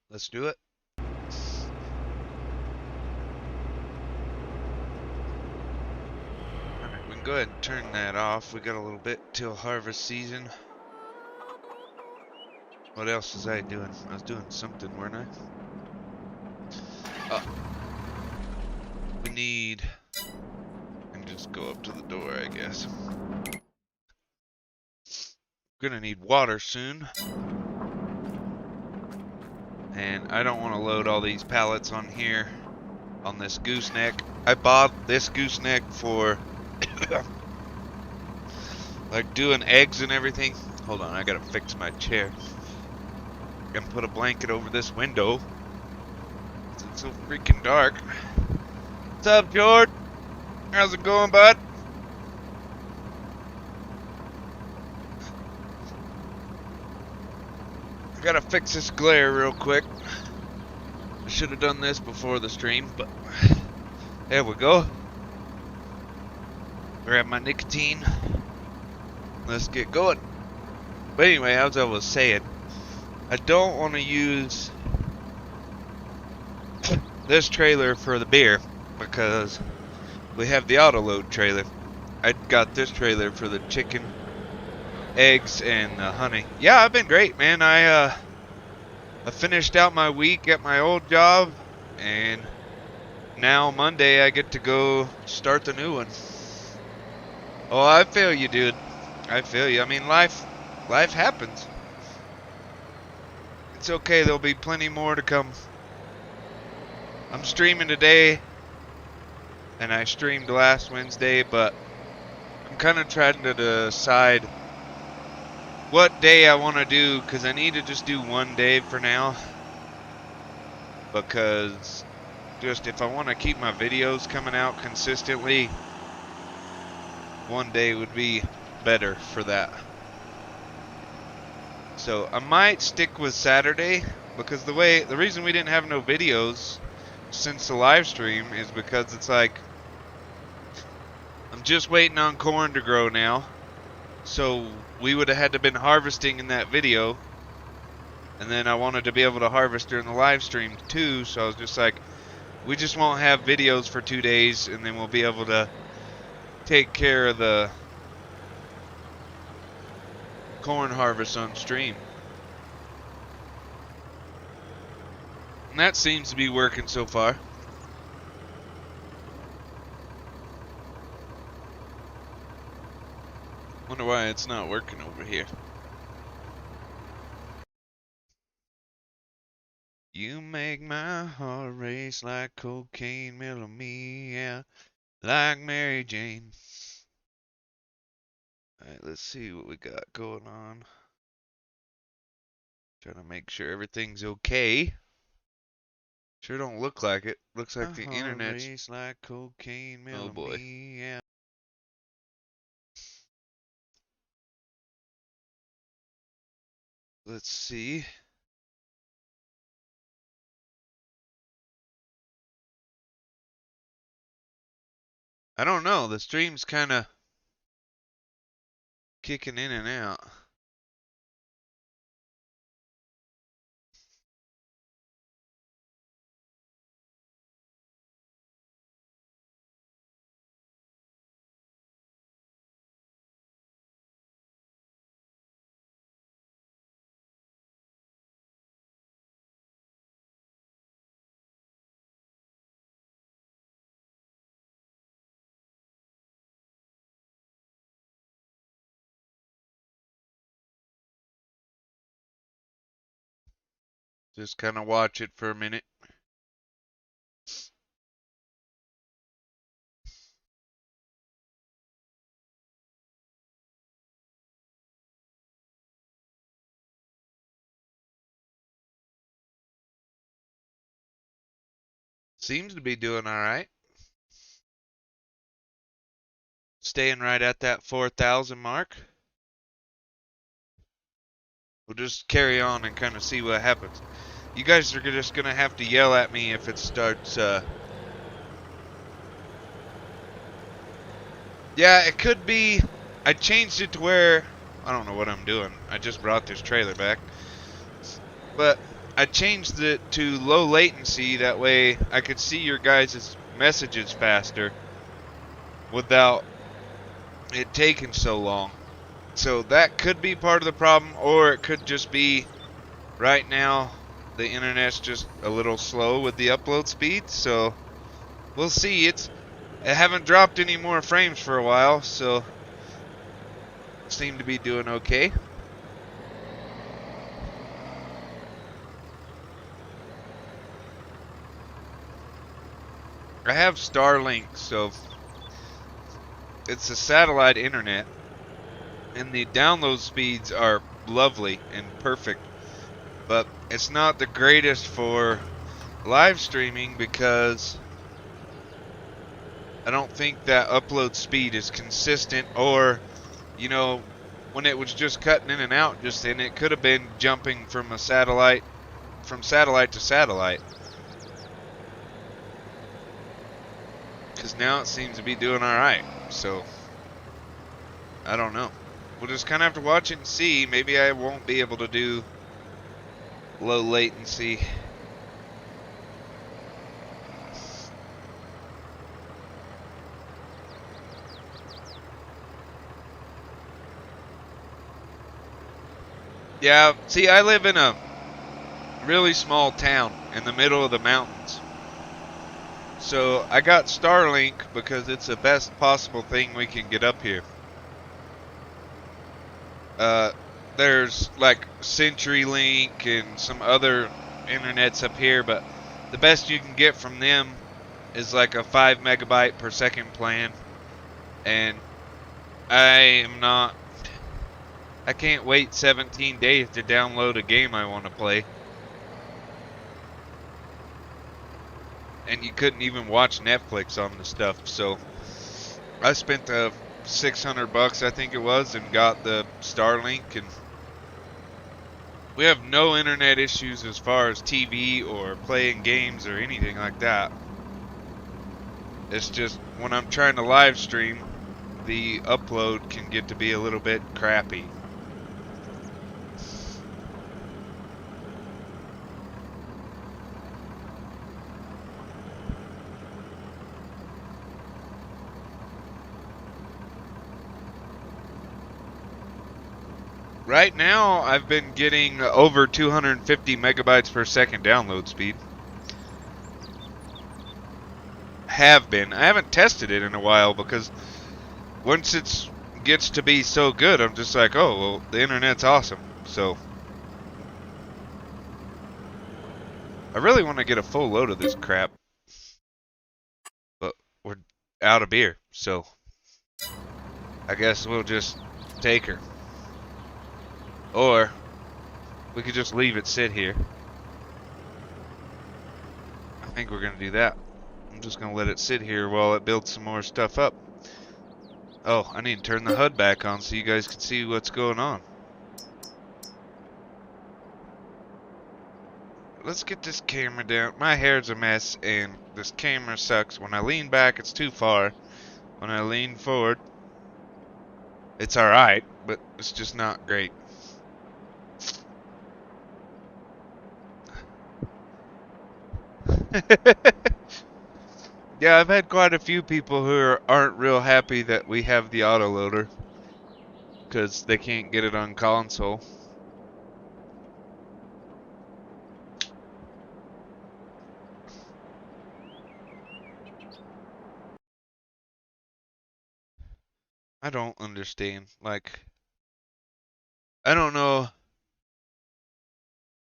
Let's do it. Alright, we can go ahead and turn that off. We got a little bit till harvest season. What else was I doing? I was doing something, weren't I? We need... And just go up to the door, I guess. Gonna need water soon. And I don't want to load all these pallets on here, on this gooseneck. I bought this gooseneck for like doing eggs and everything. Hold on, I gotta fix my chair. And put a blanket over this window. It's so freaking dark. What's up, George? How's it going, bud? I gotta fix this glare real quick. I should have done this before the stream, but there we go. Grab my nicotine. Let's get going. But anyway, as I was saying, I don't want to use this trailer for the beer because we have the auto load trailer. I got this trailer for the chicken, eggs, and honey. Yeah, I've been great, man. I finished out my week at my old job, and now Monday I get to go start the new one. Oh, I feel you, dude. I feel you. I mean, life happens. It's okay. There'll be plenty more to come. I'm streaming today, and I streamed last Wednesday, but I'm kind of trying to decide what day I want to do, because I need to just do one day for now. Because just if I want to keep my videos coming out consistently, one day would be better for that. So I might stick with Saturday, because the reason we didn't have no videos since the live stream is because it's like I'm just waiting on corn to grow now. So we would have had to been harvesting in that video, and then I wanted to be able to harvest during the live stream too, so I was just like, we just won't have videos for 2 days, and then we'll be able to take care of the corn harvest on stream. And that seems to be working so far. Wonder why it's not working over here. You make my heart race like cocaine, mellow me out like Mary Jane. Alright, let's see what we got going on. Trying to make sure everything's okay. Sure don't look like it. Looks like the internet's like cocaine, oh boy. Me out. Let's see. I don't know. The stream's kind of kicking in and out. Just kind of watch it for a minute. Seems to be doing all right. Staying right at that 4,000 mark. We'll just carry on and kind of see what happens. You guys are just going to have to yell at me if it starts, Yeah, it could be... I changed it to where... I don't know what I'm doing. I just brought this trailer back. But I changed it to low latency. That way I could see your guys' messages faster without it taking so long. So that could be part of the problem, or it could just be right now the internet's just a little slow with the upload speed. So we'll see. I haven't dropped any more frames for a while, so seem to be doing okay. I have Starlink, so it's a satellite internet, and the download speeds are lovely and perfect, but it's not the greatest for live streaming because I don't think that upload speed is consistent, or when it was just cutting in and out just then, it could have been jumping from satellite to satellite, because now it seems to be doing all right. So I don't know. We'll just kind of have to watch it and see. Maybe I won't be able to do low latency. Yeah, see, I live in a really small town in the middle of the mountains. So I got Starlink because it's the best possible thing we can get up here. Uh, there's like CenturyLink and some other internets up here, but the best you can get from them is like a 5 megabyte per second plan. And I can't wait 17 days to download a game I want to play. And you couldn't even watch Netflix on the stuff, so I spent the $600 I think it was and got the Starlink, and we have no internet issues as far as TV or playing games or anything like that. It's just when I'm trying to live stream, the upload can get to be a little bit crappy. Right now, I've been getting over 250 megabytes per second download speed. Have been. I haven't tested it in a while because once it gets to be so good, I'm just like, oh, well, the internet's awesome. So I really want to get a full load of this crap, but we're out of beer, so I guess we'll just take her. Or we could just leave it sit here. I think we're going to do that. I'm just going to let it sit here while it builds some more stuff up. Oh, I need to turn the HUD back on so you guys can see what's going on. Let's get this camera down. My hair's a mess, and this camera sucks. When I lean back, it's too far. When I lean forward, it's alright, but it's just not great. Yeah, I've had quite a few people who aren't real happy that we have the autoloader because they can't get it on console. I don't understand. Like, I don't know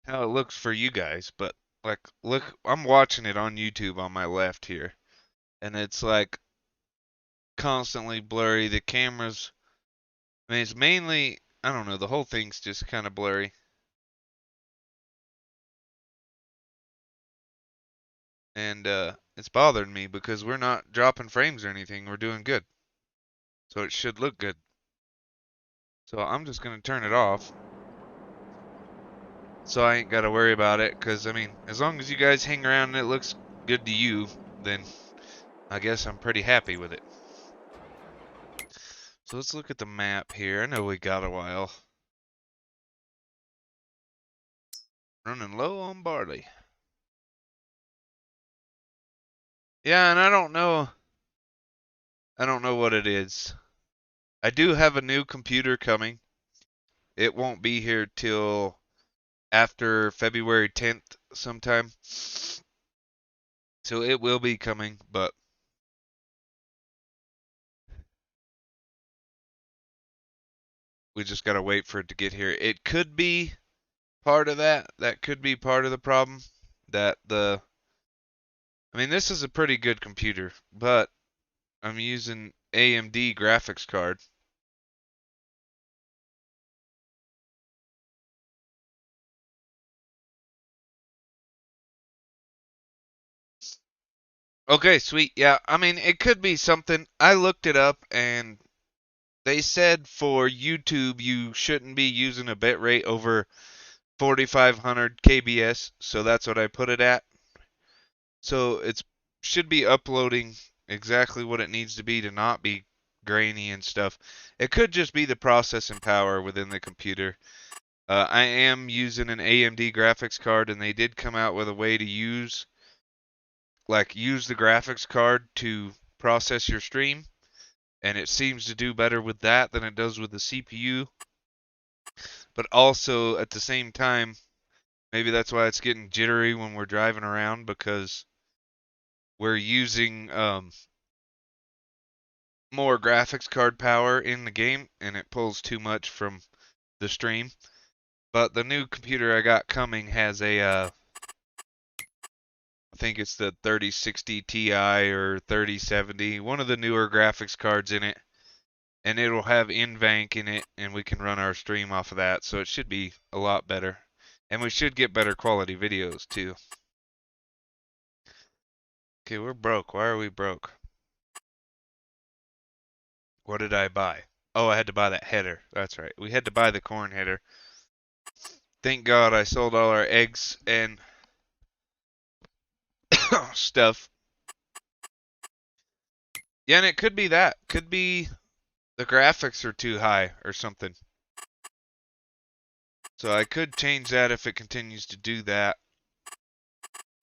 how it looks for you guys, but like, look, I'm watching it on YouTube on my left here, and it's like constantly blurry. The camera's, I mean, it's mainly, I don't know, the whole thing's just kind of blurry. And it's bothering me because we're not dropping frames or anything. We're doing good. So it should look good. So I'm just going to turn it off. So I ain't got to worry about it. Because, I mean, as long as you guys hang around and it looks good to you, then I guess I'm pretty happy with it. So let's look at the map here. I know we got a while. Running low on barley. Yeah, and I don't know what it is. I do have a new computer coming. It won't be here till after February 10th sometime. So it will be coming, but we just gotta wait for it to get here. It could be part of that. That could be part of the problem. I mean, this is a pretty good computer, but I'm using AMD graphics card. Okay, sweet. Yeah, I mean, it could be something. I looked it up and they said for YouTube you shouldn't be using a bitrate over 4500 kbs, so that's what I put it at. So it should be uploading exactly what it needs to be to not be grainy and stuff. It could just be the processing power within the computer. I am using an AMD graphics card, and they did come out with a way to use the graphics card to process your stream, and it seems to do better with that than it does with the CPU. But also at the same time, maybe that's why it's getting jittery when we're driving around, because we're using more graphics card power in the game and it pulls too much from the stream. But the new computer I got coming has I think it's the 3060 Ti or 3070, one of the newer graphics cards in it, and it'll have NVENC in it, and we can run our stream off of that, so it should be a lot better. And we should get better quality videos too. Okay, we're broke. Why are we broke? What did I buy? Oh, I had to buy that header. That's right. We had to buy the corn header. Thank God I sold all our eggs and stuff. Yeah, and it could be that. Could be the graphics are too high or something. So I could change that if it continues to do that.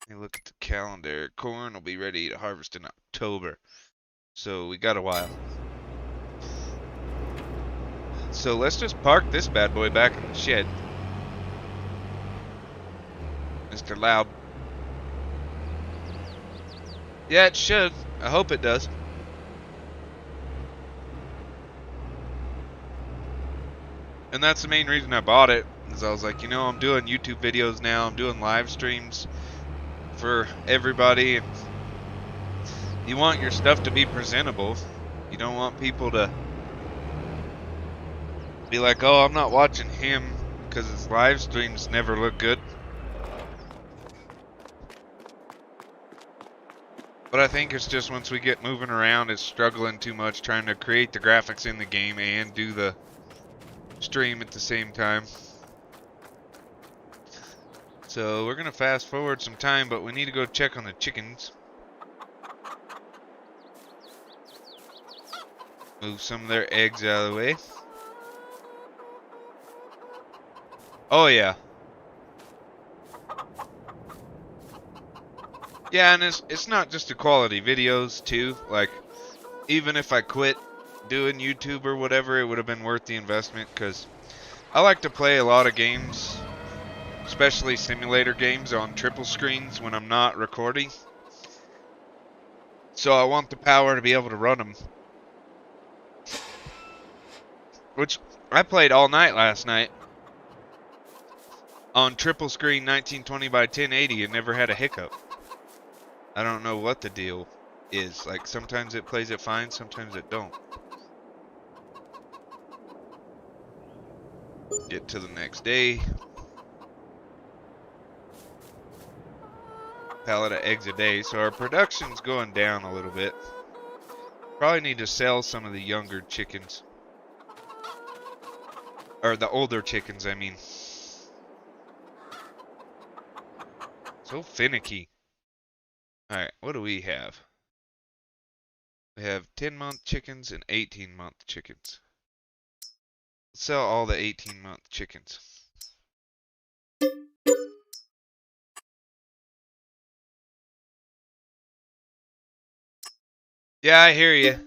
Let me look at the calendar. Corn will be ready to harvest in October. So we got a while. So let's just park this bad boy back in the shed. Mr. Loud. Yeah, it should. I hope it does. And that's the main reason I bought it, is I was like, I'm doing YouTube videos now, I'm doing live streams for everybody, and you want your stuff to be presentable. You don't want people to be like, oh, I'm not watching him because his live streams never look good. But I think it's just once we get moving around, it's struggling too much trying to create the graphics in the game and do the stream at the same time. So we're going to fast forward some time, but we need to go check on the chickens. Move some of their eggs out of the way. Oh, yeah. Yeah, and it's not just the quality videos, too. Like, even if I quit doing YouTube or whatever, it would have been worth the investment, because I like to play a lot of games, especially simulator games, on triple screens when I'm not recording. So I want the power to be able to run them. Which I played all night last night on triple screen 1920 by 1080 and never had a hiccup. I don't know what the deal is. Like, sometimes it plays it fine, sometimes it don't. Get to the next day. Pallet of eggs a day, so our production's going down a little bit. Probably need to sell some of the younger chickens. Or the older chickens, I mean. So finicky. Alright, what do we have? We have 10-month chickens and 18-month chickens. Let's sell all the 18-month chickens. Yeah, I hear you.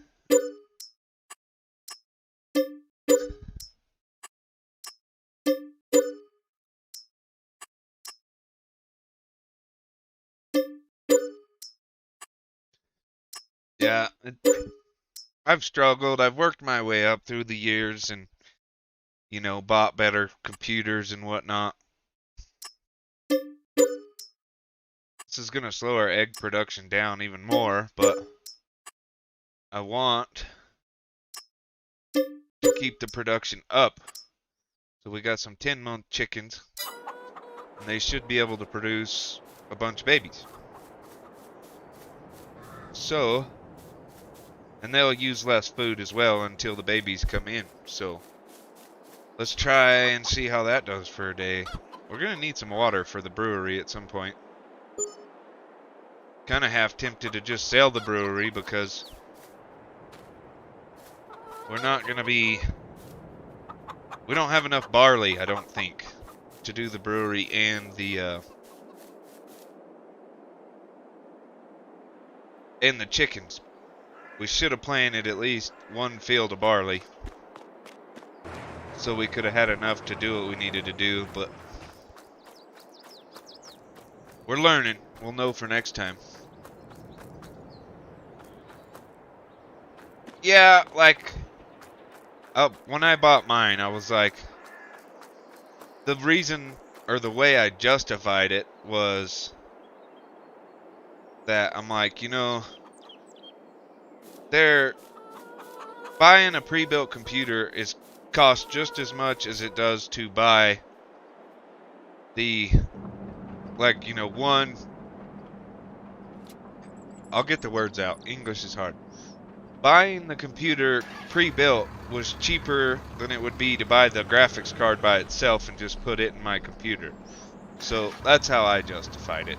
Yeah, I've struggled. I've worked my way up through the years and, bought better computers and whatnot. This is going to slow our egg production down even more, but I want to keep the production up. So we got some 10-month chickens, and they should be able to produce a bunch of babies. So, and they'll use less food as well until the babies come in. So, let's try and see how that does for a day. We're going to need some water for the brewery at some point. Kind of half tempted to just sell the brewery because we're not going to be... We don't have enough barley, I don't think, to do the brewery and the chickens. We should have planted at least one field of barley, so we could have had enough to do what we needed to do, but we're learning. We'll know for next time. Yeah, like, when I bought mine, I was like, the reason, or the way I justified it was that I'm like, they're buying a pre-built computer costs just as much as it does to buy the, one. I'll get the words out. English is hard. Buying the computer pre-built was cheaper than it would be to buy the graphics card by itself and just put it in my computer. So that's how I justified it.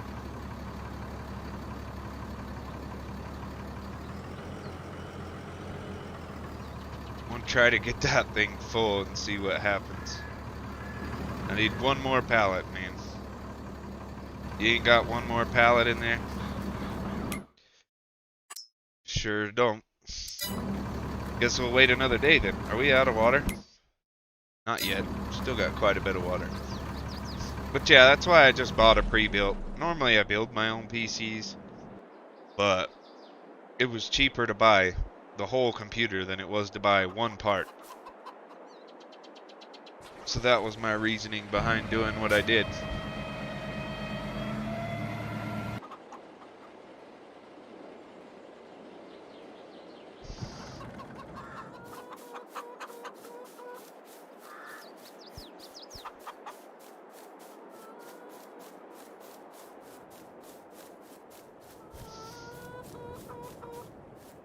I'm gonna try to get that thing full and see what happens. I need one more pallet, man. You ain't got one more pallet in there? Sure don't. Guess we'll wait another day then. Are we out of water? Not yet. Still got quite a bit of water. But yeah, that's why I just bought a pre-built. Normally I build my own PCs, but it was cheaper to buy the whole computer than it was to buy one part. So that was my reasoning behind doing what I did.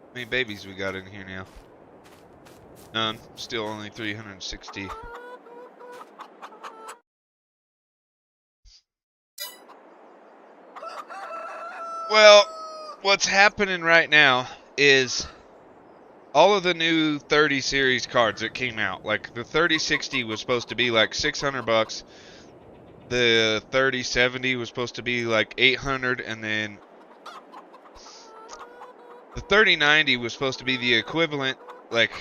How many babies we got in here now? None. Still only 360. Well, what's happening right now is all of the new 30 series cards that came out, like the 3060 was supposed to be like $600. The 3070 was supposed to be like 800, and then the 3090 was supposed to be the equivalent, like,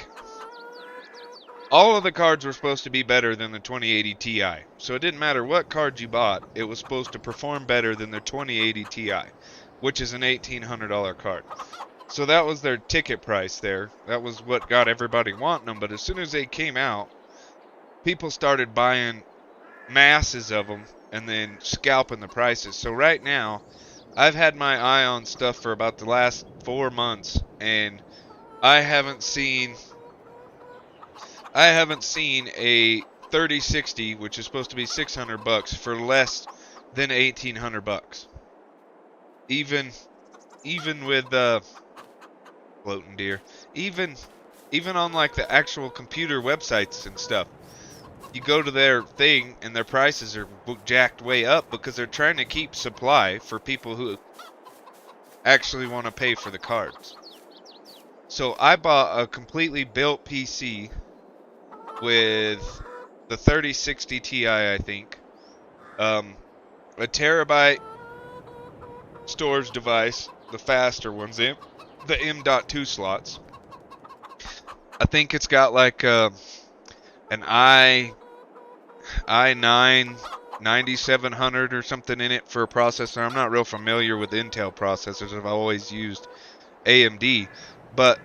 all of the cards were supposed to be better than the 2080 Ti. So it didn't matter what card you bought, it was supposed to perform better than the 2080 Ti, which is an $1,800 card. So that was their ticket price there. That was what got everybody wanting them. But as soon as they came out, people started buying masses of them and then scalping the prices. So right now, I've had my eye on stuff for about the last 4 months, and I haven't seen a 3060, which is supposed to be $600, for less than $1,800. Even with floating deer, even on like the actual computer websites and stuff, you go to their thing and their prices are jacked way up because they're trying to keep supply for people who actually want to pay for the cards. So I bought a completely built PC with the 3060 Ti, I think, a terabyte storage device, the faster ones in, the M.2 slots. I think it's got like an i9 9700 or something in it for a processor. I'm not real familiar with Intel processors. I've always used AMD, but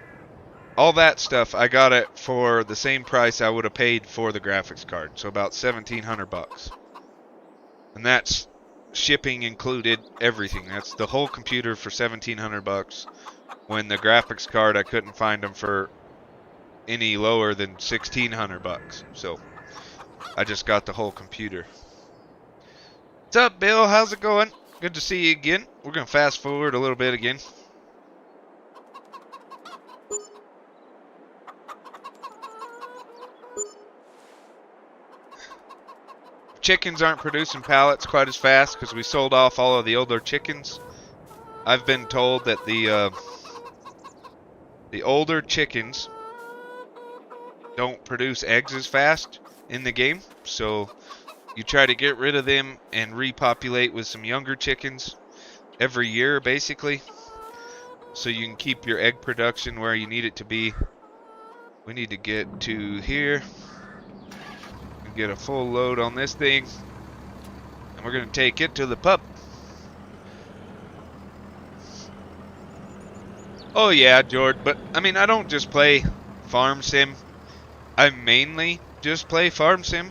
all that stuff I got it for the same price I would have paid for the graphics card, so about $1,700, and that's shipping included, everything. That's the whole computer for $1,700. When the graphics card I couldn't find them for any lower than $1,600, so I just got the whole computer. What's up, Bill? How's it going? Good to see you again. We're gonna fast forward a little bit again. Chickens aren't producing pallets quite as fast because we sold off all of the older chickens. I've been told that the older chickens don't produce eggs as fast in the game, so you try to get rid of them and repopulate with some younger chickens every year, basically, so you can keep your egg production where you need it to be. We need to get to here and get a full load on this thing, and we're going to take it to the pup. Oh yeah, Jord, but I mean, I don't just play Farm Sim. I mainly just play Farm Sim.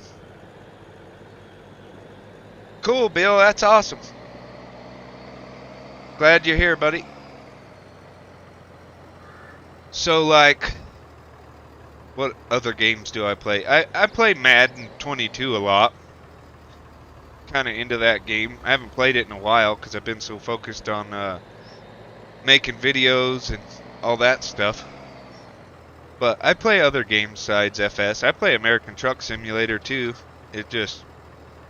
Cool, Bill, that's awesome. Glad you're here, buddy. So, like, what other games do I play? I play Madden 22 a lot. Kind of into that game. I haven't played it in a while because I've been so focused on making videos and all that stuff. But I play other games besides FS. I play American Truck Simulator too. It just,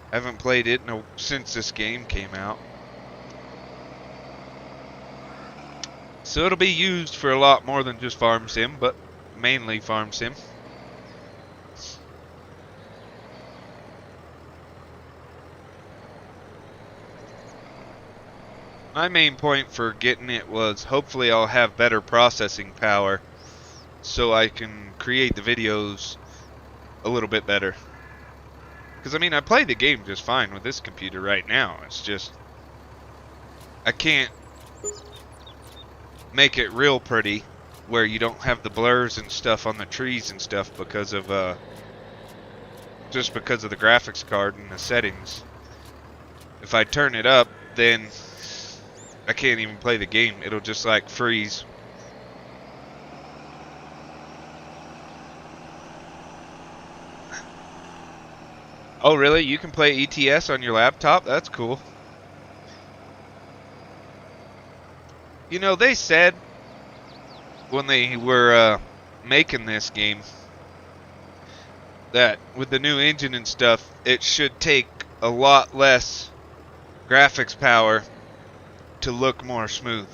I haven't played it since this game came out. So it'll be used for a lot more than just Farm Sim, but mainly Farm Sim. My main point for getting it was hopefully I'll have better processing power so I can create the videos a little bit better. Because, I mean, I play the game just fine with this computer right now. It's just, I can't make it real pretty where you don't have the blurs and stuff on the trees and stuff because of, just because of the graphics card and the settings. If I turn it up, then I can't even play the game. It'll just, like, freeze. Oh, really? You can play ETS on your laptop? That's cool. You know, they said when they were making this game that with the new engine and stuff, it should take a lot less graphics power to look more smooth.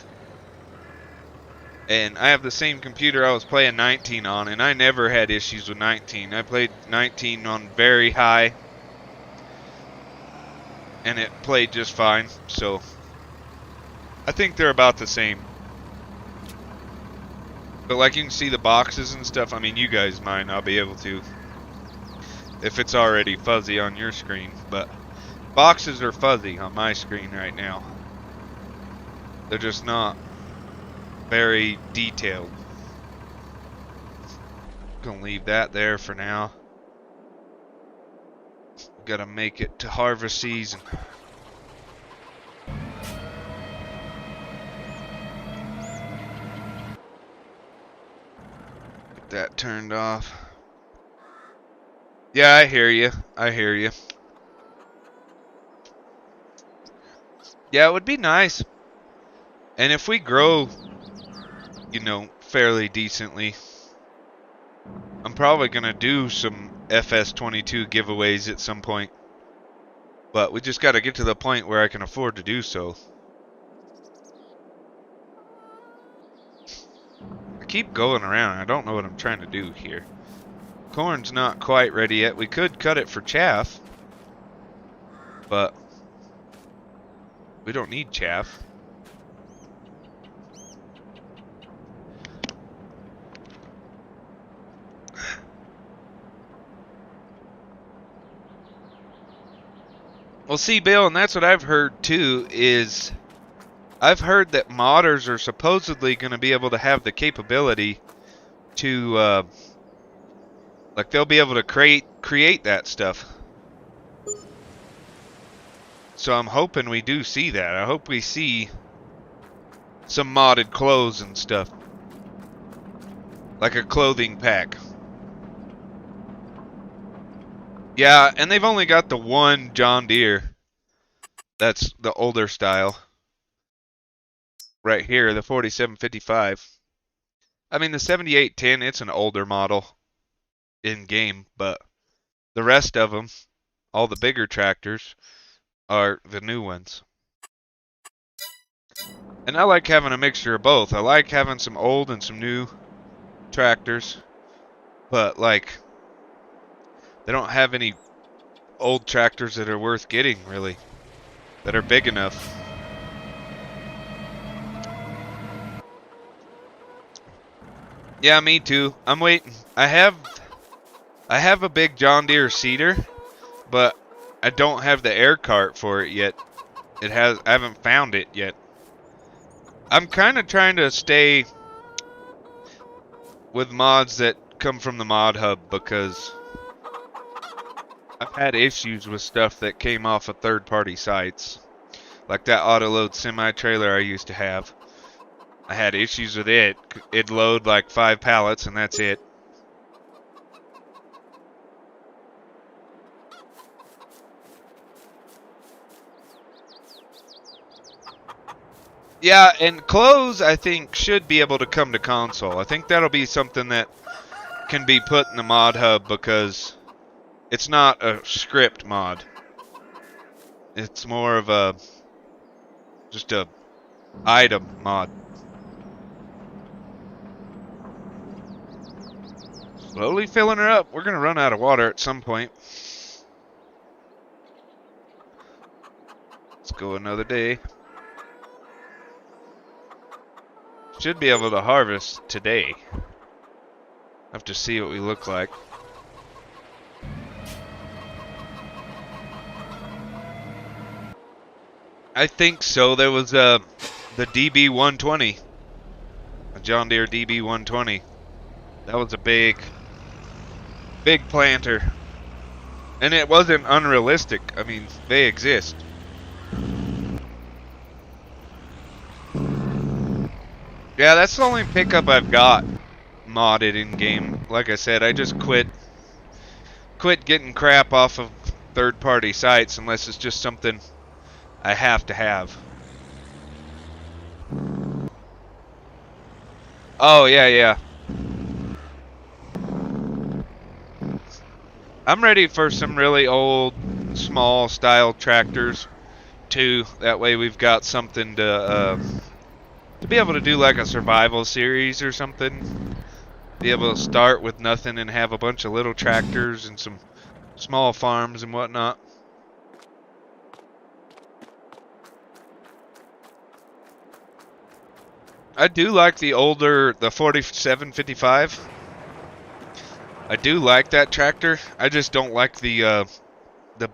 And I have the same computer I was playing 19 on, and I never had issues with 19. I played 19 on very high, and it played just fine, so I think they're about the same. But like you can see the boxes and stuff, I mean, you guys might not be able to if it's already fuzzy on your screen, but boxes are fuzzy on my screen right now. They're just not very detailed. Gonna leave that there for now. Gotta make it to harvest season. Get that turned off. Yeah, I hear you. I hear you. Yeah, it would be nice. And if we grow, you know, fairly decently, I'm probably going to do some Fs22 giveaways at some point. But we just got to get to the point where I can afford to do so. I keep going around. I don't know what I'm trying to do here. Corn's not quite ready yet. We could cut it for chaff, but we don't need chaff. Well, see, Bill, and that's what I've heard too, is I've heard that modders are supposedly going to be able to have the capability to, like, they'll be able to create that stuff. So I'm hoping we do see that. I hope we see some modded clothes and stuff. Like a clothing pack. Yeah, and they've only got the one John Deere. That's the older style. Right here, the 4755. I mean, the 7810, it's an older model in game, but the rest of them, all the bigger tractors, are the new ones. And I like having a mixture of both. I like having some old and some new tractors, but like, they don't have any old tractors that are worth getting, really, that are big enough. Yeah, me too. I'm waiting. I have a big John Deere seeder, but I don't have the air cart for it yet. I haven't found it yet. I'm kind of trying to stay with mods that come from the mod hub because I've had issues with stuff that came off of third-party sites. Like that autoload semi-trailer I used to have. I had issues with it. It'd load like 5 pallets and that's it. Yeah, and clothes I think should be able to come to console. I think that'll be something that can be put in the mod hub because it's not a script mod. It's more of a just a item mod. Slowly filling her up. We're gonna run out of water at some point. Let's go another day. Should be able to harvest today. Have to see what we look like. I think so. There was the DB120, a John Deere DB120. That was a big planter, and it wasn't unrealistic. I mean, they exist. Yeah, that's the only pickup I've got modded in game. Like I said, I just quit getting crap off of third-party sites unless it's just something I have to have. Oh, yeah. I'm ready for some really old, small style tractors too. That way we've got something to be able to do like a survival series or something. Be able to start with nothing and have a bunch of little tractors and some small farms and whatnot. I do like the 4755. I do like that tractor. I just don't like the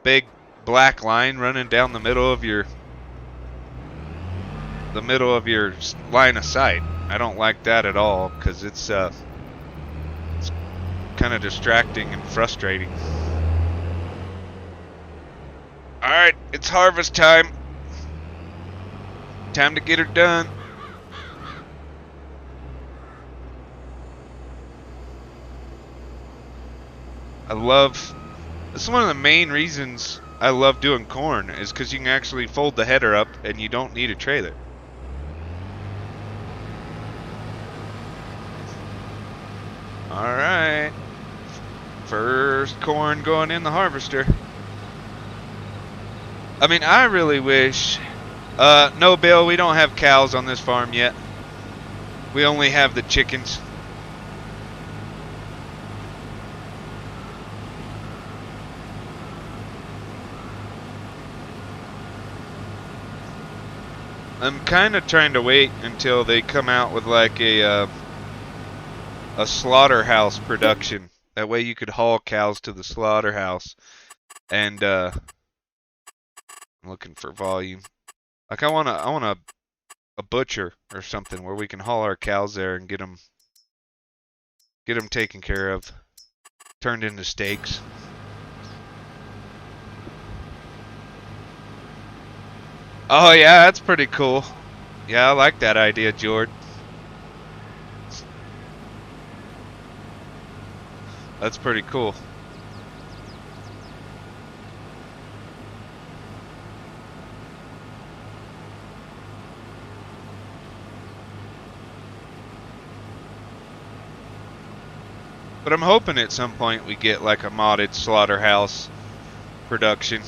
big black line running down the middle of your line of sight. I don't like that at all because it's kind of distracting and frustrating. All right, it's harvest time. Time to get her done. This is one of the main reasons I love doing corn is because you can actually fold the header up and you don't need a trailer. Alright. First corn going in the harvester. I mean, I really wish... no, Bill, we don't have cows on this farm yet. We only have the chickens. I'm kind of trying to wait until they come out with like a slaughterhouse production. That way you could haul cows to the slaughterhouse and I'm looking for volume. Like I want a butcher or something where we can haul our cows there and get them taken care of, turned into steaks. Oh yeah, that's pretty cool. Yeah, I like that idea, Jord. That's pretty cool. But I'm hoping at some point we get like a modded slaughterhouse production.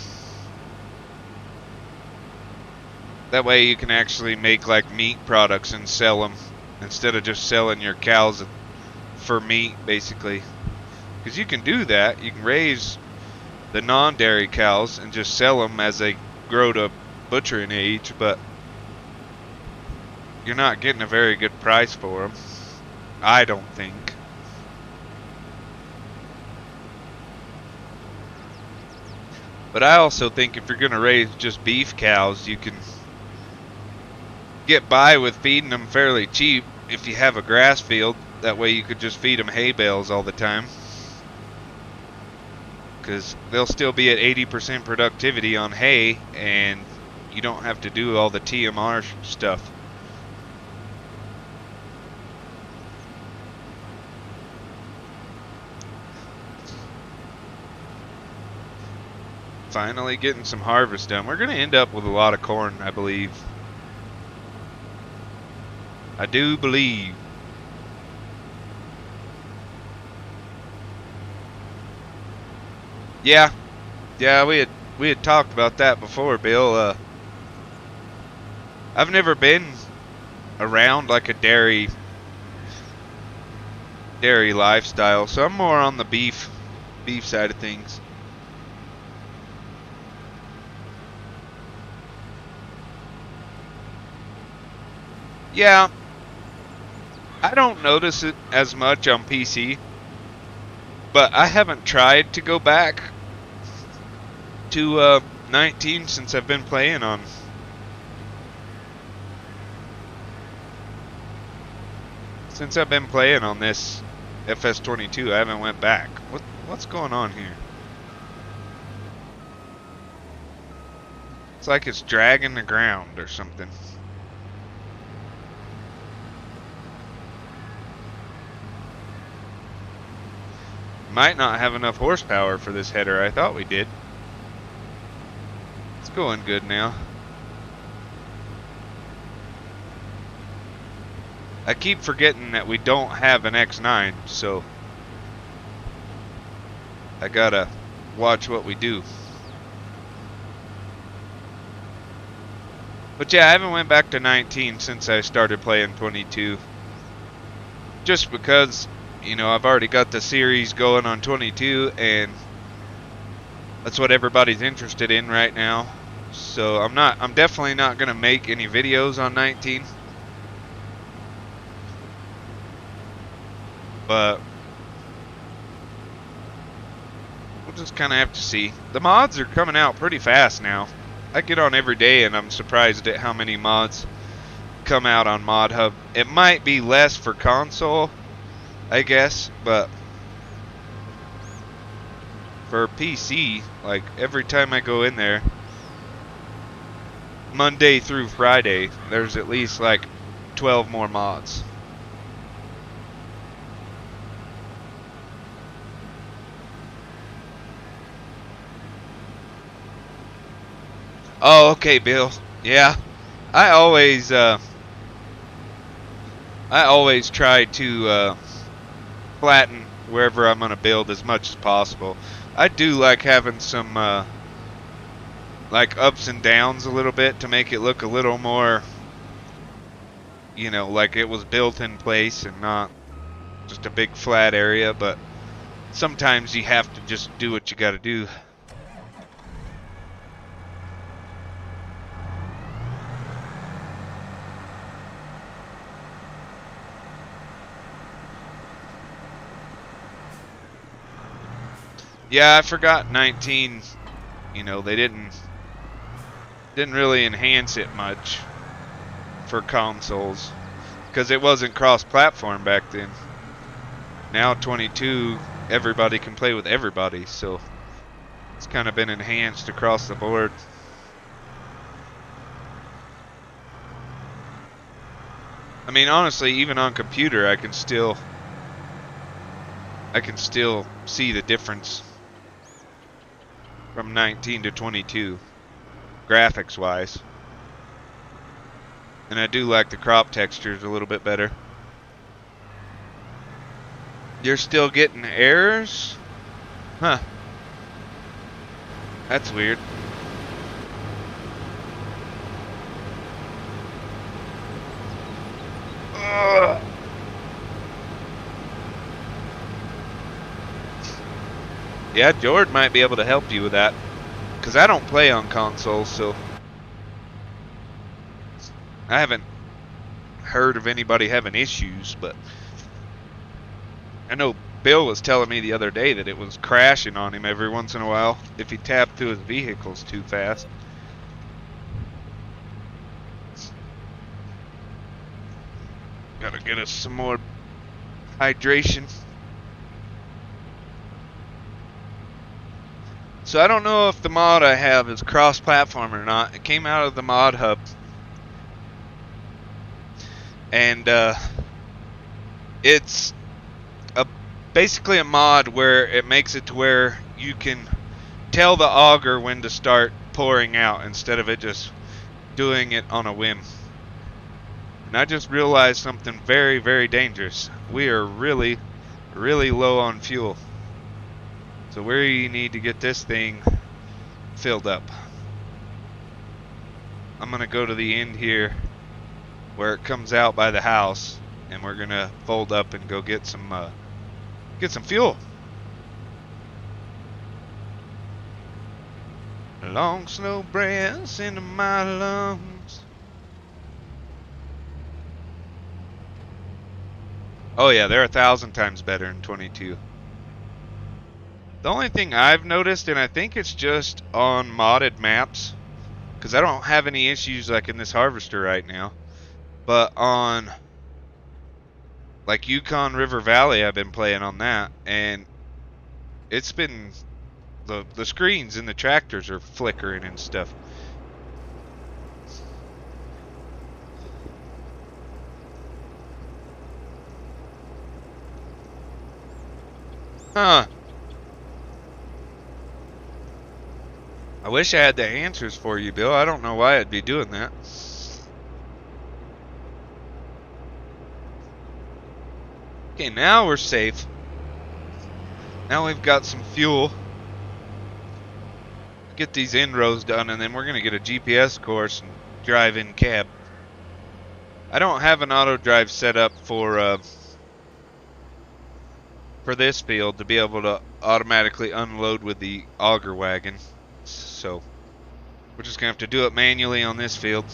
That way you can actually make like meat products and sell them instead of just selling your cows for meat, basically. Because you can do that. You can raise the non-dairy cows and just sell them as they grow to butchering age, but you're not getting a very good price for them, I don't think. But I also think if you're going to raise just beef cows, you can get by with feeding them fairly cheap if you have a grass field. That way you could just feed them hay bales all the time. Because they'll still be at 80% productivity on hay, and you don't have to do all the TMR stuff. Finally getting some harvest done. We're going to end up with a lot of corn, I believe. I do believe. Yeah, we had talked about that before, Bill. I've never been around like a dairy lifestyle, so I'm more on the beef side of things. Yeah, I don't notice it as much on PC, but I haven't tried to go back to 19 since I've been playing on. Since I've been playing on this Fs22, I haven't went back. What's going on here? It's like it's dragging the ground or something. Might not have enough horsepower for this header. I thought we did. It's going good now. I keep forgetting that we don't have an X9, so I gotta watch what we do. But yeah, I haven't went back to 19 since I started playing 22. Just because, you know, I've already got the series going on 22, and that's what everybody's interested in right now. So I'm definitely not gonna make any videos on 19. But we'll just kind of have to see. The mods are coming out pretty fast now. I get on every day and I'm surprised at how many mods come out on Mod Hub. It might be less for console, I guess, but for PC, like every time I go in there, Monday through Friday, there's at least like 12 more mods. Oh, okay, Bill. Yeah, I always try to flatten wherever I'm gonna build as much as possible. I do like having some like ups and downs a little bit to make it look a little more, you know, like it was built in place and not just a big flat area. But sometimes you have to just do what you gotta do. Yeah, I forgot 19, you know, they didn't didn't really enhance it much for consoles because it wasn't cross-platform back then. Now 22, everybody can play with everybody, so it's kind of been enhanced across the board. I mean, honestly, even on computer, I can still see the difference from 19 to 22, graphics wise. And I do like the crop textures a little bit better. You're still getting errors? Huh. That's weird. Ugh. Yeah, Jordan might be able to help you with that. Because I don't play on consoles, so I haven't heard of anybody having issues, but I know Bill was telling me the other day that it was crashing on him every once in a while if he tapped through his vehicles too fast. Gotta get us some more hydration. So I don't know if the mod I have is cross-platform or not. It came out of the mod hub. And it's basically a mod where it makes it to where you can tell the auger when to start pouring out instead of it just doing it on a whim. And I just realized something very, very dangerous. We are really, really low on fuel. So we need to get this thing filled up. I'm going to go to the end here where it comes out by the house, and we're going to fold up and go get some fuel. Long slow breaths into my lungs. Oh yeah, they're 1,000 times better in 22. The only thing I've noticed, and I think it's just on modded maps, because I don't have any issues like in this harvester right now, but on like Yukon River Valley, I've been playing on that, and it's been the screens in the tractors are flickering and stuff. Huh. I wish I had the answers for you, Bill. I don't know why I'd be doing that. Okay, now we're safe. Now we've got some fuel. Get these in rows done, and then we're going to get a GPS course and drive in cab. I don't have an auto drive set up for this field to be able to automatically unload with the auger wagon. So we're just going to have to do it manually on this field.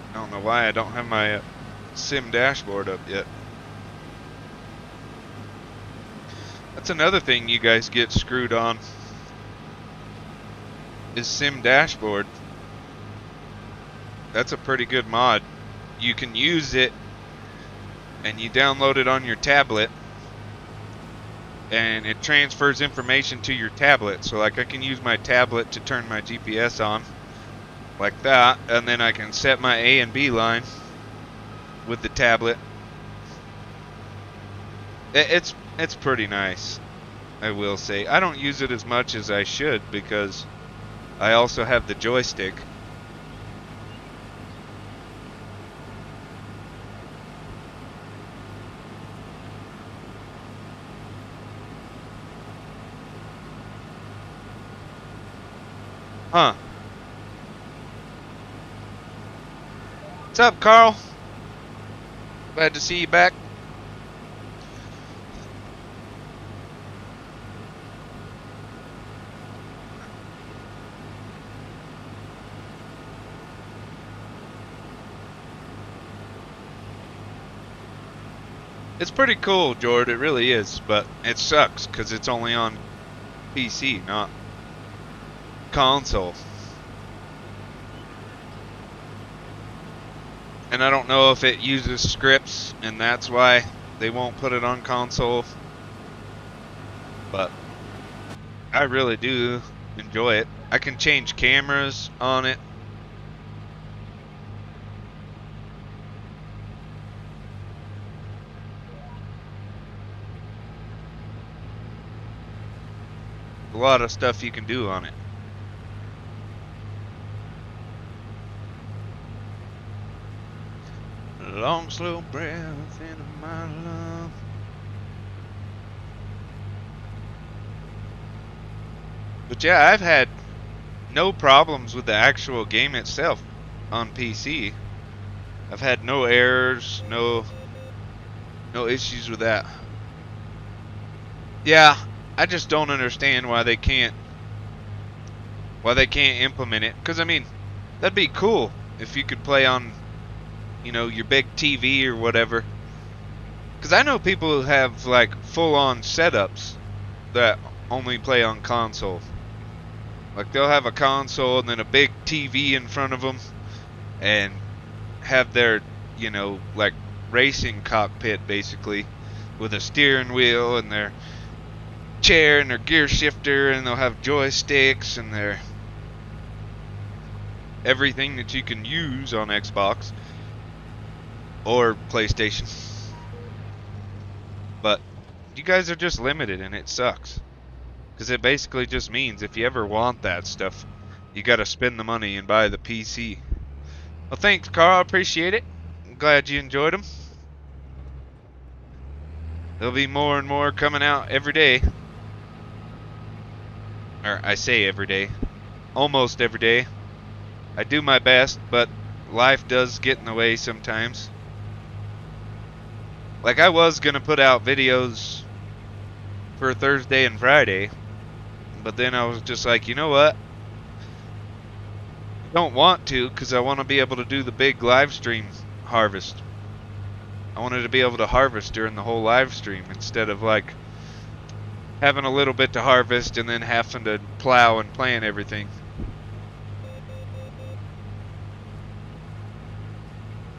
I don't know why I don't have my sim dashboard up yet. That's another thing you guys get screwed on, is sim dashboard. That's a pretty good mod. You can use it and you download it on your tablet and it transfers information to your tablet. So like I can use my tablet to turn my GPS on like that, and then I can set my A and B line with the tablet. It's pretty nice, I will say. I don't use it as much as I should because I also have the joystick. Huh. What's up, Carl? Glad to see you back. It's pretty cool, Jord. It really is, but it sucks because it's only on PC, not console. And I don't know if it uses scripts, and that's why they won't put it on console. But I really do enjoy it. I can change cameras on it. A lot of stuff you can do on it. Long, slow breath into my lung. But yeah, I've had no problems with the actual game itself on PC. I've had no errors, no issues with that. Yeah, I just don't understand why they can't implement it. Because I mean, that'd be cool if you could play on, you know, your big TV or whatever. Because I know people who have like full-on setups that only play on console. Like they'll have a console and then a big TV in front of them and have their, you know, like racing cockpit basically with a steering wheel and their chair and their gear shifter, and they'll have joysticks and their everything that you can use on Xbox or PlayStation. But you guys are just limited, and it sucks. Because it basically just means if you ever want that stuff, you gotta spend the money and buy the PC. Well, thanks, Carl. I appreciate it. I'm glad you enjoyed them. There'll be more and more coming out every day. Or I say every day. Almost every day. I do my best, but life does get in the way sometimes. Like I was gonna put out videos for Thursday and Friday, but then I was just like, you know what? I don't want to, because I want to be able to do the big live stream harvest. I wanted to be able to harvest during the whole live stream instead of like having a little bit to harvest and then having to plow and plant everything.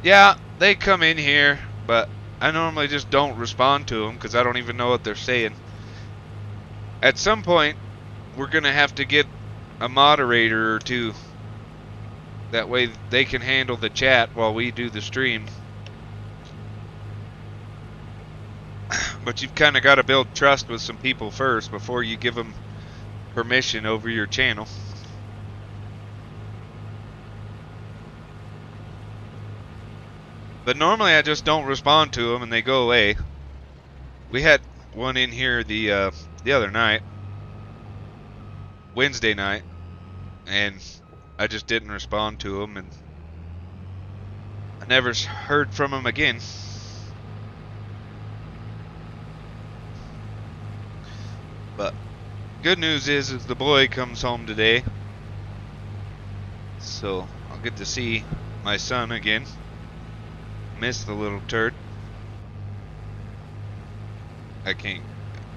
Yeah, they come in here, but I normally just don't respond to them because I don't even know what they're saying. At some point, we're going to have to get a moderator or two. That way they can handle the chat while we do the stream. But you've kind of got to build trust with some people first before you give them permission over your channel. But normally I just don't respond to them and they go away. We had one in here the other night, Wednesday night, and I just didn't respond to him, and I never heard from him again. But good news is the boy comes home today, so I'll get to see my son again. Miss the little turd. I can't.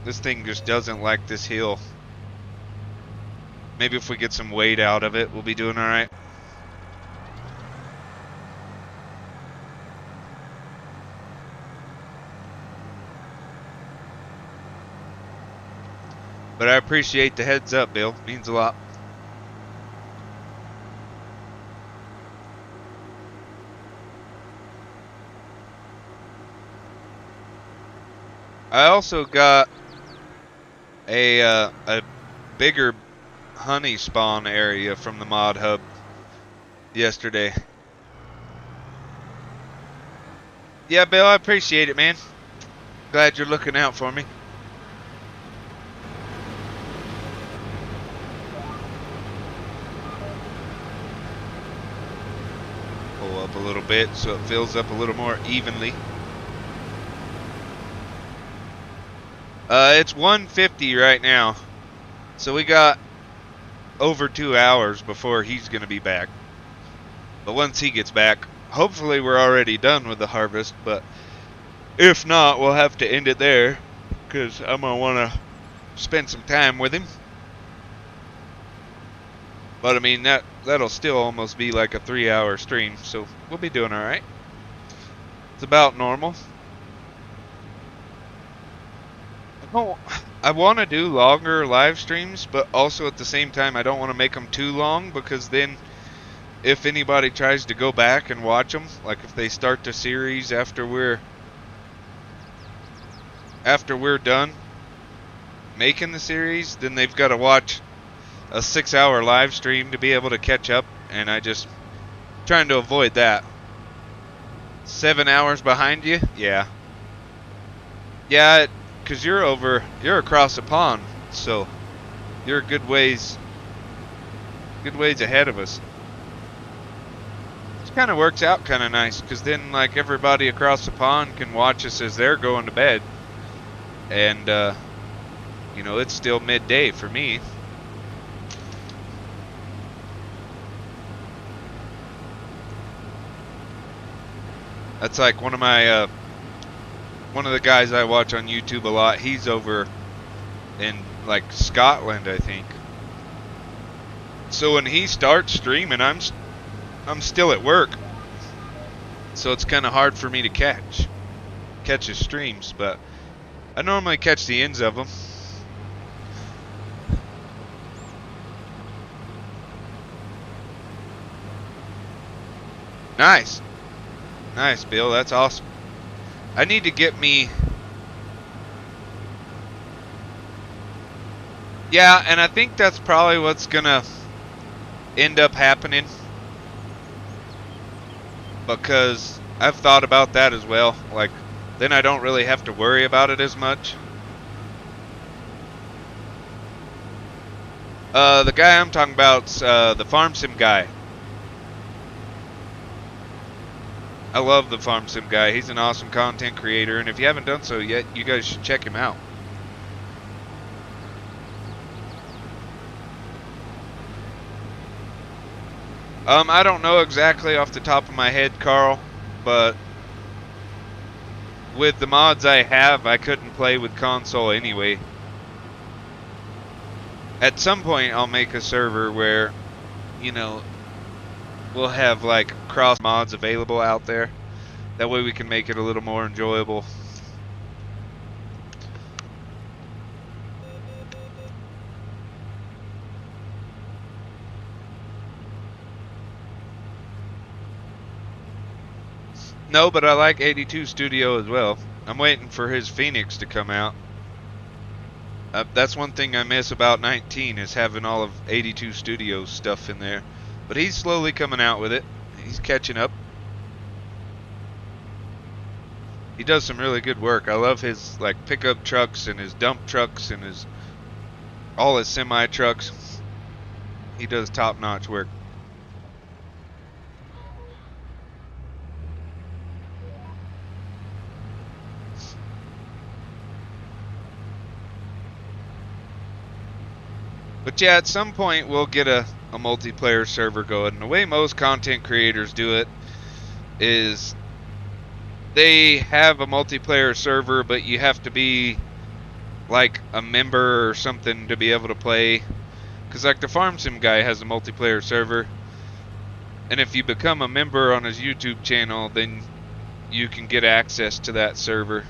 This thing just doesn't like this hill. Maybe if we get some weight out of it, we'll be doing alright. But I appreciate the heads up, Bill. Means a lot. I also got a bigger honey spawn area from the mod hub yesterday. Yeah, Bill, I appreciate it, man. Glad you're looking out for me. Pull up a little bit so it fills up a little more evenly. It's 1:50 right now, so we got over 2 hours before he's gonna be back. But once he gets back, hopefully we're already done with the harvest, but If not, we'll have to end it there, because I'm going to want to spend some time with him. But I mean, that'll still almost be like a 3-hour stream, so we'll be doing alright. It's about normal. I want to do longer live streams, but also at the same time I don't want to make them too long, because then if anybody tries to go back and watch them, like if they start the series after we're done making the series, then they've got to watch a 6-hour live stream to be able to catch up, and I just trying to avoid that. 7 hours behind you? Yeah. Yeah, because you're across the pond, so you're a good ways ahead of us. It kind of works out kind of nice, because then like everybody across the pond can watch us as they're going to bed, and you know, it's still midday for me. That's like one of the guys I watch on YouTube a lot. He's over in like Scotland, I think. So when he starts streaming, I'm still at work. So it's kind of hard for me to catch his streams, but I normally catch the ends of them. Nice. Nice, Bill. That's awesome. I need to get me... Yeah, and I think that's probably what's gonna end up happening, because I've thought about that as well. Like, then I don't really have to worry about it as much. The guy I'm talking about's the Farm Sim guy. I love the Farm Sim guy. He's an awesome content creator, and if you haven't done so yet, you guys should check him out. I don't know exactly off the top of my head, Carl, but with the mods I have, I couldn't play with console anyway. At some point, I'll make a server where, you know, we'll have like cross mods available out there. That way we can make it a little more enjoyable. No, but I like 82 Studio as well. I'm waiting for his Phoenix to come out. That's one thing I miss about 19, is having all of 82 Studio stuff in there. But he's slowly coming out with it. He's catching up. He does some really good work. I love his like pickup trucks and his dump trucks and all his semi trucks. He does top-notch work. But yeah, at some point we'll get a multiplayer server going. And the way most content creators do it is they have a multiplayer server, but you have to be like a member or something to be able to play. Because like the Farm Sim guy has a multiplayer server, and if you become a member on his YouTube channel, then you can get access to that server.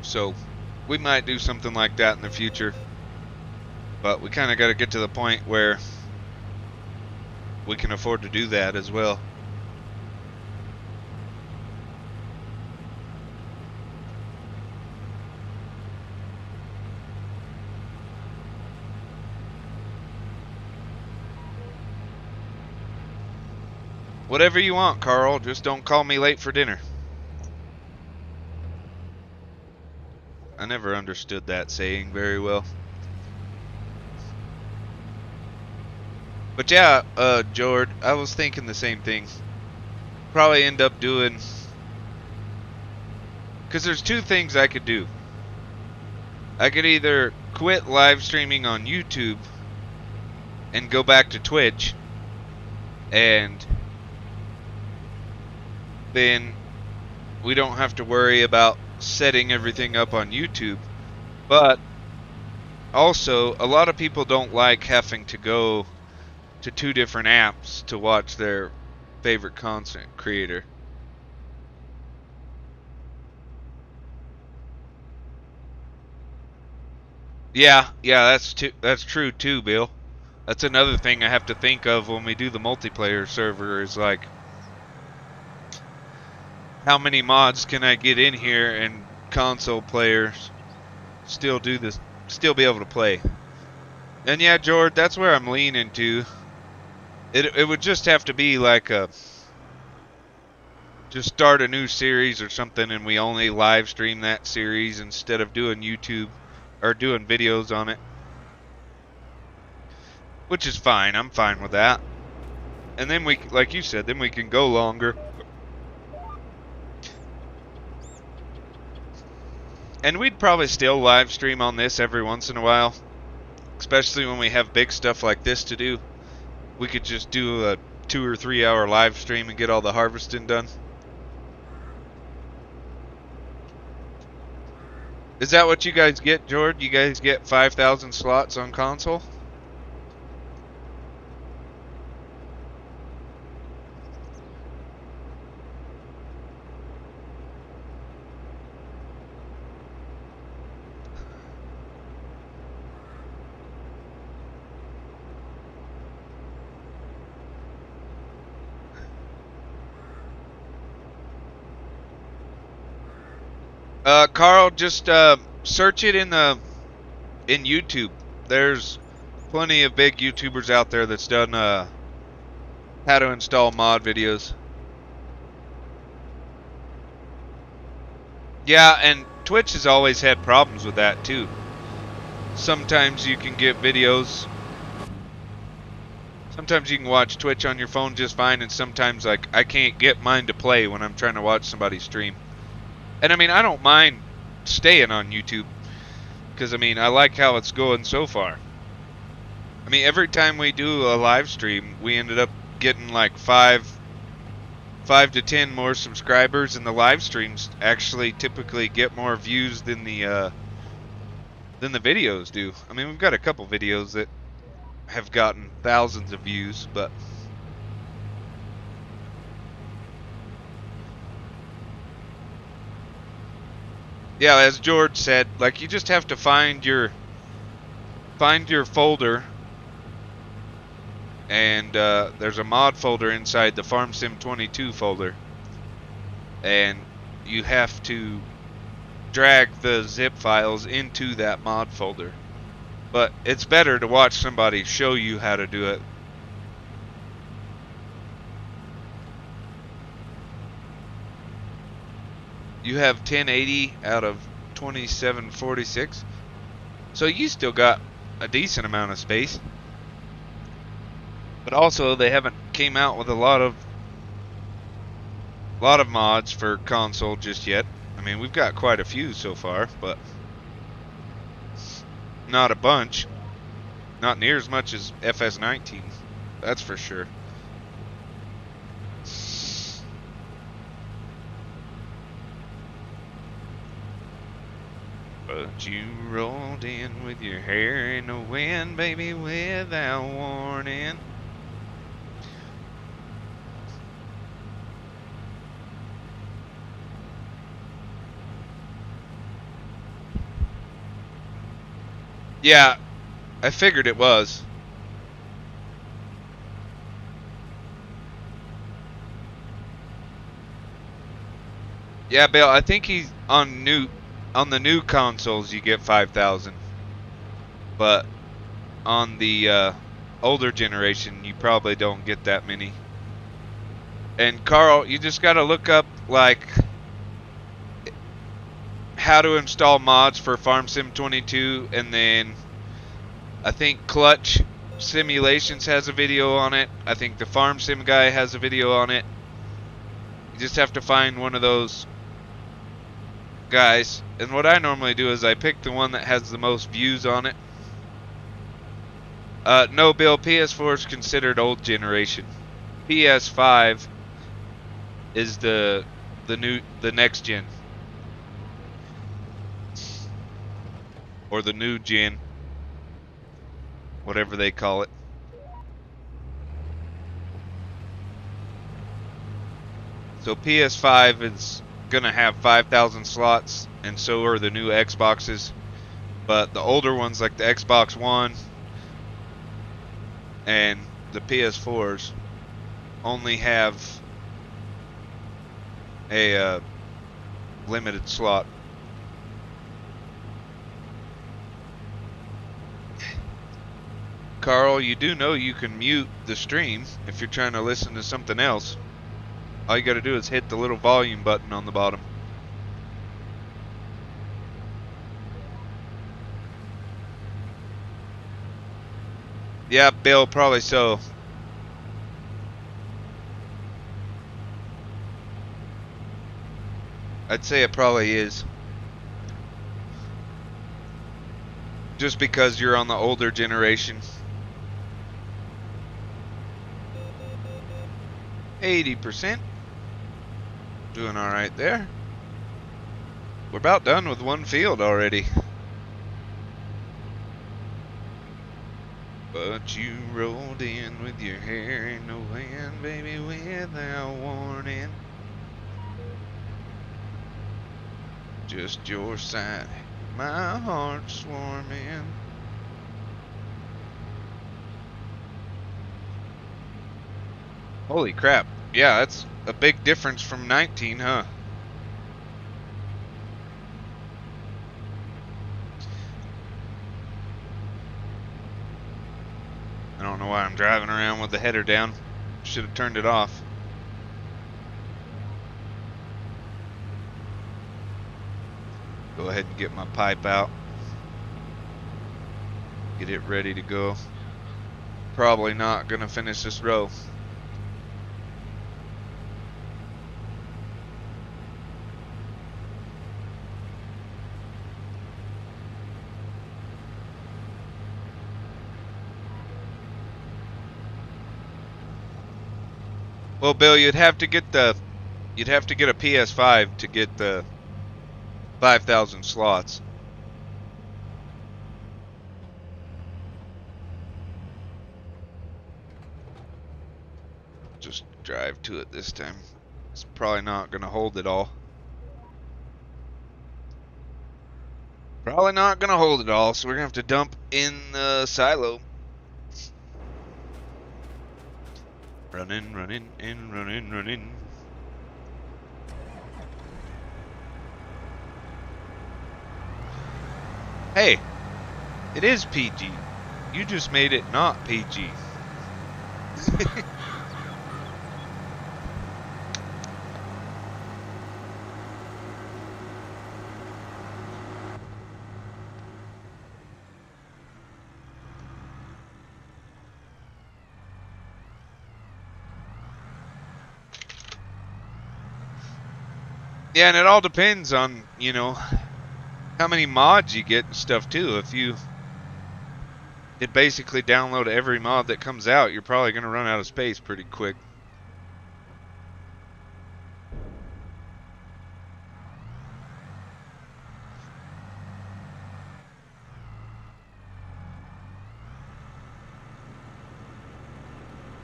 So we might do something like that in the future, but we kind of got to get to the point where we can afford to do that as well. Whatever you want, Carl, just don't call me late for dinner. I never understood that saying very well. But yeah, Jord, I was thinking the same thing. Probably end up doing... Because there's two things I could do. I could either quit live streaming on YouTube and go back to Twitch and then we don't have to worry about setting everything up on YouTube. But also, a lot of people don't like having to go to two different apps to watch their favorite content creator. Yeah, that's true too, Bill. That's another thing I have to think of when we do the multiplayer server is like, how many mods can I get in here and console players still do this, still be able to play? And yeah, George, that's where I'm leaning to. It would just have to be like a, just start a new series or something, and we only live stream that series instead of doing YouTube or doing videos on it, which is fine. I'm fine with that. And then we, like you said, then we can go longer. And we'd probably still live stream on this every once in a while, especially when we have big stuff like this to do. We could just do a 2 or 3 hour live stream and get all the harvesting done. Is that what you guys get, George? You guys get 5,000 slots on console? Carl, just search it in YouTube. There's plenty of big YouTubers out there that's done how to install mod videos. Yeah, and Twitch has always had problems with that too. Sometimes you can get videos. Sometimes you can watch Twitch on your phone just fine, and sometimes like I can't get mine to play when I'm trying to watch somebody stream. And I mean, I don't mind staying on YouTube, because I mean, I like how it's going so far. I mean, every time we do a live stream, we ended up getting like 5 to 10 more subscribers, and the live streams actually typically get more views than the videos do. I mean, we've got a couple videos that have gotten thousands of views, but yeah, as George said, like, you just have to find your folder, and there's a mod folder inside the Fs22 folder, and you have to drag the zip files into that mod folder. But it's better to watch somebody show you how to do it. You have 1080 out of 2746, so you still got a decent amount of space. But also, they haven't came out with a lot of mods for console just yet. I mean, we've got quite a few so far, but not a bunch. Not near as much as Fs19, that's for sure. But you rolled in with your hair in the wind, baby, without warning. Yeah, I figured it was. Yeah, Bill, I think he's on the new consoles you get 5,000. But on the older generation you probably don't get that many. And Carl, you just got to look up like how to install mods for Fs22, and then I think Clutch Simulations has a video on it. I think the Farm Sim guy has a video on it. You just have to find one of those guys. And what I normally do is I pick the one that has the most views on it. No, Bill, PS4 is considered old generation. PS5 is the next gen or the new gen, whatever they call it. So PS5 is gonna have 5,000 slots, and so are the new Xboxes. But the older ones, like the Xbox One and the PS4s, only have a limited slot. Carl, you do know you can mute the stream if you're trying to listen to something else. All you gotta do is hit the little volume button on the bottom. Yeah, Bill, probably so. I'd say it probably is. Just because you're on the older generation. 80%. Doing alright there. We're about done with one field already. But you rolled in with your hair in the wind, baby, without warning. Just your sight, my heart's swarming. Holy crap. Yeah, that's a big difference from 19, huh? I don't know why I'm driving around with the header down. Should have turned it off. Go ahead and get my pipe out. Get it ready to go. Probably not gonna finish this row. Well, Bill, you'd have to get a PS5 to get the 5,000 slots. Just drive to it this time. It's probably not gonna hold it all. Probably not gonna hold it all, so we're gonna have to dump in the silo. Running, running, and running, running. Hey, it is PG. You just made it not PG. Yeah, and it all depends on, you know, how many mods you get and stuff too. If you did basically download every mod that comes out, you're probably going to run out of space pretty quick.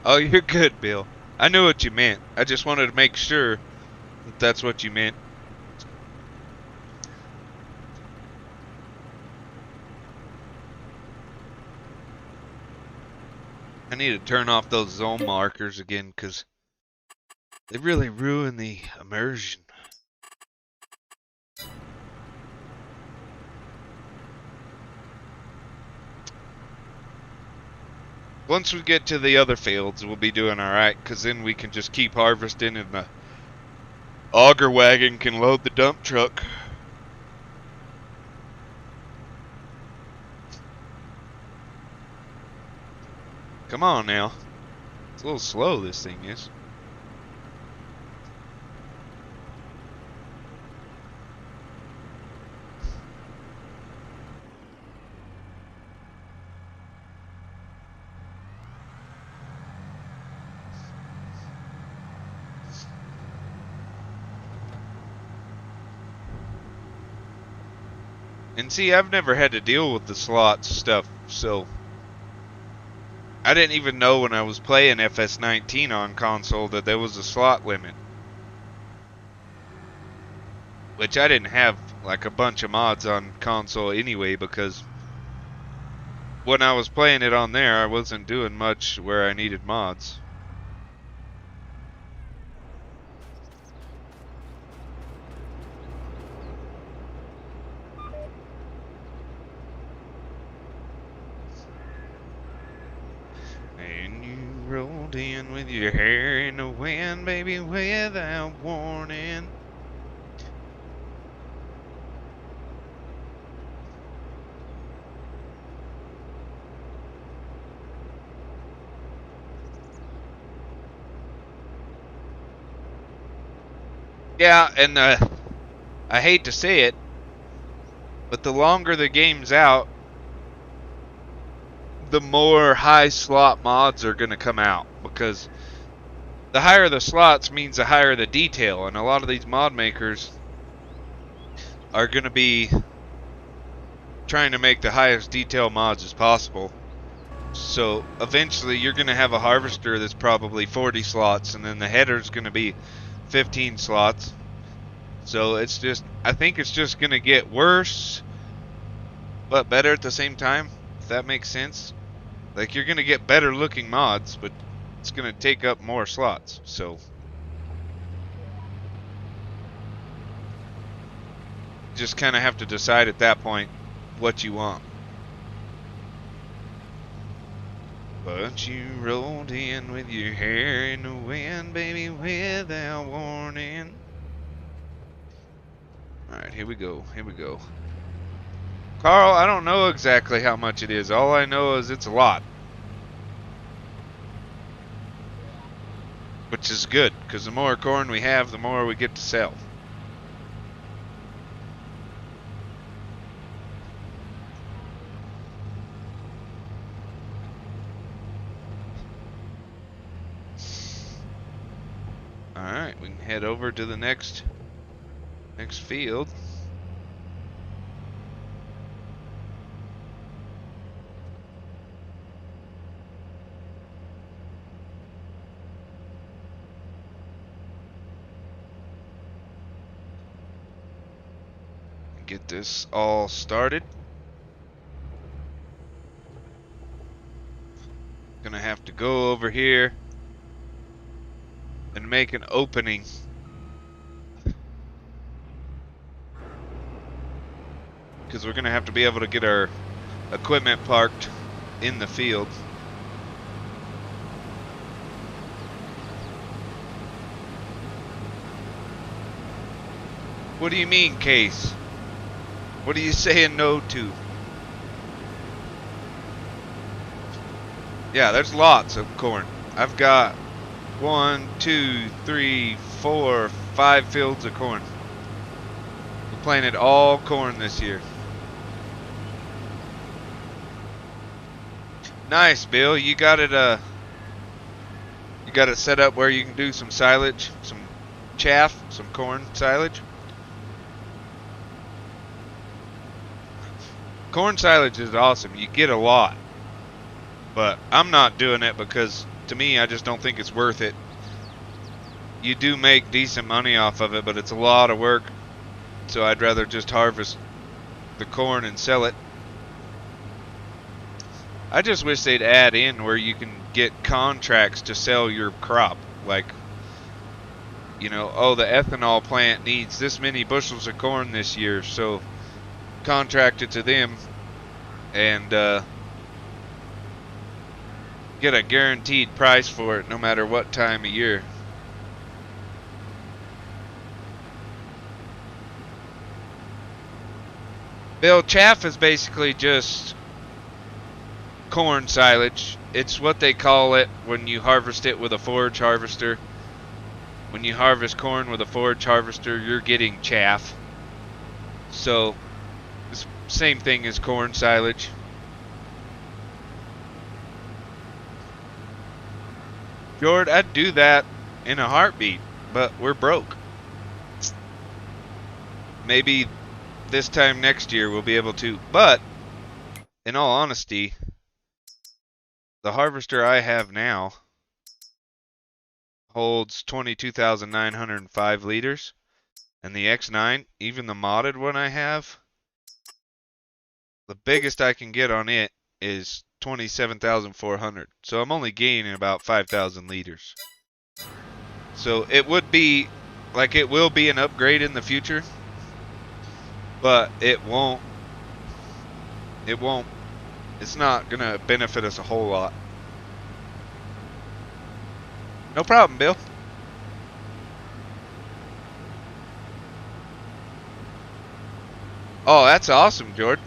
Oh, you're good, Bill. I knew what you meant. I just wanted to make sure that that's what you meant. I need to turn off those zone markers again because they really ruin the immersion. Once we get to the other fields, we'll be doing alright, because then we can just keep harvesting and the auger wagon can load the dump truck. Come on now. It's a little slow, this thing is. And see, I've never had to deal with the slots stuff, so I didn't even know when I was playing FS19 on console that there was a slot limit. Which I didn't have like a bunch of mods on console anyway, because when I was playing it on there, I wasn't doing much where I needed mods. And you rolled in with your hair in the wind, baby, without warning. Yeah, and I hate to say it, but the longer the game's out, the more high slot mods are going to come out, because the higher the slots means the higher the detail, and a lot of these mod makers are going to be trying to make the highest detail mods as possible. So eventually you're going to have a harvester that's probably 40 slots, and then the header's going to be 15 slots. So it's just, I think it's just going to get worse, but better at the same time, if that makes sense. Like, you're going to get better looking mods, but it's going to take up more slots, so just kind of have to decide at that point what you want. But you rolled in with your hair in the wind, baby, without warning. Alright, here we go, here we go. Carl, I don't know exactly how much it is. All I know is it's a lot. Which is good, because the more corn we have, the more we get to sell. Alright, we can head over to the next field. Get this all started. Gonna have to go over here and make an opening. Because we're gonna have to be able to get our equipment parked in the field. What do you mean, Case? What are you saying no to? Yeah, there's lots of corn. I've got 1, 2, 3, 4, 5 fields of corn. We planted all corn this year. Nice, Bill. You got it set up where you can do some silage, some chaff, some corn silage. Corn silage is awesome. You get a lot. But I'm not doing it because, to me, I just don't think it's worth it. You do make decent money off of it, but it's a lot of work. So I'd rather just harvest the corn and sell it. I just wish they'd add in where you can get contracts to sell your crop. Like, you know, oh, the ethanol plant needs this many bushels of corn this year, so contract it to them and get a guaranteed price for it no matter what time of year. Bill, chaff is basically just corn silage. It's what they call it when you harvest it with a forage harvester. When you harvest corn with a forage harvester, you're getting chaff. So, it's the same thing as corn silage. Jord, I'd do that in a heartbeat, but we're broke. Maybe this time next year we'll be able to. But in all honesty, the harvester I have now holds 22,905 liters, and the X9, even the modded one I have, the biggest I can get on it is 27,400. So I'm only gaining about 5,000 liters. So it would be, like, it will be an upgrade in the future, but it won't, it's not going to benefit us a whole lot. No problem, Bill. Oh, that's awesome, Jordan.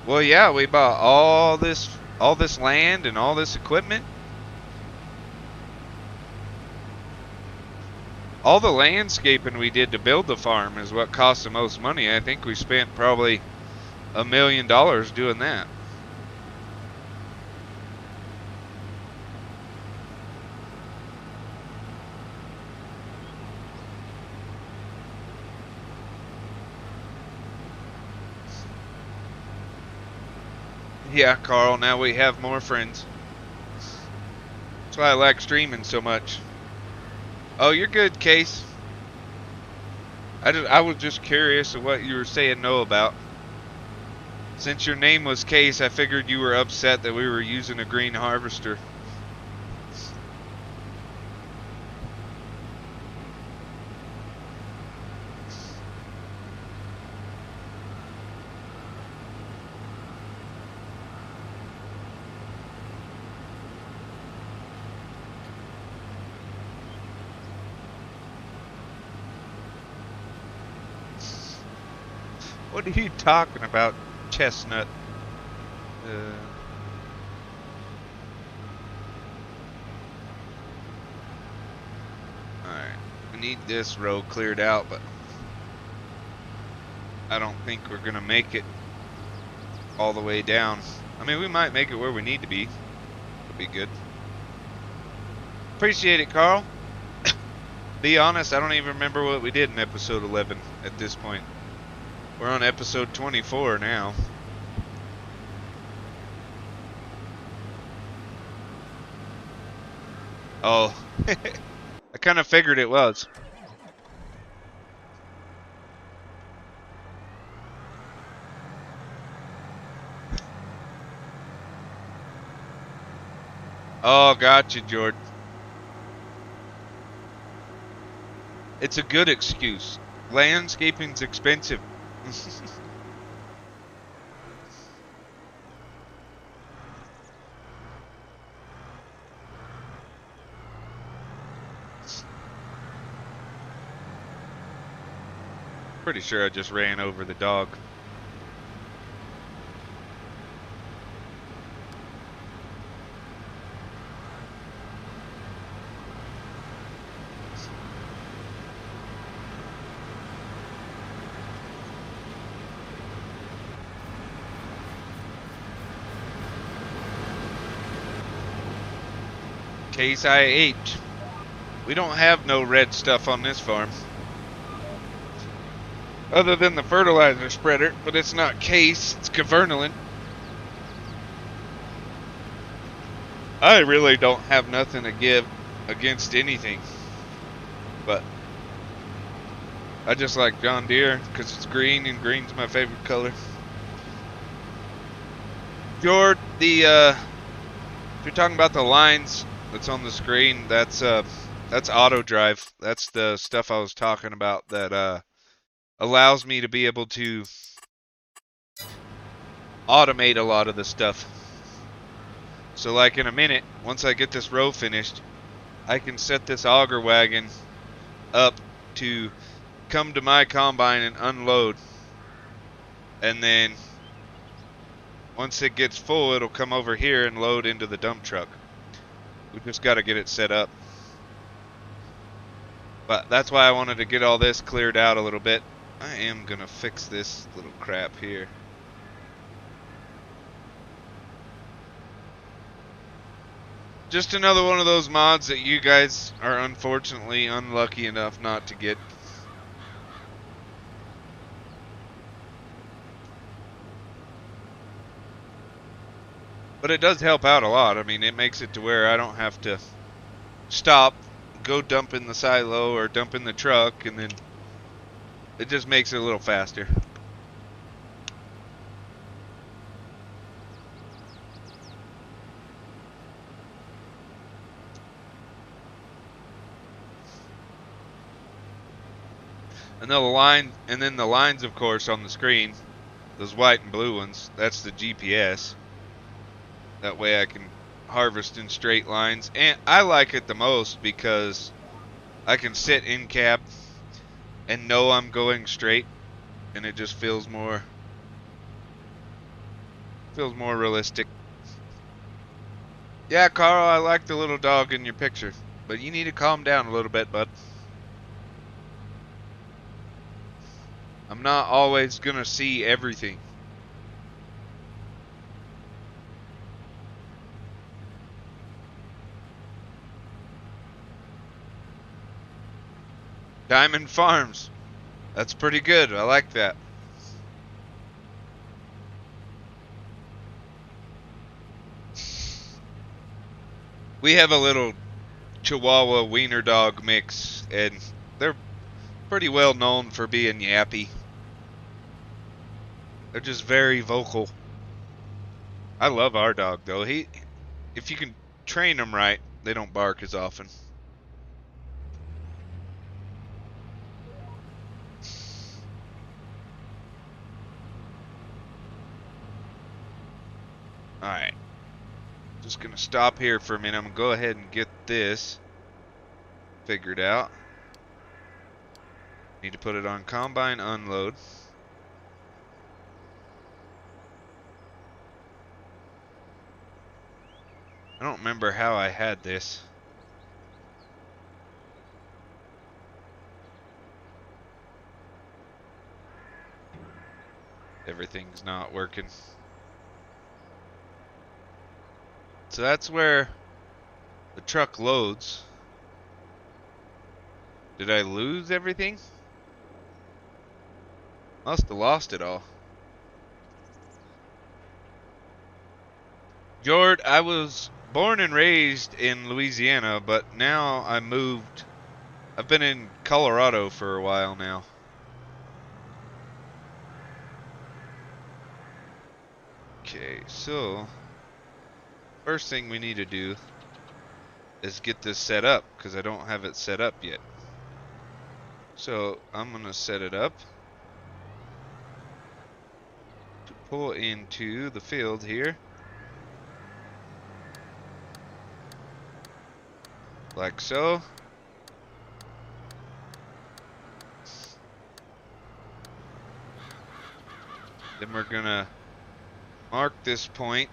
Well, yeah, we bought all this land and all this equipment. All the landscaping we did to build the farm is what cost the most money. I think we spent probably $1 million doing that. Yeah, Carl, now we have more friends. That's why I like streaming so much. Oh, you're good, Case. I was just curious of what you were saying no about. Since your name was Case, I figured you were upset that we were using a green harvester. What are you talking about, Chestnut? Alright, we need this row cleared out, but I don't think we're gonna make it all the way down. I mean, we might make it where we need to be. It'll be good. Appreciate it, Carl. Be honest, I don't even remember what we did in episode 11 at this point. We're on episode 24 now. Oh, I kind of figured it was. Oh, gotcha, Jordan. It's a good excuse. Landscaping's expensive. Pretty sure I just ran over the dog. Case IH. We don't have no red stuff on this farm. Other than the fertilizer spreader, but it's not Case, it's Cavernolin. I really don't have nothing to give against anything. But I just like John Deere because it's green and green's my favorite color. Jord, if you're talking about the lines that's on the screen, that's auto drive. That's the stuff I was talking about that allows me to be able to automate a lot of the stuff. So like in a minute, once I get this row finished, I can set this auger wagon up to come to my combine and unload. And then once it gets full, it'll come over here and load into the dump truck. We just got to get it set up. But that's why I wanted to get all this cleared out a little bit. I am going to fix this little crap here. Just another one of those mods that you guys are unfortunately unlucky enough not to get. But it does help out a lot. I mean, it makes it to where I don't have to stop, go dump in the silo or dump in the truck, and then it just makes it a little faster. And then the lines, of course, on the screen, those white and blue ones, that's the GPS. That way I can harvest in straight lines. And I like it the most because I can sit in cab and know I'm going straight, and it just feels more realistic. Yeah, Carl, I like the little dog in your picture, but you need to calm down a little bit, bud. I'm not always gonna see everything. Diamond Farms. That's pretty good. I like that. We have a little Chihuahua wiener dog mix, and they're pretty well known for being yappy. They're just very vocal. I love our dog though. If you can train them right, they don't bark as often. Alright. Just gonna stop here for a minute. I'm gonna go ahead and get this figured out. Need to put it on combine unload. I don't remember how I had this. Everything's not working. So that's where the truck loads. Did I lose everything? Must have lost it all. Jord, I was born and raised in Louisiana, but now I moved. I've been in Colorado for a while now. Okay, so first thing we need to do is get this set up, because I don't have it set up yet. So I'm going to set it up to pull into the field here. Like so. Then we're going to mark this point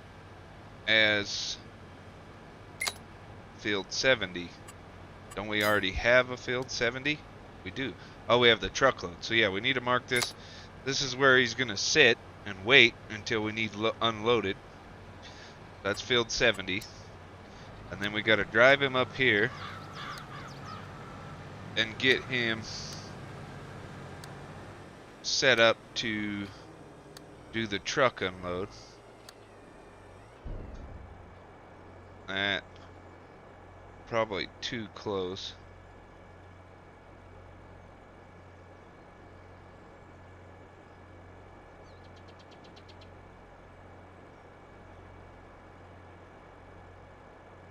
as field 70. Don't we already have a field 70? We do. Oh, we have the truckload. So yeah, we need to mark this. This is where he's going to sit and wait until we need unload it. That's field 70. And then we got to drive him up here and get him set up to do the truck unload. That probably too close.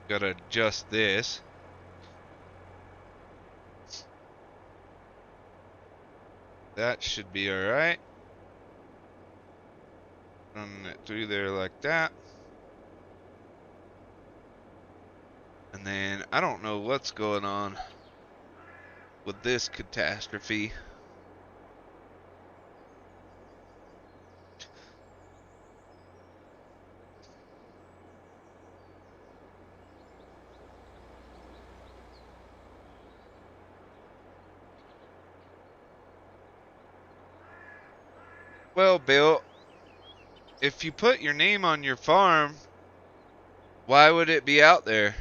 Gotta adjust this. That should be alright. Run it through there like that. And then I don't know what's going on with this catastrophe. Well, Bill, if you put your name on your farm, why would it be out there?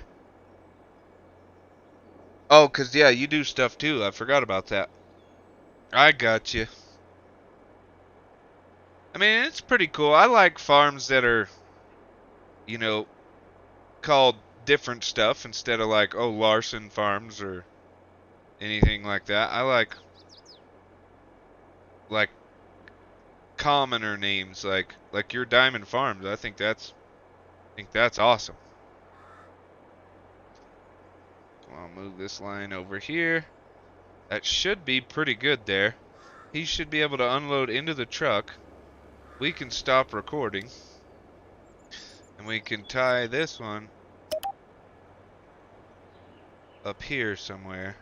Oh, 'cause yeah, you do stuff too. I forgot about that. I got you. I mean, it's pretty cool. I like farms that are you know, called different stuff instead of like, oh, Larson Farms or anything like that. I like commoner names like your Diamond Farms. I think that's awesome. I'll move this line over here. That should be pretty good there. He should be able to unload into the truck. We can stop recording. And we can tie this one up here somewhere.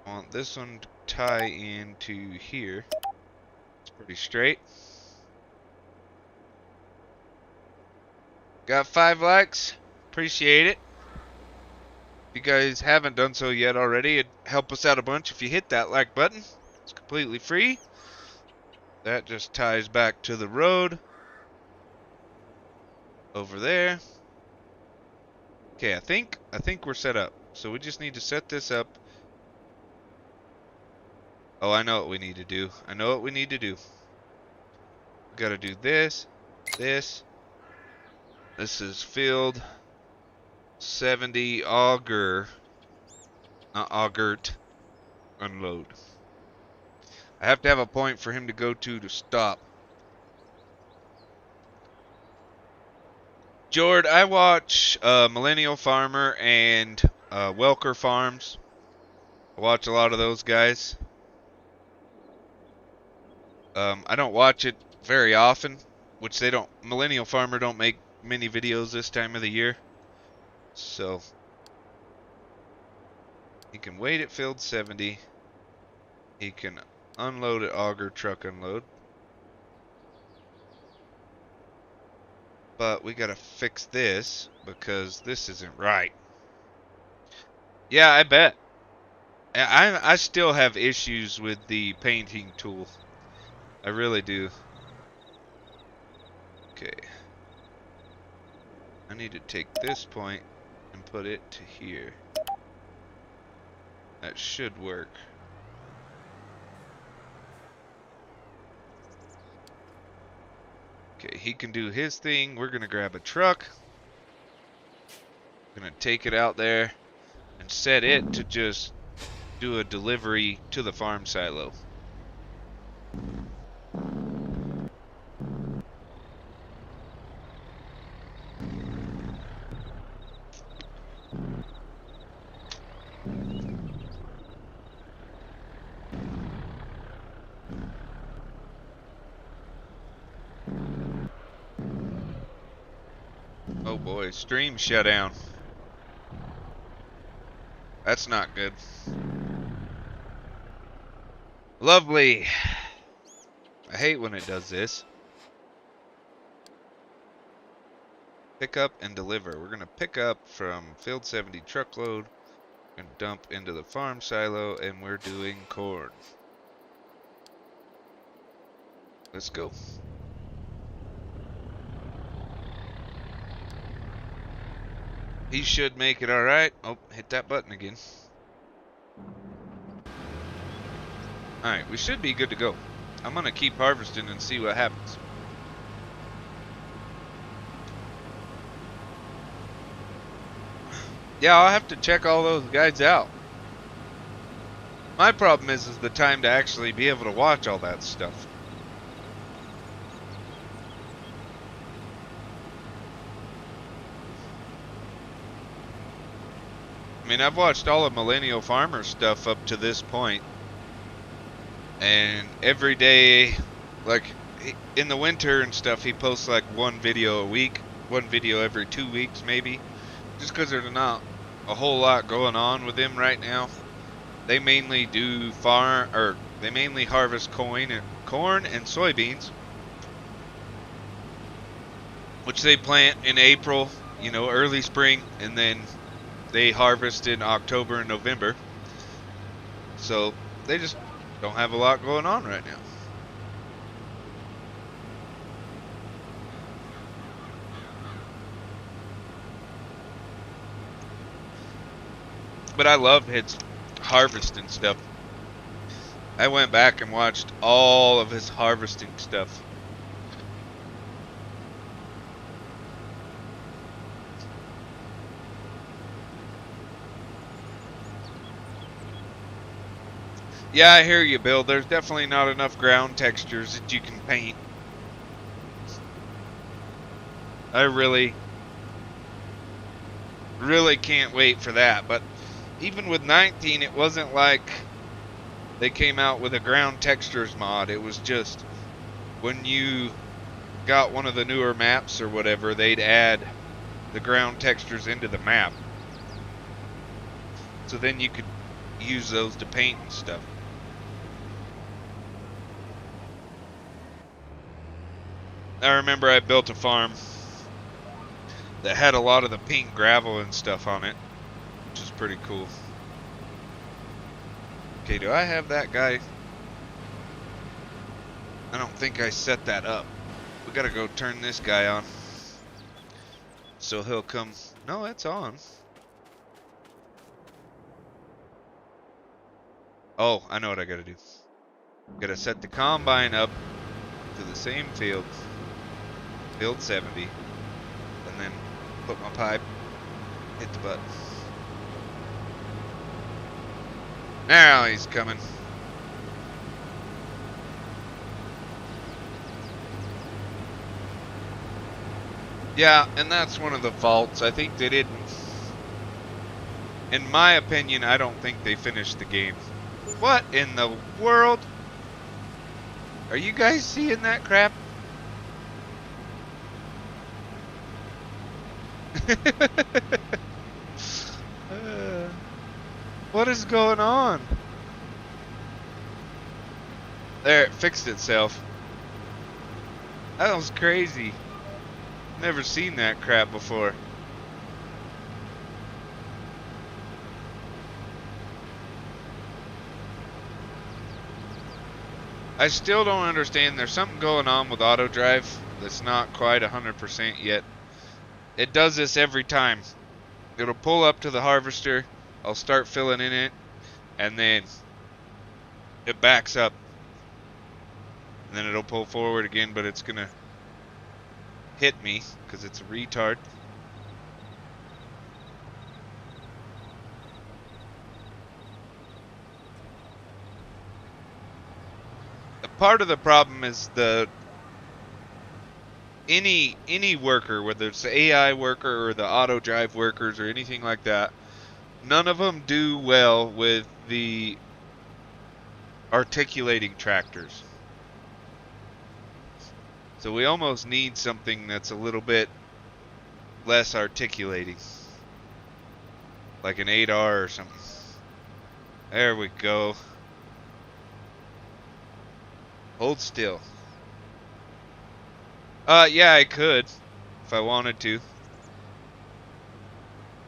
I want this one to tie into here. It's pretty straight. Got 5 likes. Appreciate it. If you guys haven't done so yet already, it'd help us out a bunch if you hit that like button. It's completely free. That just ties back to the road. Over there. Okay, I think we're set up. So we just need to set this up. Oh, I know what we need to do. I know what we need to do. We gotta do this, this. This is field 70 auger, not augert, unload. I have to have a point for him to go to stop. Jord, I watch Millennial Farmer and Welker Farms. I watch a lot of those guys. I don't watch it very often, which they don't. Millennial Farmer don't make many videos this time of the year. So he can wait at field 70. He can unload at auger truck unload. But we gotta fix this because this isn't right. Yeah, I bet. I still have issues with the painting tool. I really do. Okay. I need to take this point and put it to here. That should work. Okay, he can do his thing. We're gonna grab a truck. Gonna take it out there and set it to just do a delivery to the farm silo. Oh boy, stream shut down. That's not good. Lovely. I hate when it does this. Pick up and deliver. We're gonna pick up from field 70 truckload and dump into the farm silo, and we're doing corn. Let's go. He should make it alright. Oh, hit that button again. Alright, we should be good to go. I'm gonna keep harvesting and see what happens. Yeah, I'll have to check all those guys out. My problem is the time to actually be able to watch all that stuff. I mean, I've watched all of Millennial Farmer stuff up to this point. And every day, like in the winter and stuff, he posts like one video a week, one video every 2 weeks maybe. Just because there's not a whole lot going on with him right now. They mainly do they mainly harvest corn and soybeans, which they plant in April, you know, early spring, and then they harvest in October and November. So they just don't have a lot going on right now. But I love his harvesting stuff. I went back and watched all of his harvesting stuff. Yeah, I hear you, Bill. There's definitely not enough ground textures that you can paint. I really can't wait for that. But even with 19, it wasn't like they came out with a ground textures mod. It was just when you got one of the newer maps or whatever, they'd add the ground textures into the map. So then you could use those to paint and stuff. I remember I built a farm that had a lot of the pink gravel and stuff on it, which is pretty cool. Okay, do I have that guy? I don't think I set that up. We gotta go turn this guy on. So he'll come. No, it's on. Oh, I know what I gotta do. Gotta set the combine up to the same field. Field 70. And then put my pipe, hit the button. Now he's coming. Yeah, and that's one of the faults. I think they didn't. In my opinion, I don't think they finished the game. What in the world? Are you guys seeing that crap? What is going on? There, it fixed itself. That was crazy. Never seen that crap before. I still don't understand. There's something going on with auto drive that's not quite 100% yet. It does this every time. It'll pull up to the harvester. I'll start filling in it, and then it backs up. And then it'll pull forward again, but it's gonna hit me because it's a retard. Part of the problem is any worker, whether it's the AI worker or the auto drive workers or anything like that, none of them do well with the articulating tractors. So we almost need something that's a little bit less articulating, like an 8R or something. There we go. Hold still. Yeah, I could if I wanted to.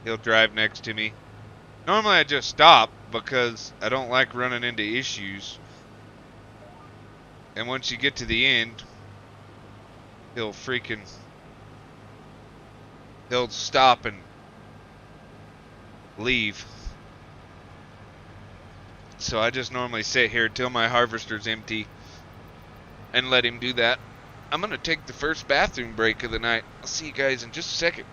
He'll drive next to me. Normally I just stop because I don't like running into issues. And once you get to the end, he'll stop and leave. So I just normally sit here till my harvester's empty and let him do that. I'm gonna take the first bathroom break of the night. I'll see you guys in just a second.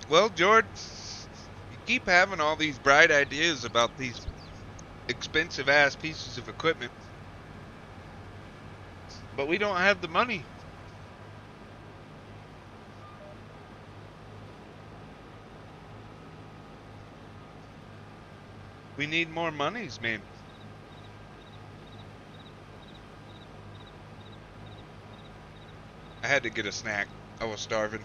Well, George, keep having all these bright ideas about these expensive ass pieces of equipment, but we don't have the money. We need more monies, man. I had to get a snack. I was starving.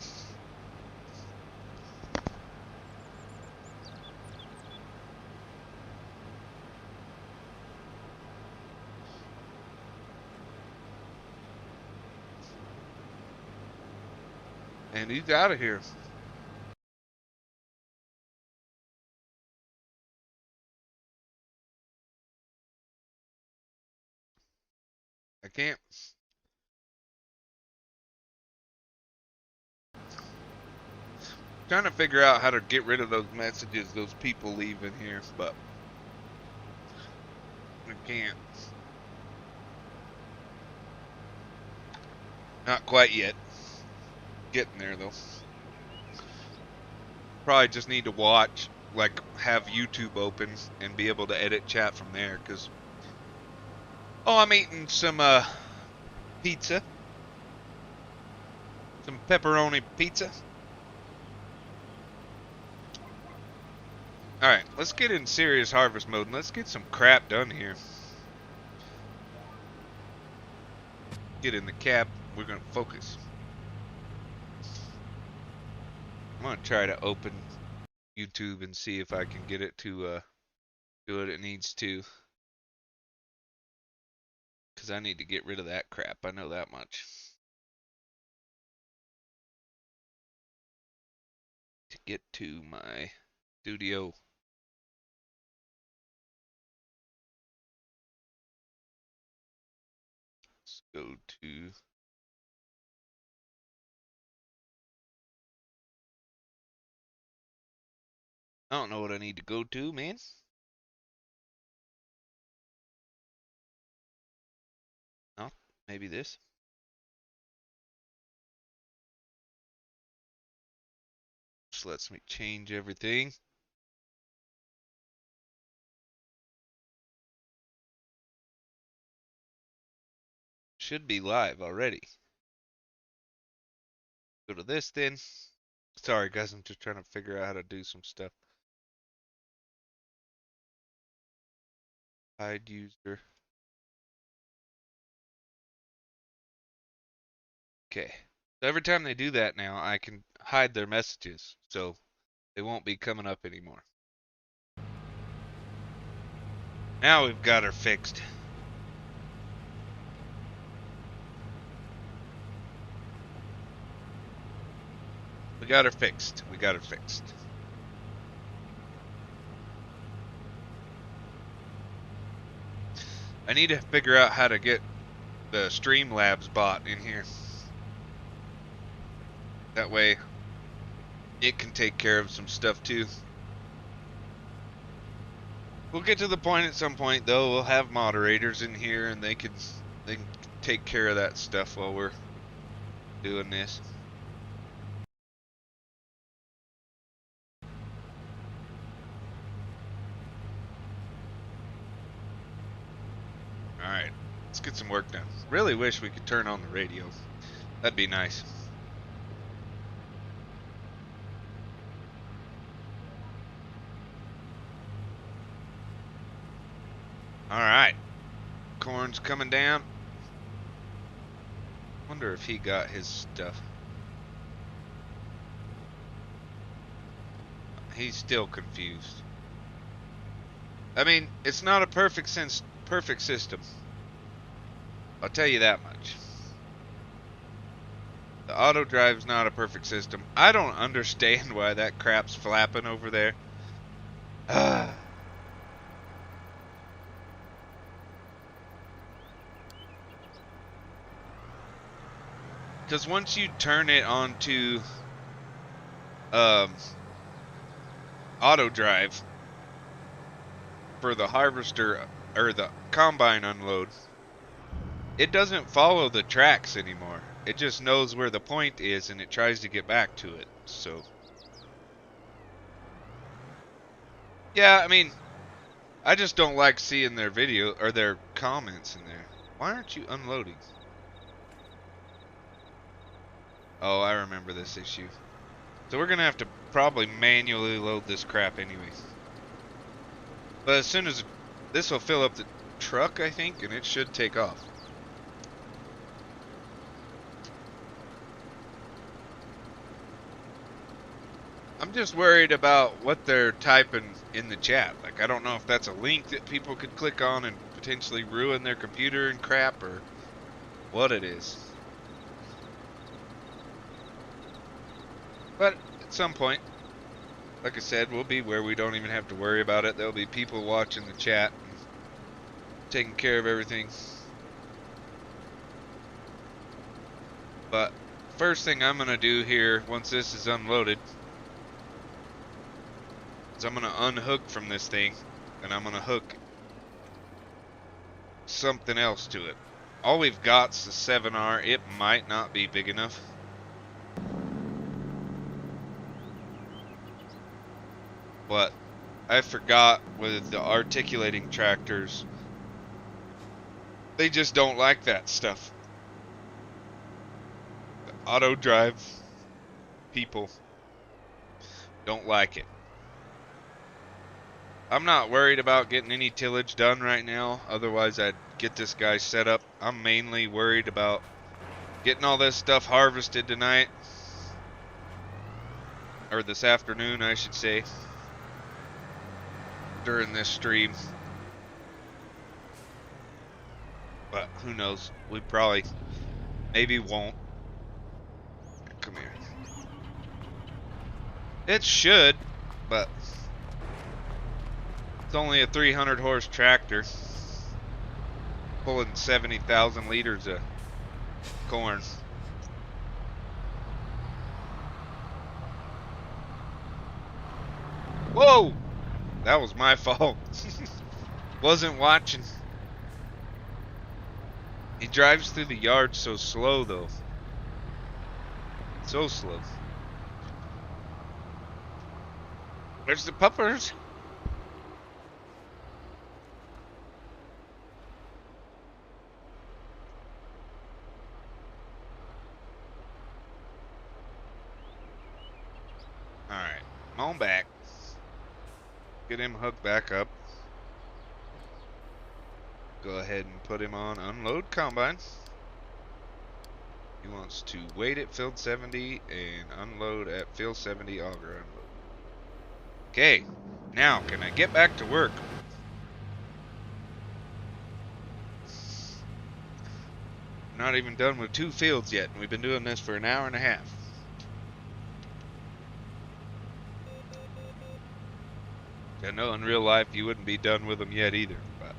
And he's out of here. I can't. Trying to figure out how to get rid of those messages those people leave in here, but I can't. Not quite yet. Getting there though. Probably just need to watch, like have YouTube open and be able to edit chat from there, cause I'm eating some pizza. Some pepperoni pizza. Alright, let's get in serious harvest mode and let's get some crap done here. Get in the cab. We're going to focus. I'm going to try to open YouTube and see if I can get it to do what it needs to. Because I need to get rid of that crap. I know that much. To get to my studio. Let's go to... I don't know what I need to go to, man. Oh, maybe this. Just lets me change everything. Should be live already. Go to this then. Sorry guys, I'm just trying to figure out how to do some stuff. Hide user. Okay. So every time they do that now, I can hide their messages, so they won't be coming up anymore. Now we've got her fixed. We got her fixed. We got her fixed. I need to figure out how to get the Streamlabs bot in here. That way it can take care of some stuff too. We'll get to the point at some point though, we'll have moderators in here and they can take care of that stuff while we're doing this. Alright, let's get some work done. Really wish we could turn on the radio. That'd be nice. Alright. Corn's coming down. Wonder if he got his stuff. He's still confused. I mean, it's not a perfect system. I'll tell you that much. The auto drive's not a perfect system. I don't understand why that crap's flapping over there. Because once you turn it onto auto drive for the harvester or the combine unload, it doesn't follow the tracks anymore. It just knows where the point is and it tries to get back to it. So Yeah, I mean, I just don't like seeing their video or their comments in there. Why aren't you unloading? Oh, I remember this issue. So we're gonna have to probably manually load this crap anyway. But as soon as this will fill up the truck, I think, and it should take off. I'm just worried about what they're typing in the chat. Like, I don't know if that's a link that people could click on and potentially ruin their computer and crap, or what it is. But at some point, like I said, we'll be where we don't even have to worry about it. There'll be people watching the chat and taking care of everything. But first thing I'm going to do here, once this is unloaded, is I'm going to unhook from this thing, and I'm going to hook something else to it. All we've got's the 7R. It might not be big enough. But I forgot with the articulating tractors, they just don't like that stuff. The auto drive people don't like it. I'm not worried about getting any tillage done right now, otherwise I'd get this guy set up. I'm mainly worried about getting all this stuff harvested tonight, or this afternoon I should say, during this stream. But who knows, we probably, maybe won't. Come here. It should, but it's only a 300 horse tractor pulling 70,000 liters of corn. Whoa! That was my fault. Wasn't watching. He drives through the yard so slow though. So slow. Where's the puppers? Alright, come on back. Get him hooked back up. Go ahead and put him on unload combine. He wants to wait at field 70 and unload at field 70 auger unload. Okay, now can I get back to work? I'm not even done with 2 fields yet, and we've been doing this for an hour and a half. I know in real life you wouldn't be done with them yet either, but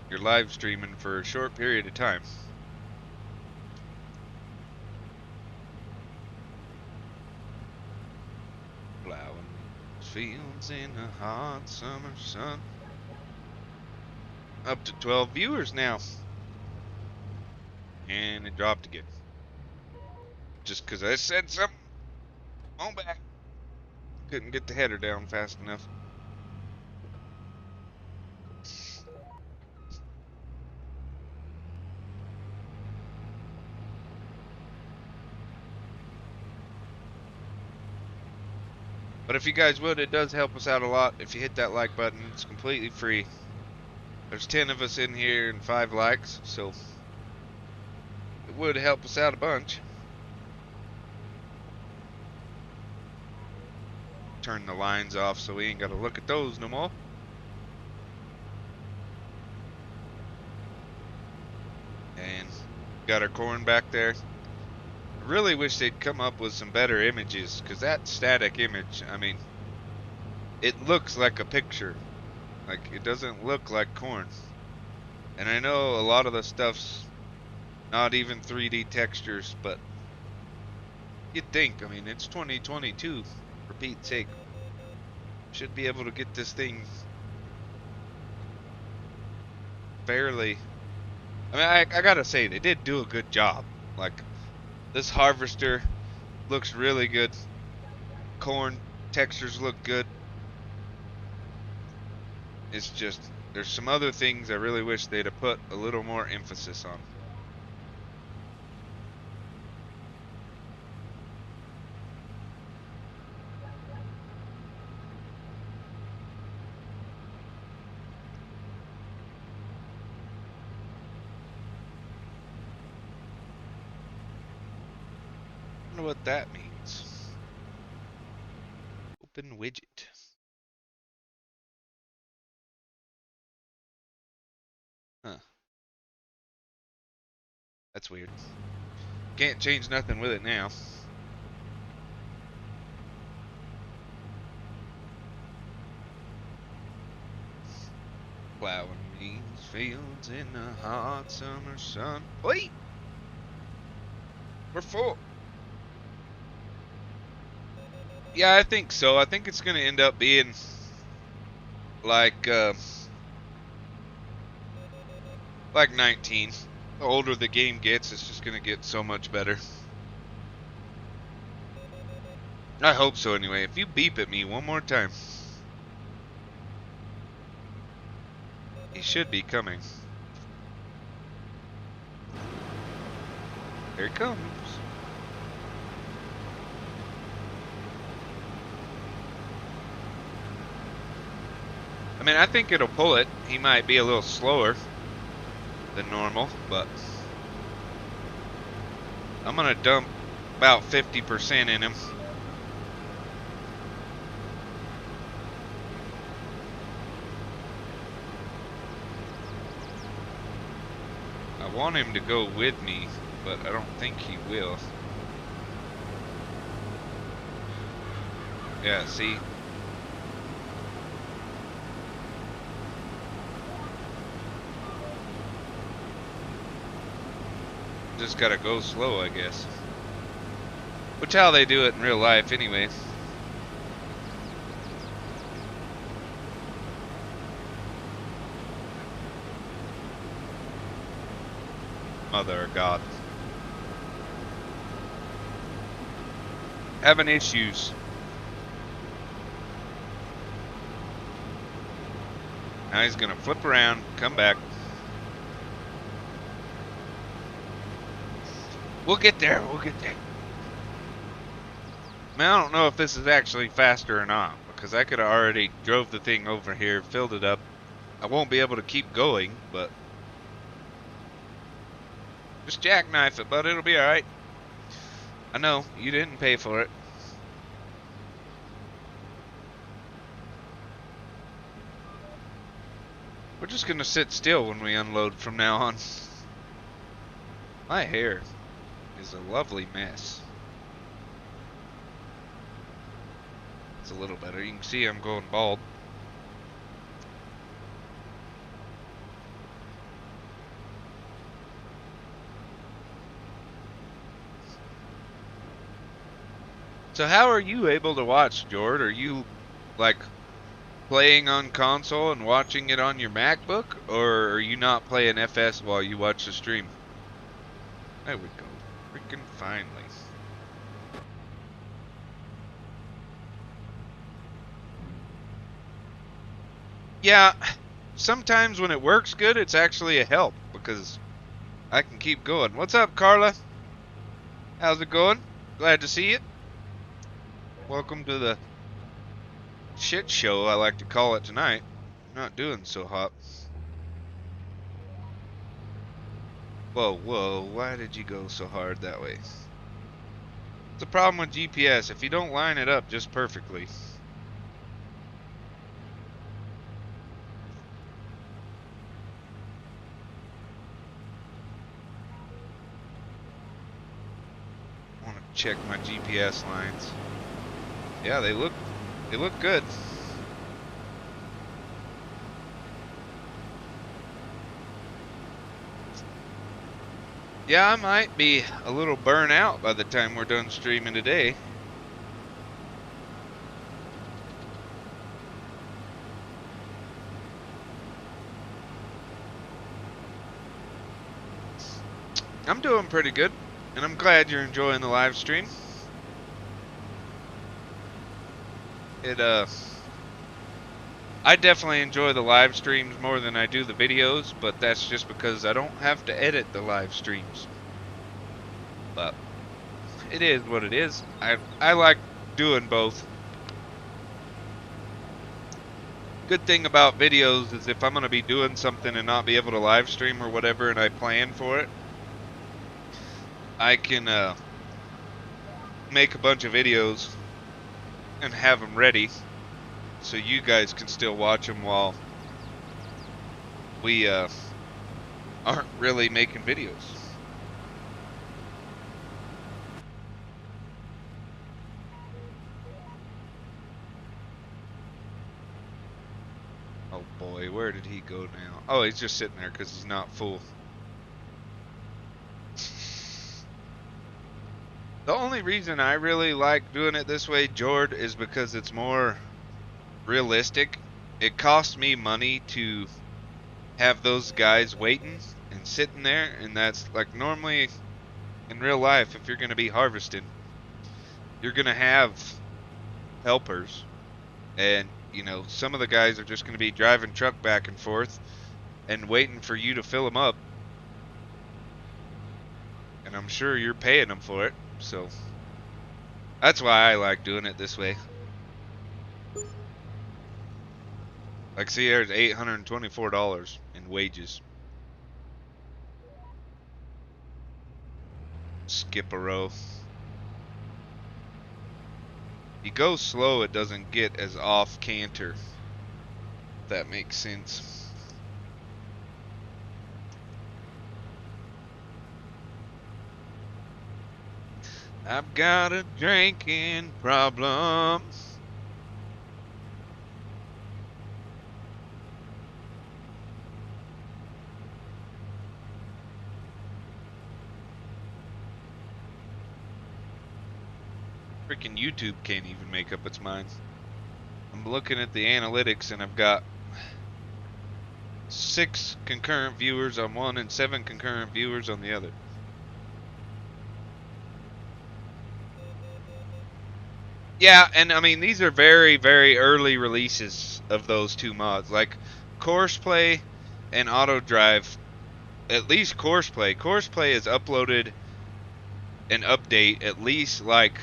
you're live streaming for a short period of time. Plowing fields in the hot summer sun. Up to 12 viewers now. And it dropped again. Just because I said something. On back. Couldn't get the header down fast enough. But if you guys would, it does help us out a lot. If you hit that like button, it's completely free. There's 10 of us in here and 5 likes, so it would help us out a bunch. Turn the lines off so we ain't got to look at those no more. And got our corn back there. I really wish they'd come up with some better images, because that static image, I mean, it looks like a picture. Like, it doesn't look like corn. And I know a lot of the stuff's not even 3D textures, but you'd think, I mean, it's 2022, for Pete's sake. Should be able to get this thing fairly. I mean, I gotta say, they did do a good job. Like, this harvester looks really good. Corn textures look good. It's just, there's some other things I really wish they'd have put a little more emphasis on. I wonder what that means. Open widget. Huh. That's weird. Can't change nothing with it now. Plowing these fields in the hot summer sun. Wait! We're full. Yeah, I think so. I think it's going to end up being like 19. The older the game gets, it's just going to get so much better. I hope so anyway. If you beep at me one more time. He should be coming. Here he comes. I mean, I think it'll pull it. He might be a little slower than normal, but I'm going to dump about 50% in him. I want him to go with me, but I don't think he will. Yeah, see? Just gotta go slow, I guess. Which how they do it in real life anyway. Mother of God. Having issues. Now he's gonna flip around, come back. We'll get there, we'll get there. I mean, I don't know if this is actually faster or not, because I could have already drove the thing over here, filled it up. I won't be able to keep going, but just jackknife it, but it'll be alright. I know, you didn't pay for it. We're just gonna sit still when we unload from now on. My hair is a lovely mess. It's a little better. You can see I'm going bald. So how are you able to watch, Jord? Are you like playing on console and watching it on your MacBook, or are you not playing FS while you watch the stream? There we go. Freaking finally. Yeah, sometimes when it works good, it's actually a help because I can keep going. What's up, Carla? How's it going? Glad to see you. Welcome to the shit show, I like to call it tonight. Not doing so hot. Whoa, whoa, why did you go so hard that way? It's the problem with GPS, if you don't line it up just perfectly. I want to check my GPS lines. Yeah, they look good. Yeah, I might be a little burnt out by the time we're done streaming today. I'm doing pretty good, and I'm glad you're enjoying the live stream. I definitely enjoy the live streams more than I do the videos, but that's just because I don't have to edit the live streams. But it is what it is. I like doing both. Good thing about videos is if I'm going to be doing something and not be able to live stream or whatever and I plan for it, I can make a bunch of videos and have them ready so you guys can still watch them while we aren't really making videos. Oh boy, where did he go now? Oh, he's just sitting there because he's not full. The only reason I really like doing it this way, Jord, is because it's more realistic. It costs me money to have those guys waiting and sitting there, and that's like normally in real life, if you're going to be harvesting, you're going to have helpers, and you know, some of the guys are just going to be driving truck back and forth and waiting for you to fill them up, and I'm sure you're paying them for it, so that's why I like doing it this way. Like, see, there's $824 in wages. Skip a row. You go slow, it doesn't get as off canter. If that makes sense. I've got a drinking problem. Freaking YouTube can't even make up its mind. I'm looking at the analytics and I've got 6 concurrent viewers on one and 7 concurrent viewers on the other. Yeah, and I mean, these are very, very early releases of those two mods. Like Course Play and Auto Drive, at least Course Play. Course Play is uploaded an update at least like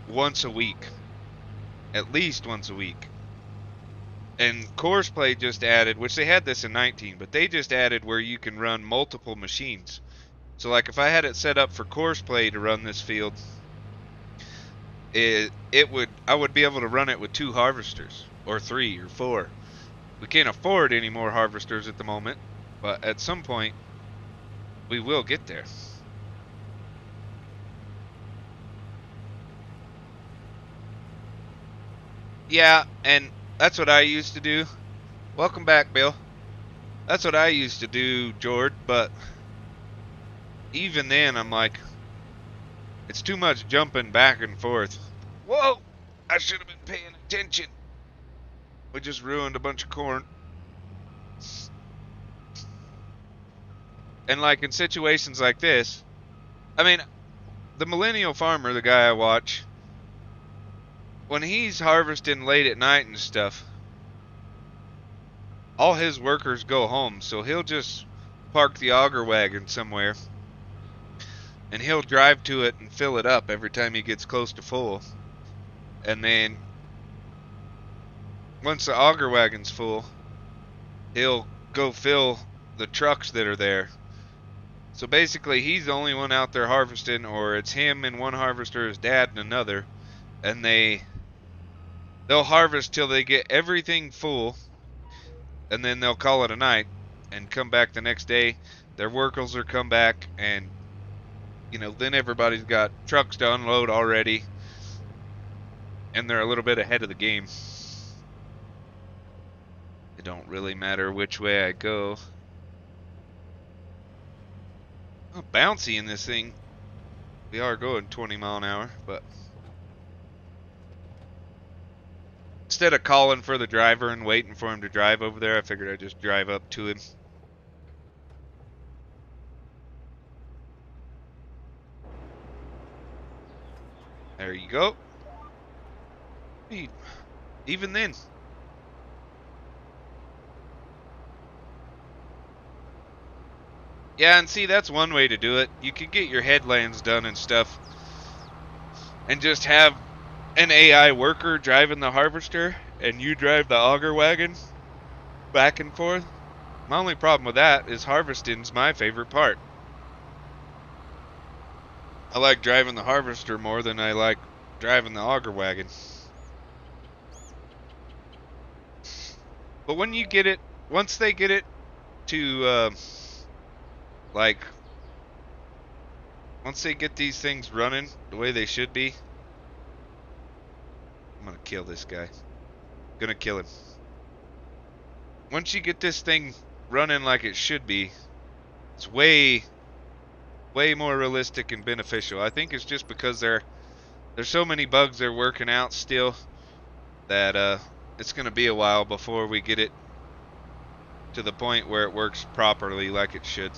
once a week. At least once a week. And Course Play just added, which they had this in 19, but they just added where you can run multiple machines. So like if I had it set up for Course Play to run this field, I would be able to run it with 2 harvesters or 3 or 4. We can't afford any more harvesters at the moment, but at some point we will get there. Yeah, and that's what I used to do. Welcome back, Bill. That's what I used to do, Jord, but even then I'm like, it's too much jumping back and forth. Whoa! I should have been paying attention. We just ruined a bunch of corn. And like in situations like this, I mean, the millennial farmer, the guy I watch, when he's harvesting late at night and stuff, all his workers go home, so he'll just park the auger wagon somewhere and he'll drive to it and fill it up every time he gets close to full. And then once the auger wagon's full, he'll go fill the trucks that are there. So basically he's the only one out there harvesting, or it's him and one harvester, his dad and another, and they'll harvest till they get everything full, and then they'll call it a night and come back the next day. Their workers will come back, and you know, then everybody's got trucks to unload already, and they're a little bit ahead of the game. It don't really matter which way I go. Oh, bouncy in this thing. We are going 20 mile an hour, but instead of calling for the driver and waiting for him to drive over there, I figured I'd just drive up to him. There you go. Even then, Yeah, and see, that's one way to do it. You could get your headlands done and stuff, and just have an AI worker driving the harvester, and you drive the auger wagon back and forth. My only problem with that is harvesting's my favorite part. I like driving the harvester more than I like driving the auger wagon. But when you get it, once they get it to, like, once they get these things running the way they should be, I'm gonna kill this guy. Gonna kill him. Once you get this thing running like it should be, it's way more realistic and beneficial. I think it's just because there's so many bugs they're working out still that it's gonna be a while before we get it to the point where it works properly like it should.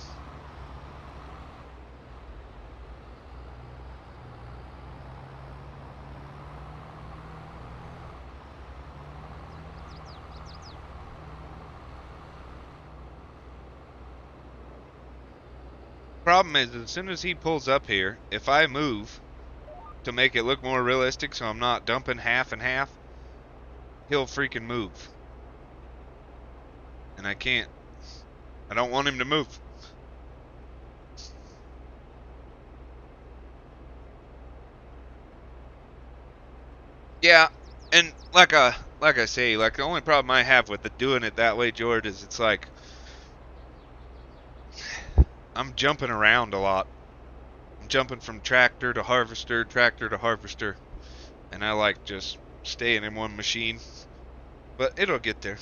Problem is, as soon as he pulls up here, if I move to make it look more realistic so I'm not dumping half and half, he'll freaking move. And I can't. I don't want him to move. Yeah, and like I say, like the only problem I have with doing it that way, George, is it's like I'm jumping around a lot. I'm jumping from tractor to harvester, and I like just staying in one machine. But it'll get there.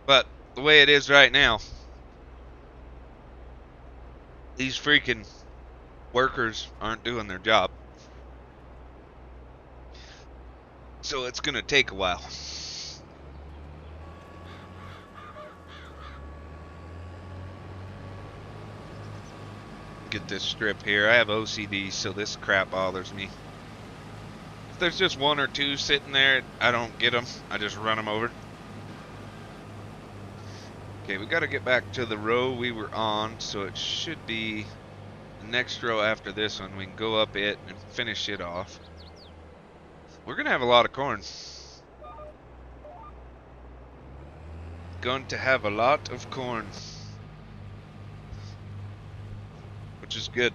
But the way it is right now, these freaking workers aren't doing their job. So it's gonna take a while. Get this strip here. I have OCD, so this crap bothers me. If there's just one or two sitting there, I don't get them. I just run them over. Okay, we got to get back to the row we were on, so it should be the next row after this one. We can go up it and finish it off. We're going to have a lot of corn. Going to have a lot of corn, which is good.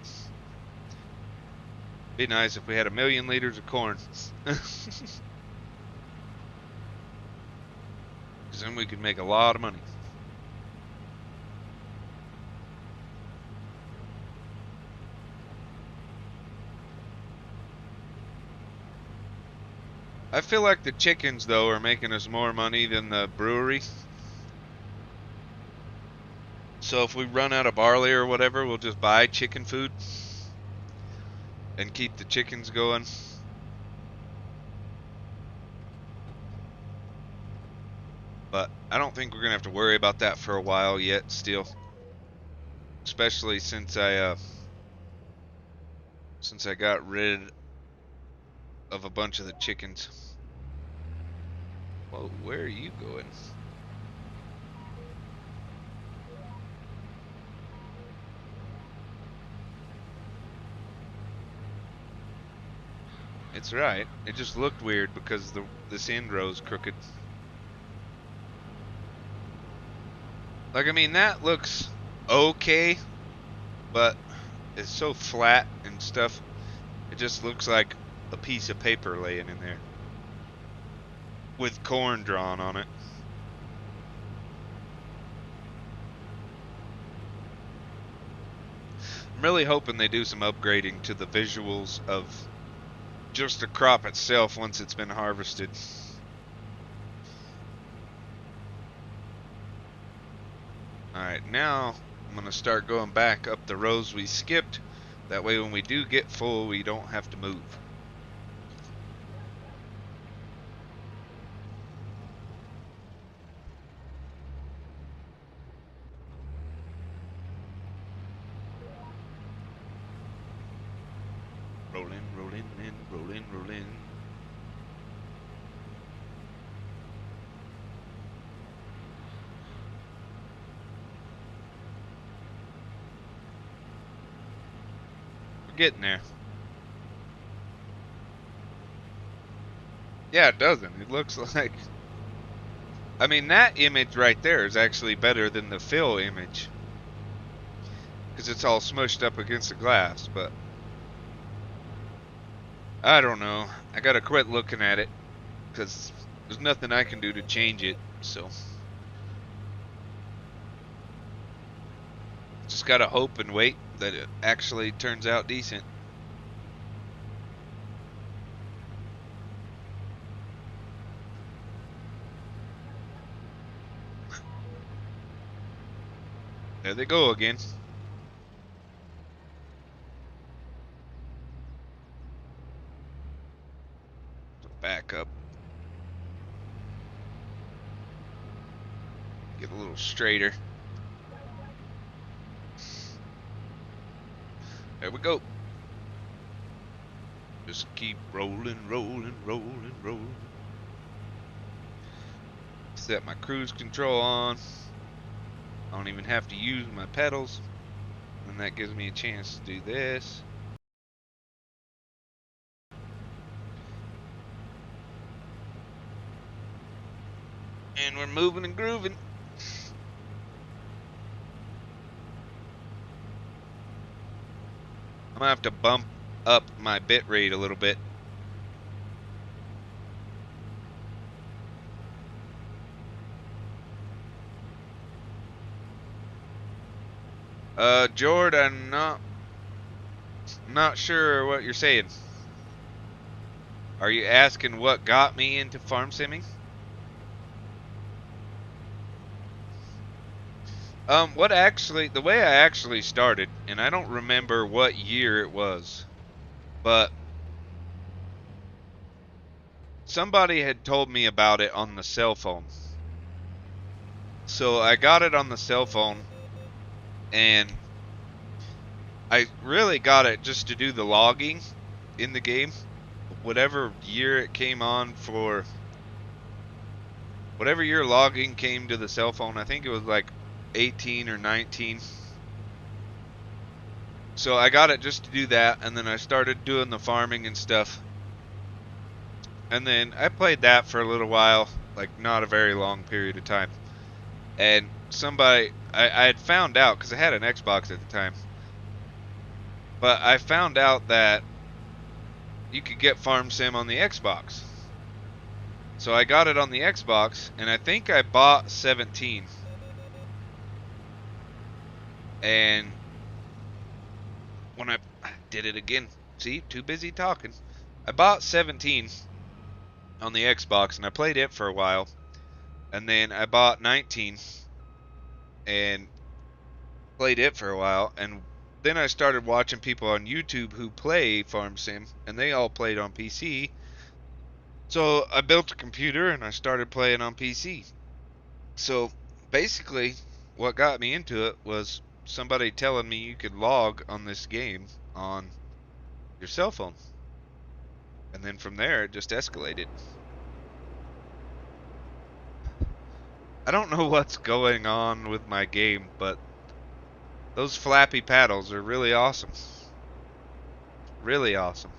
Be nice if we had 1,000,000 liters of corn. Because then we could make a lot of money. I feel like the chickens, though, are making us more money than the brewery. So if we run out of barley or whatever, we'll just buy chicken food and keep the chickens going. But I don't think we're going to have to worry about that for a while yet still. Especially since I got rid of a bunch of the chickens. Whoa, where are you going? It's right. It just looked weird because this end row's crooked. Like, I mean, that looks okay, but it's so flat and stuff. It just looks like a piece of paper laying in there with corn drawn on it. I'm really hoping they do some upgrading to the visuals of just the crop itself once it's been harvested. Alright, now I'm going to start going back up the rows we skipped. That way when we do get full, we don't have to move. Rolling, rolling, and rolling, rolling. We're getting there. Yeah, it doesn't. It looks like... I mean, that image right there is actually better than the fill image. Because it's all smushed up against the glass, but... I don't know. I gotta quit looking at it. Because there's nothing I can do to change it, so... Just gotta hope and wait that it actually turns out decent. There they go again. Back up. Get a little straighter. There we go. Just keep rolling, rolling, rolling, rolling. Set my cruise control on. I don't even have to use my pedals. And that gives me a chance to do this. And we're moving and grooving. I'm gonna have to bump up my bit rate a little bit. Jordan, not sure what you're saying. Are you asking what got me into farm simming? The way I actually started, and I don't remember what year it was, but somebody had told me about it on the cell phone. So I got it on the cell phone, and I really got it just to do the logging in the game. Whatever year it came on for, whatever year logging came to the cell phone, I think it was like 18 or 19. So I got it just to do that, and then I started doing the farming and stuff. And then I played that for a little while, like not a very long period of time. And somebody, I had found out, because I had an Xbox at the time, but I found out that you could get Farm Sim on the Xbox. So I got it on the Xbox, and I think I bought 17. And when I did it again, see, too busy talking. I bought 17 on the Xbox, and I played it for a while. And then I bought 19 and played it for a while. And then I started watching people on YouTube who play Farm Sim, and they all played on PC. So I built a computer and I started playing on PC. So basically, what got me into it was somebody telling me you could log on this game on your cell phone. And then from there, it just escalated. I don't know what's going on with my game, but those flappy paddles are really awesome. Really awesome.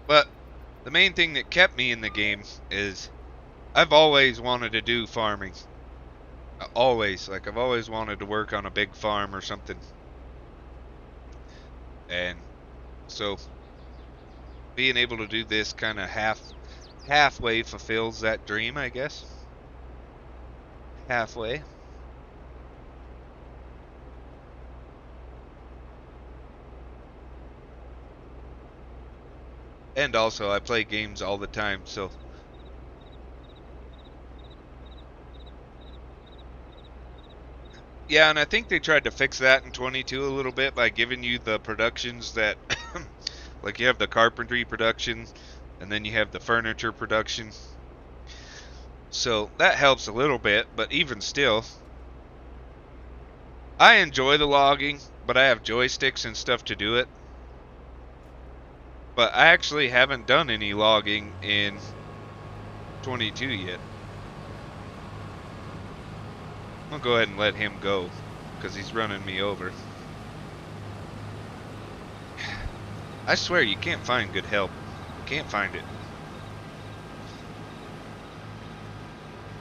But the main thing that kept me in the game is I've always wanted to do farming. Always. Like, I've always wanted to work on a big farm or something. And so being able to do this kind of halfway fulfills that dream, I guess. Halfway. And also, I play games all the time, so... Yeah, and I think they tried to fix that in 22 a little bit by giving you the productions that... like, you have the carpentry production, and then you have the furniture production. So that helps a little bit, but even still, I enjoy the logging, but I have joysticks and stuff to do it. But I actually haven't done any logging in 22 yet. I'll go ahead and let him go because he's running me over. I swear you can't find good help. Can't find it.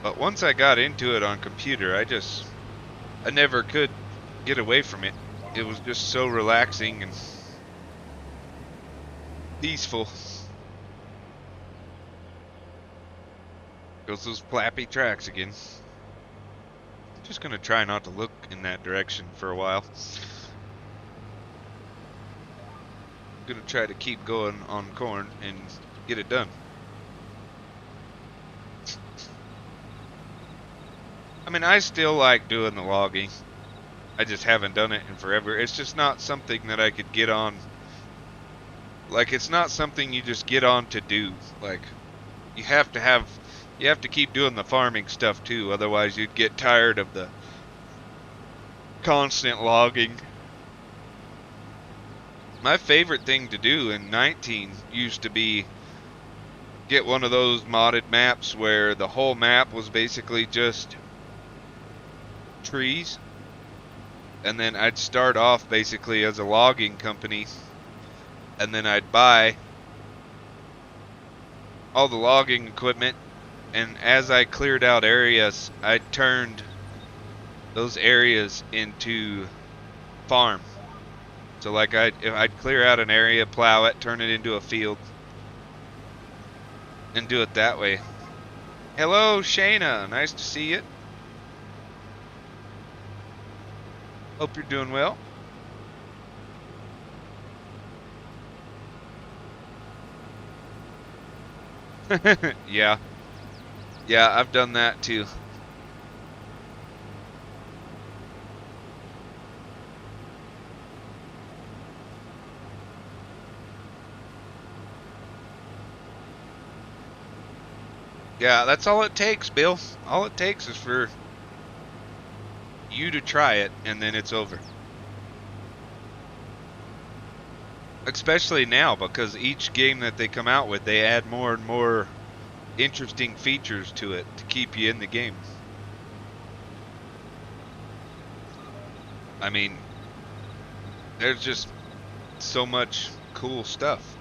But once I got into it on computer, I never could get away from it. It was just so relaxing and peaceful. Goes those plappy tracks again. Just gonna try not to look in that direction for a while. Gonna try to keep going on corn and get it done. I mean, I still like doing the logging. I just haven't done it in forever. It's just not something that I could get on. Like, it's not something you just get on to do. Like, you have to keep doing the farming stuff too, otherwise you'd get tired of the constant logging. My favorite thing to do in 19 used to be get one of those modded maps where the whole map was basically just trees, and then I'd start off basically as a logging company, and then I'd buy all the logging equipment, and as I cleared out areas, I turned those areas into farm. So like I'd clear out an area, plow it, turn it into a field, and do it that way. Hello, Shayna. Nice to see you. Hope you're doing well. Yeah. Yeah, I've done that too. Yeah, that's all it takes, Bill. All it takes is for you to try it, and then it's over. Especially now, because each game that they come out with, they add more and more interesting features to it to keep you in the game. I mean, there's just so much cool stuff.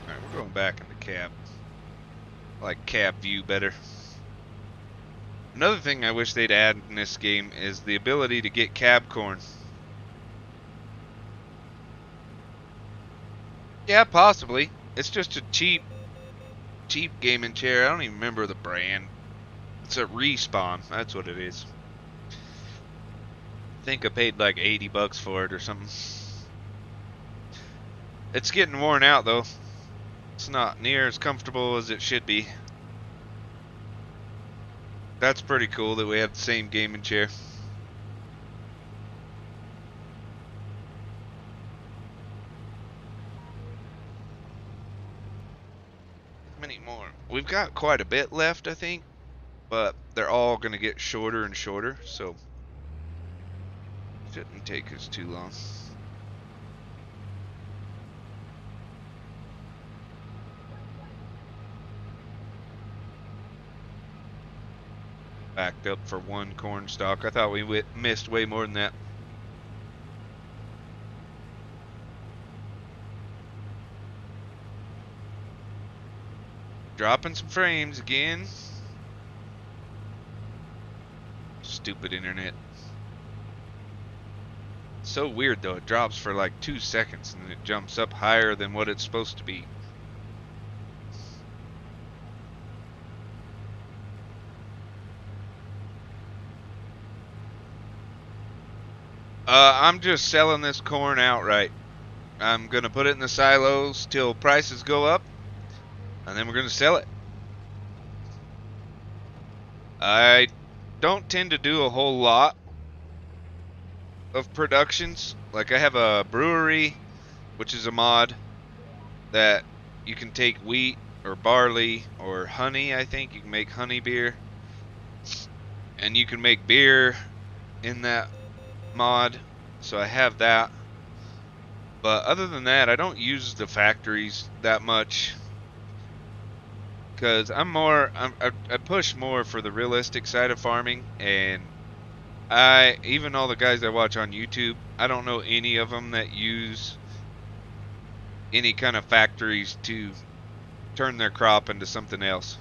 Alright, we're going back into cab. I like cab view better. Another thing I wish they'd add in this game is the ability to get cab corn. Yeah, possibly. It's just a cheap gaming chair. I don't even remember the brand. It's a Respawn. That's what it is. I think I paid like 80 bucks for it or something. It's getting worn out though. It's not near as comfortable as it should be. That's pretty cool that we have the same gaming chair. Many more. We've got quite a bit left, I think, but they're all going to get shorter and shorter, so shouldn't take us too long. Backed up for one corn stalk. I thought we missed way more than that. Dropping some frames again. Stupid internet. So weird though, it drops for like 2 seconds and then it jumps up higher than what it's supposed to be. I'm just selling this corn outright. I'm gonna put it in the silos till prices go up, and then we're gonna sell it. I don't tend to do a whole lot of productions. Like I have a brewery, which is a mod that you can take wheat or barley or honey. I think you can make honey beer, and you can make beer in that mod. So I have that. But other than that, I don't use the factories that much because I push more for the realistic side of farming, and even all the guys I watch on YouTube, I don't know any of them that use any kind of factories to turn their crop into something else.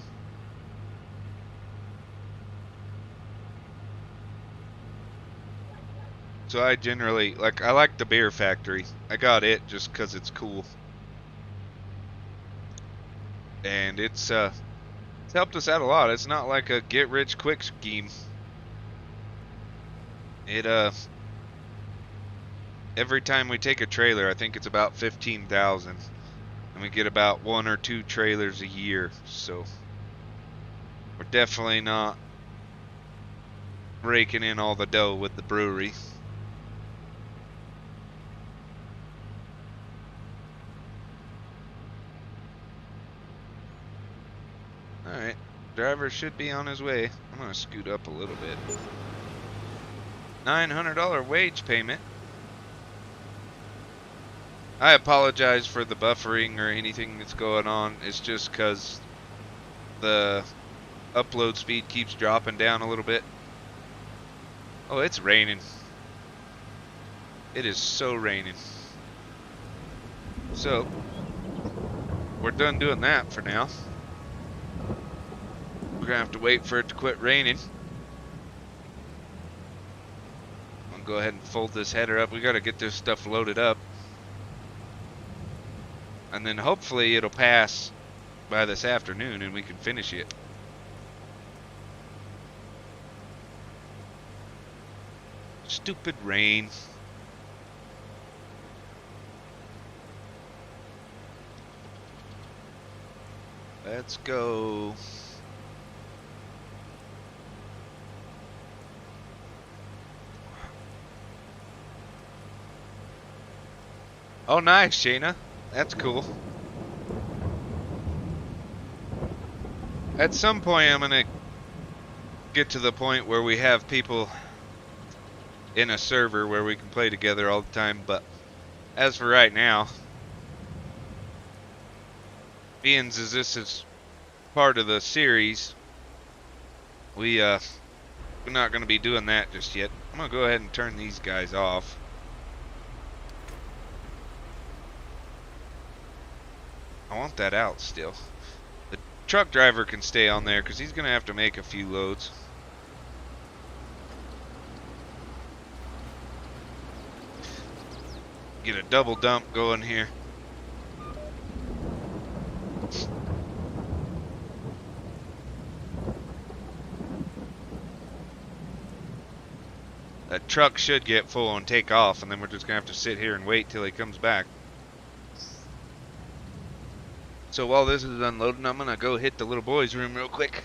So I generally I like the beer factory. I got it just 'cause it's cool. And it's helped us out a lot. It's not like a get rich quick scheme. It every time we take a trailer, I think it's about 15,000, and we get about 1 or 2 trailers a year. So we're definitely not raking in all the dough with the brewery. Alright, driver should be on his way. I'm gonna scoot up a little bit. $900 wage payment. I apologize for the buffering or anything that's going on. It's just because the upload speed keeps dropping down a little bit. Oh, it's raining. It is so raining. So, we're done doing that for now. We're gonna have to wait for it to quit raining. I'll go ahead and fold this header up. We gotta get this stuff loaded up. And then hopefully it'll pass by this afternoon and we can finish it. Stupid rain. Let's go. Oh, nice, Shayna. That's cool. At some point, I'm gonna get to the point where we have people in a server where we can play together all the time, but as for right now, being as this is part of the series, we're not gonna be doing that just yet. I'm gonna go ahead and turn these guys off. I want that out still. The truck driver can stay on there because he's gonna have to make a few loads. Get a double dump going here. That truck should get full and take off, and then we're just gonna have to sit here and wait till he comes back. So while this is unloading, I'm gonna go hit the little boy's room real quick.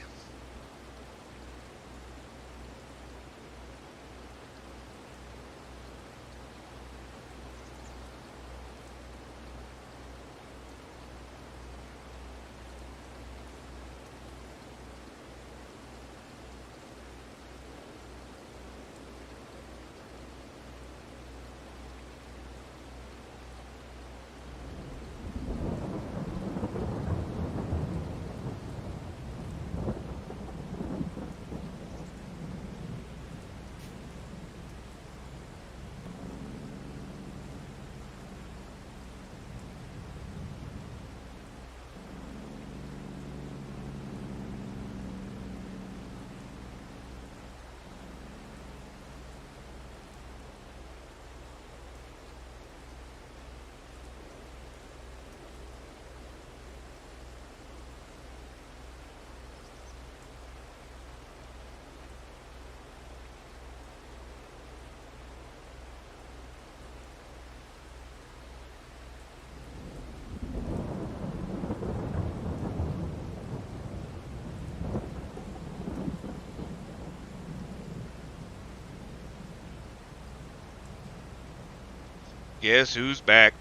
Guess who's back?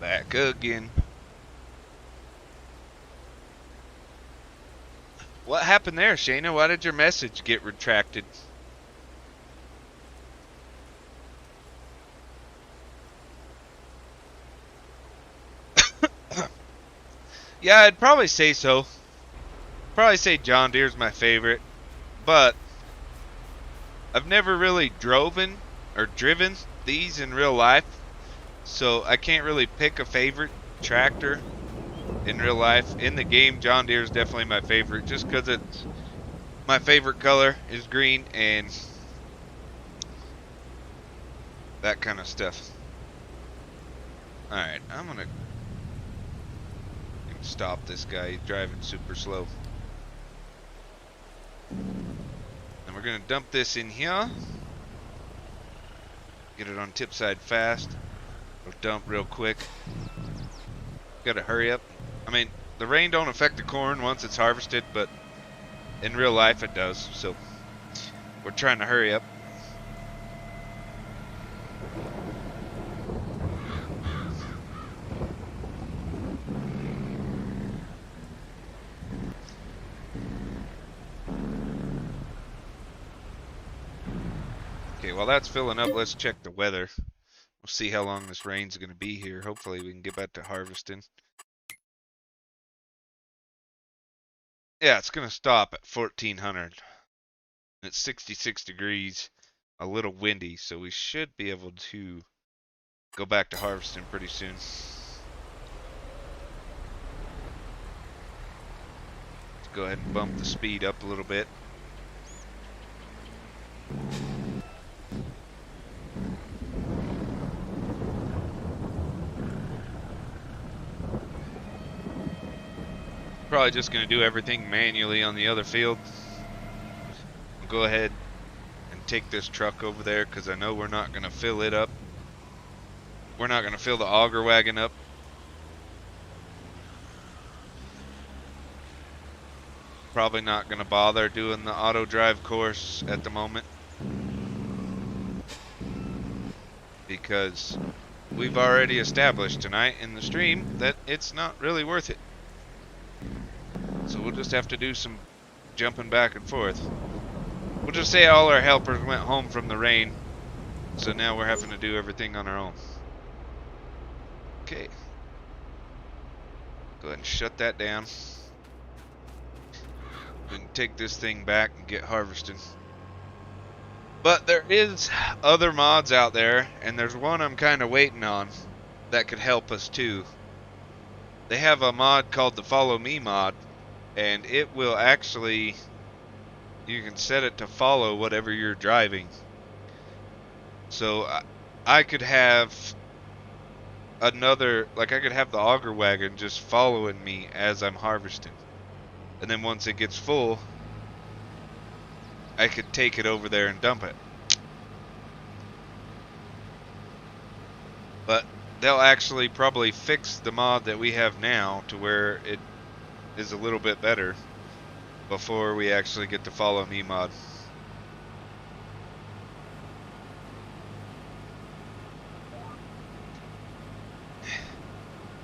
Back again. What happened there, Shayna? Why did your message get retracted? Yeah, I'd probably say so. Probably say John Deere's my favorite, but I've never really driven these in real life, so I can't really pick a favorite tractor in real life. In the game, John Deere is definitely my favorite, just because it's my favorite color is green and that kind of stuff. All right, I'm gonna stop this guy. He's driving super slow. And we're gonna dump this in here. Get it on tip side fast. It'll dump real quick. Gotta hurry up. I mean, the rain don't affect the corn once it's harvested, but in real life it does. So we're trying to hurry up. Okay, while that's filling up, let's check the weather. We'll see how long this rain's going to be here. Hopefully we can get back to harvesting. Yeah, it's going to stop at 1400. It's 66 degrees, a little windy, so we should be able to go back to harvesting pretty soon. Let's go ahead and bump the speed up a little bit. Probably just going to do everything manually on the other field. I'll go ahead and take this truck over there because I know we're not going to fill it up. We're not going to fill the auger wagon up. Probably not going to bother doing the auto drive course at the moment, because we've already established tonight in the stream that it's not really worth it. So we'll just have to do some jumping back and forth. We'll just say all our helpers went home from the rain, so now we're having to do everything on our own. Okay. Go ahead and shut that down. We can take this thing back and get harvesting. But there is other mods out there, and there's one I'm kind of waiting on that could help us too. They have a mod called the Follow Me mod, and it will actually, you can set it to follow whatever you're driving. So I could have another, like I could have the auger wagon just following me as I'm harvesting. And then once it gets full, I could take it over there and dump it. But they'll actually probably fix the mod that we have now to where it is a little bit better before we actually get the Follow Me mod.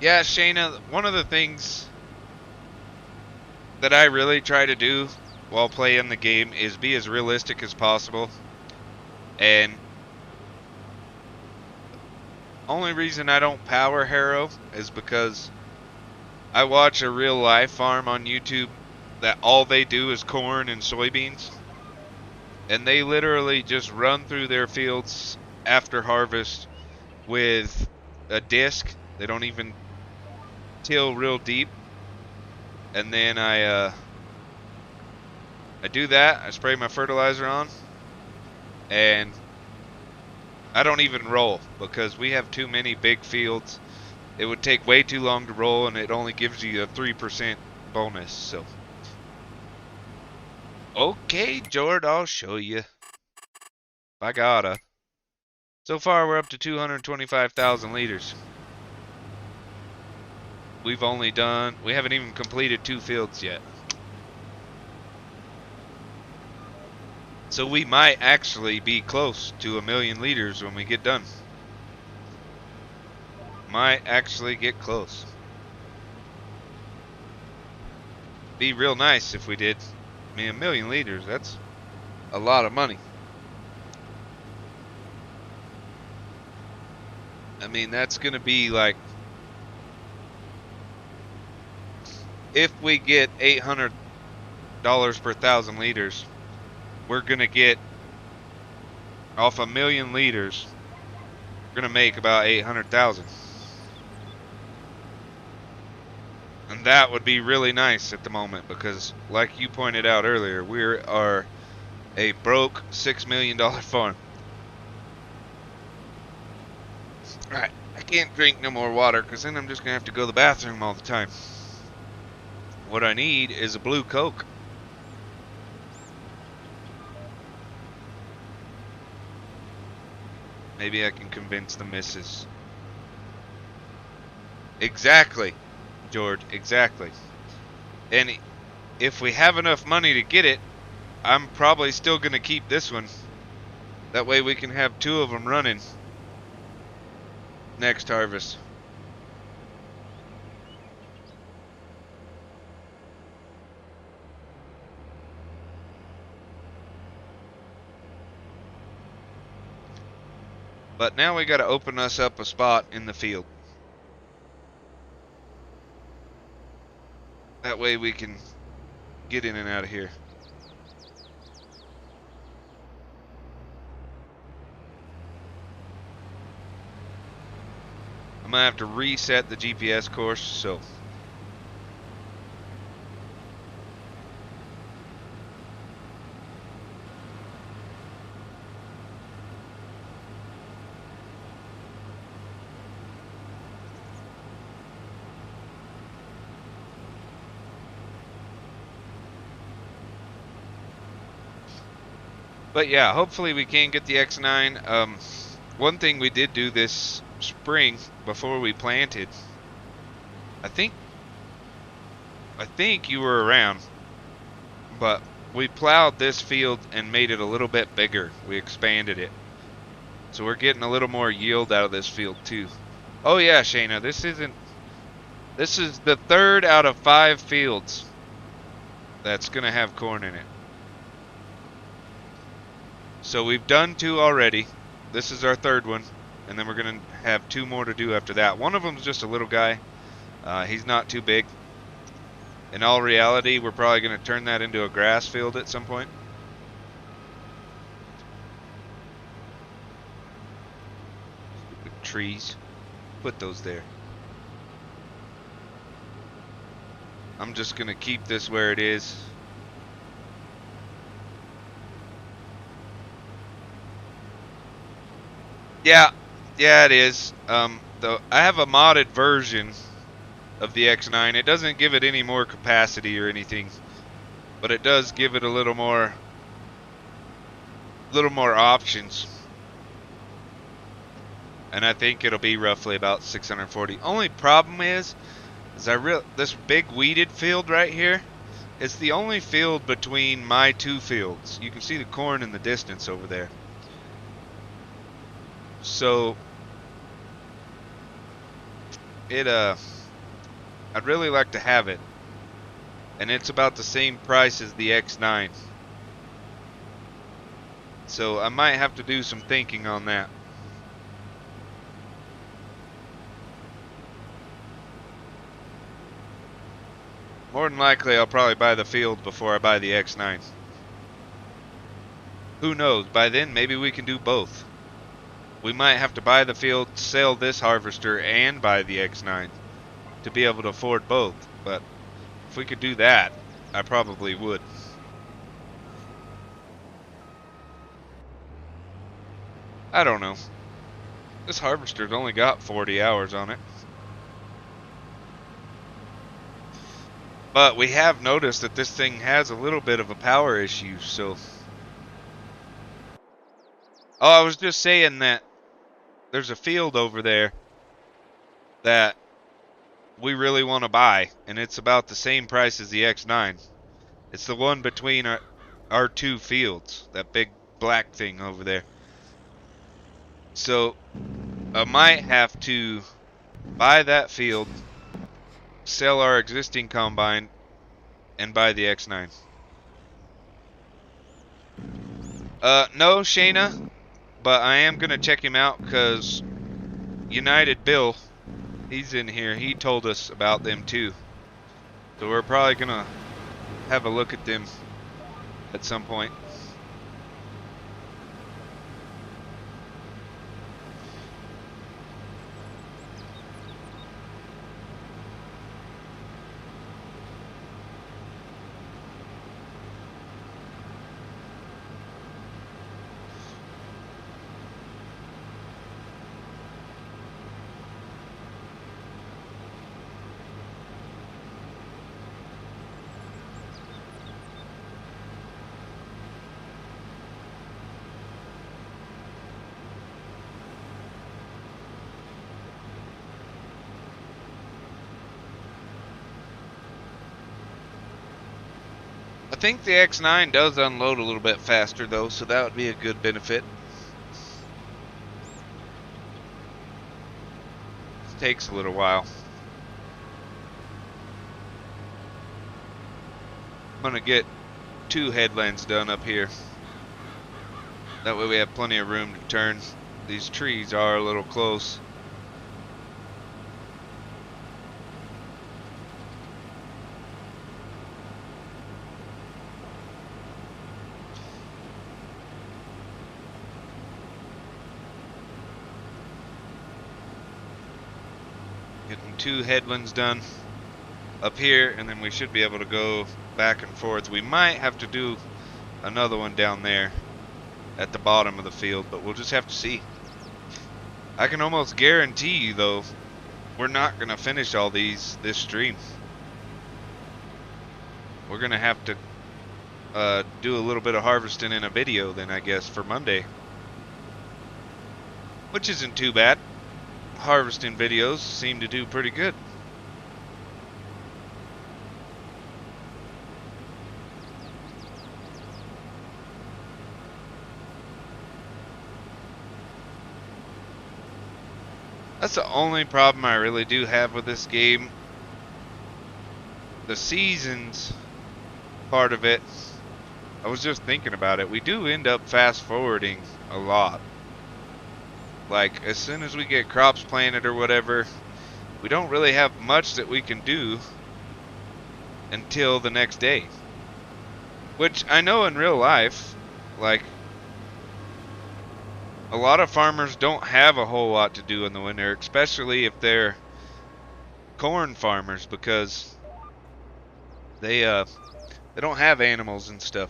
Yeah, Shayna, one of the things that I really try to do while playing the game is be as realistic as possible. And only reason I don't power harrow is because I watch a real life farm on YouTube that all they do is corn and soybeans, and they literally just run through their fields after harvest with a disc. They don't even till real deep. And then I do that. I spray my fertilizer on, and I don't even roll because we have too many big fields. It would take way too long to roll, and it only gives you a 3% bonus. So, okay, Jord, I'll show you. If I gotta. So far, we're up to 225,000 liters. We haven't even completed 2 fields yet. So we might actually be close to 1,000,000 liters when we get done. Might actually get close. be real nice if we did. I mean, 1,000,000 liters, that's a lot of money. I mean, that's going to be like, if we get $800 per 1,000 liters, we're going to get, off 1,000,000 liters, we're going to make about 800,000. And that would be really nice at the moment because, like you pointed out earlier, we are a broke $6 million farm. Alright, I can't drink no more water because then I'm just going to have to go to the bathroom all the time. What I need is a blue Coke. Maybe I can convince the missus. Exactly, George, exactly. And if we have enough money to get it, I'm probably still going to keep this one. That way we can have 2 of them running next harvest. But now we got to open us up a spot in the field. That way we can get in and out of here. I'm going to have to reset the GPS course, so... But yeah, hopefully we can get the X9. One thing we did do this spring before we planted, I think you were around, but we plowed this field and made it a little bit bigger. We expanded it. So we're getting a little more yield out of this field too. Oh yeah, Shayna, this is the 3rd out of 5 fields that's gonna have corn in it. So we've done 2 already. This is our 3rd one, and then we're gonna have 2 more to do after that. One of them's just a little guy. He's not too big. In all reality, we're probably gonna turn that into a grass field at some point. Stupid trees. Put those there. I'm just gonna keep this where it is. Yeah, it is. I have a modded version of the X9. It doesn't give it any more capacity or anything, but it does give it a little more options. And I think it'll be roughly about 640. Only problem is this big weeded field right here. It's the only field between my 2 fields. You can see the corn in the distance over there. So I'd really like to have it, and it's about the same price as the X9. So I might have to do some thinking on that. More than likely I'll probably buy the field before I buy the X9. Who knows, by then maybe we can do both. We might have to buy the field, sell this harvester, and buy the X9 to be able to afford both. But if we could do that, I probably would. I don't know. This harvester's only got 40 hours on it. But we have noticed that this thing has a little bit of a power issue, so... Oh, I was just saying that there's a field over there that we really want to buy, and it's about the same price as the X9. It's the one between our 2 fields, that big black thing over there. So I might have to buy that field, sell our existing combine, and buy the X9. No, Shayna, but I am gonna check him out because United Bill, he's in here. He told us about them too. So we're probably gonna have a look at them at some point. I think the X9 does unload a little bit faster though, so that would be a good benefit. It takes a little while. I'm gonna get 2 headlands done up here. That way we have plenty of room to turn. These trees are a little close. Getting 2 headlands done up here, and then we should be able to go back and forth. We might have to do another one down there at the bottom of the field, but we'll just have to see. I can almost guarantee you though, we're not gonna finish all these this stream. We're gonna have to do a little bit of harvesting in a video then, I guess, for Monday, which isn't too bad. Harvesting videos seem to do pretty good. That's the only problem I really do have with this game. The seasons part of it, I was just thinking about it. We do end up fast forwarding a lot. Like, as soon as we get crops planted or whatever, we don't really have much that we can do until the next day. Which I know in real life, like, a lot of farmers don't have a whole lot to do in the winter, especially if they're corn farmers, because they don't have animals and stuff.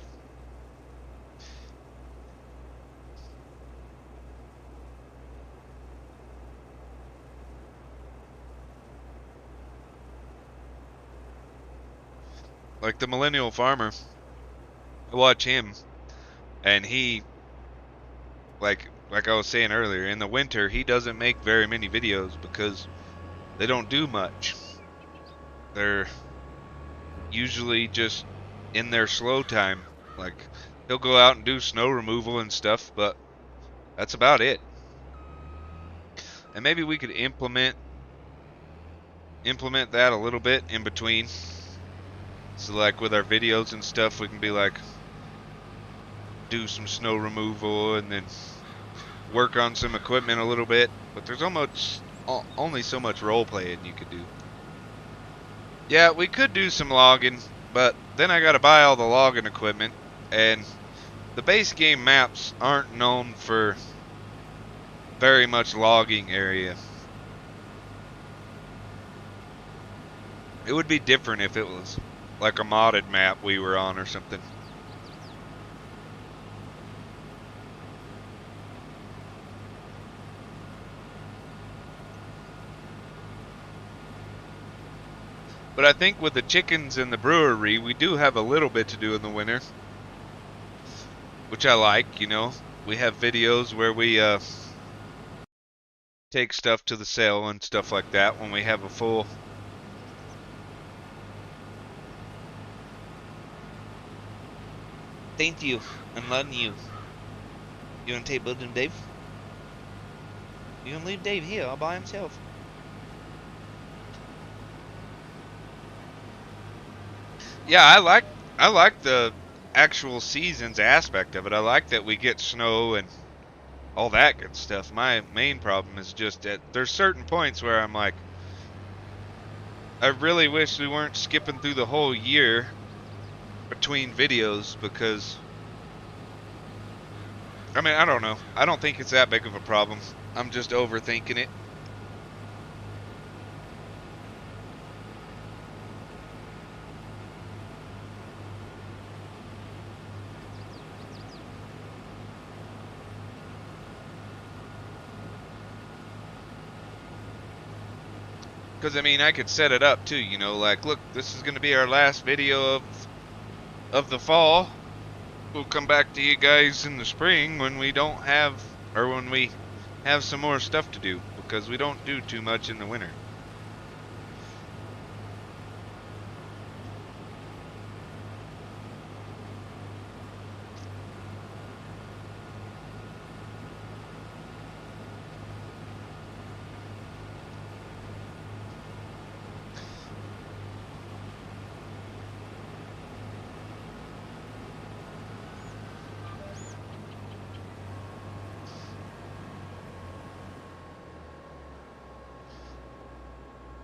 Like the millennial farmer, I watch him, and he, like I was saying earlier, in the winter he doesn't make very many videos because they don't do much. They're usually just in their slow time. Like, he'll go out and do snow removal and stuff, but that's about it. And maybe we could implement that a little bit in between. So like with our videos and stuff, we can be like, do some snow removal and then work on some equipment a little bit. But there's only so much role playing you could do. Yeah, we could do some logging, but then I gotta buy all the logging equipment, and the base game maps aren't known for very much logging area. It would be different if it was like a modded map we were on or something. But I think with the chickens and the brewery, we do have a little bit to do in the winter, which I like, you know. We have videos where we take stuff to the sale and stuff like that when we have a full. Thank you, and loving you. You want to take building Dave? You can leave Dave here all by himself. Yeah, I like the actual seasons aspect of it. I like that we get snow and all that good stuff. My main problem is just that there's certain points where I'm like, I really wish we weren't skipping through the whole year between videos because I mean, I don't know. I don't think it's that big of a problem. I'm just overthinking it. Because, I mean, I could set it up too, you know, like, look, this is going to be our last video of the fall. We'll come back to you guys in the spring when we don't have, or when we have some more stuff to do, because we don't do too much in the winter.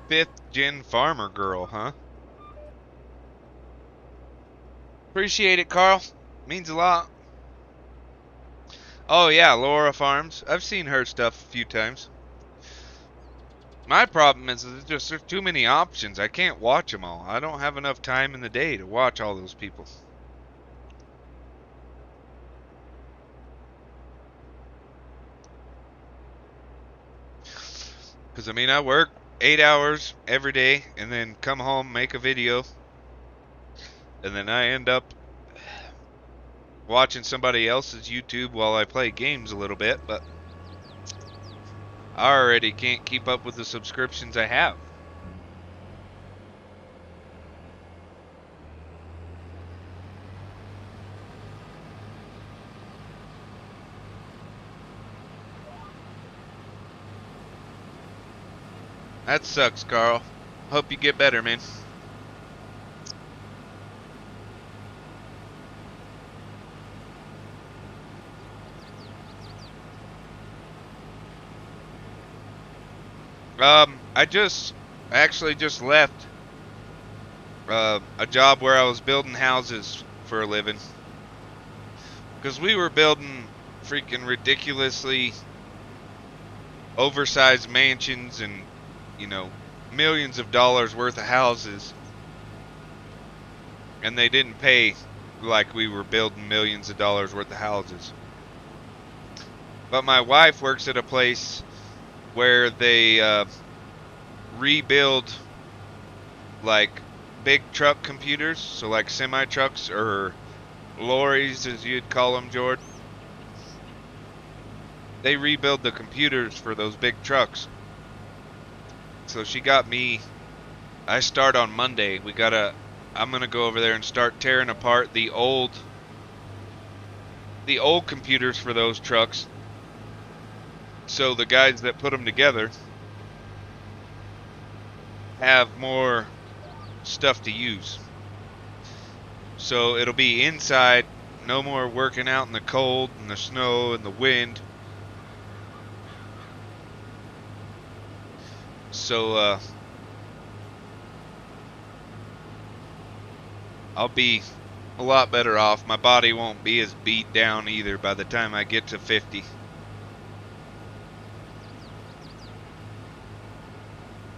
Fifth gen farmer girl, huh? Appreciate it, Carl. Means a lot. Oh yeah, Laura Farms. I've seen her stuff a few times. My problem is there's too many options. I can't watch them all. I don't have enough time in the day to watch all those people. Because, I mean, I work 8 hours every day and then come home, make a video, and then I end up watching somebody else's YouTube while I play games a little bit, but I already can't keep up with the subscriptions I have. That sucks, Carl. Hope you get better, man. I actually just left a job where I was building houses for a living. Because we were building freaking ridiculously oversized mansions and, you know, millions of dollars worth of houses. And they didn't pay like we were building millions of dollars worth of houses. But my wife works at a place where they rebuild like big truck computers, so like semi trucks or lorries as you'd call them, Jord. They rebuild the computers for those big trucks. So she got me. I start on Monday. I'm gonna go over there and start tearing apart the old computers for those trucks. So the guys that put them together have more stuff to use. So it'll be inside, no more working out in the cold and the snow and the wind. So I'll be a lot better off. My body won't be as beat down either by the time I get to 50.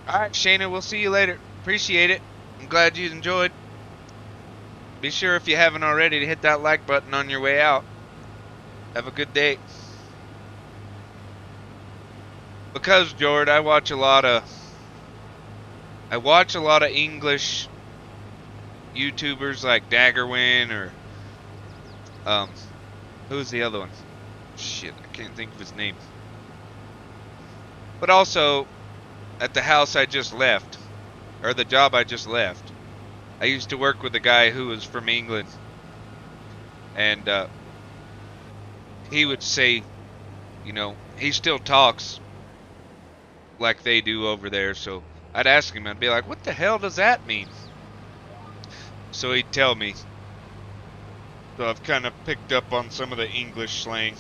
Alright, Shayna, we'll see you later. Appreciate it. I'm glad you enjoyed. Be sure, if you haven't already, to hit that like button on your way out. Have a good day. Because, Jord, I watch a lot of English YouTubers like Daggerwin or who's the other one? Shit, I can't think of his name. But also, at the house I just left, or the job I just left, I used to work with a guy who was from England, and he would say, you know, he still talks like they do over there, so I'd ask him, I'd be like, what the hell does that mean? so he'd tell me. So I've kind of picked up on some of the English slang.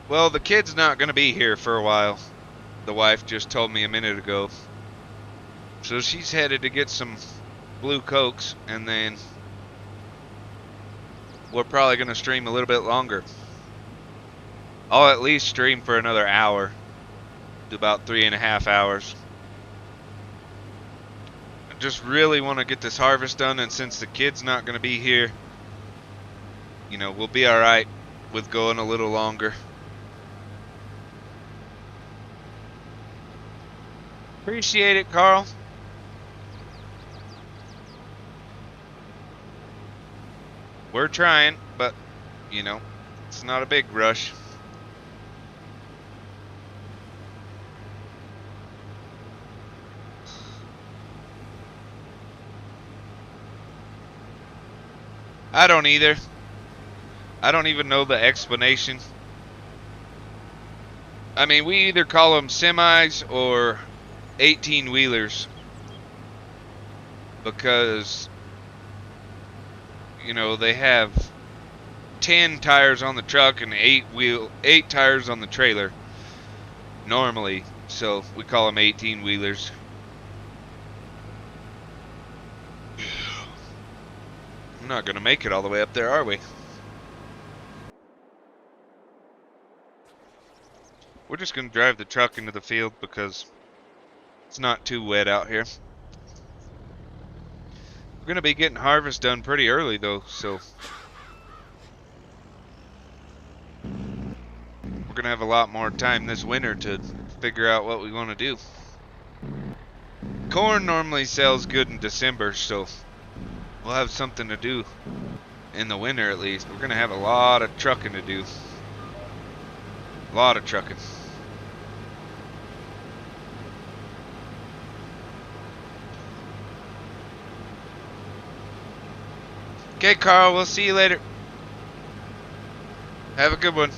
Well, the kid's not going to be here for a while. The wife just told me a minute ago. So she's headed to get some Blue Cokes, and then we're probably going to stream a little bit longer. I'll at least stream for another hour, to about 3.5 hours. I just really want to get this harvest done, and since the kid's not going to be here, you know, we'll be alright with going a little longer. Appreciate it, Carl. We're trying, but, you know, it's not a big rush. I don't either. I don't even know the explanation. I mean, we either call them semis or 18-wheelers, because, you know, they have 10 tires on the truck and 8 tires on the trailer normally, so we call them 18-wheelers. I'm not gonna make it all the way up there, are we? We're just gonna drive the truck into the field because it's not too wet out here. We're gonna be getting harvest done pretty early though, so we're gonna have a lot more time this winter to figure out what we want to do. Corn normally sells good in December, so we'll have something to do in the winter at least. We're gonna have a lot of trucking to do. A lot of trucking. Okay, Carl, we'll see you later. Have a good one.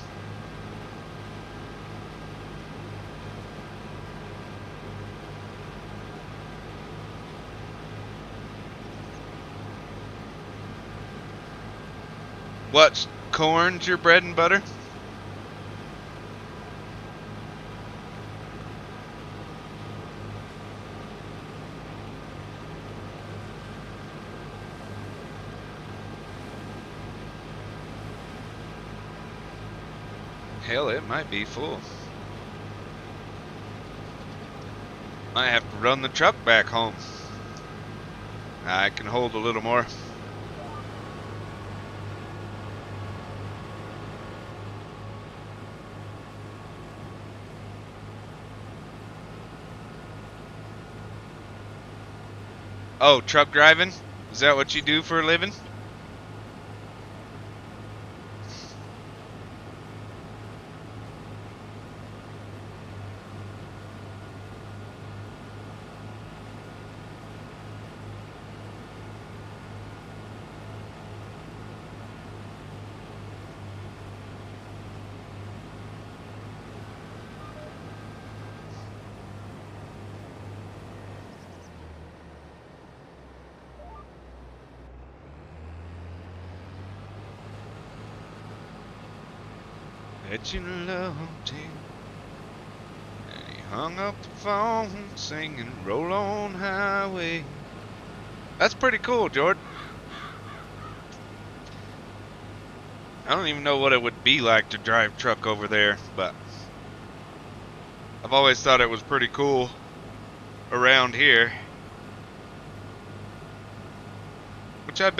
What's corn's your bread and butter? Hell, it might be full. Might have to run the truck back home. I can hold a little more. Oh, truck driving? Is that what you do for a living? That you loved him, and he hung up the phone singing Roll On Highway. That's pretty cool, Jordan. I don't even know what it would be like to drive truck over there, but I've always thought it was pretty cool around here. Which I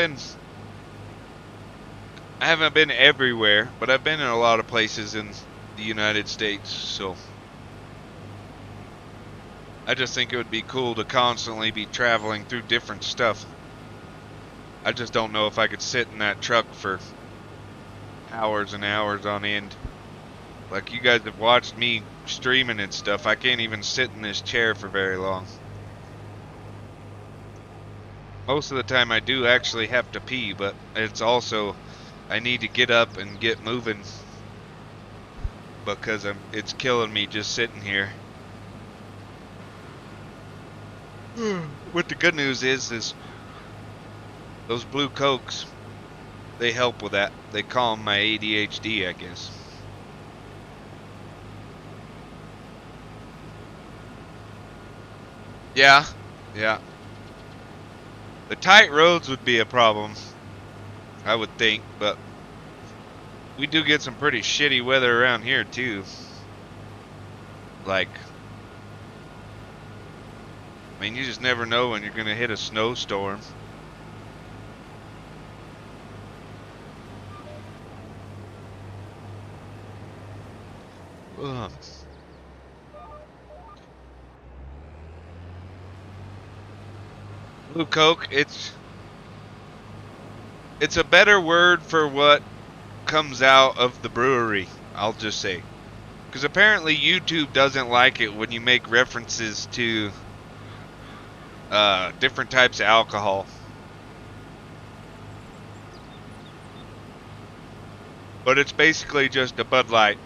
haven't been everywhere, but I've been in a lot of places in the United States, so I just think it would be cool to constantly be traveling through different stuff. I just don't know if I could sit in that truck for hours and hours on end. Like you guys have watched me streaming and stuff, I can't even sit in this chair for very long. Most of the time I do actually have to pee, but it's also I need to get up and get moving because it's killing me just sitting here. What the good news is those blue cokes, they help with that. They calm my ADHD, I guess. Yeah, yeah. The tight roads would be a problem, I would think, but we do get some pretty shitty weather around here too. Like, I mean, you just never know when you're gonna hit a snowstorm. Ugh. Blue Coke, it's a better word for what comes out of the brewery, I'll just say. Because apparently YouTube doesn't like it when you make references to different types of alcohol. But it's basically just a Bud Light.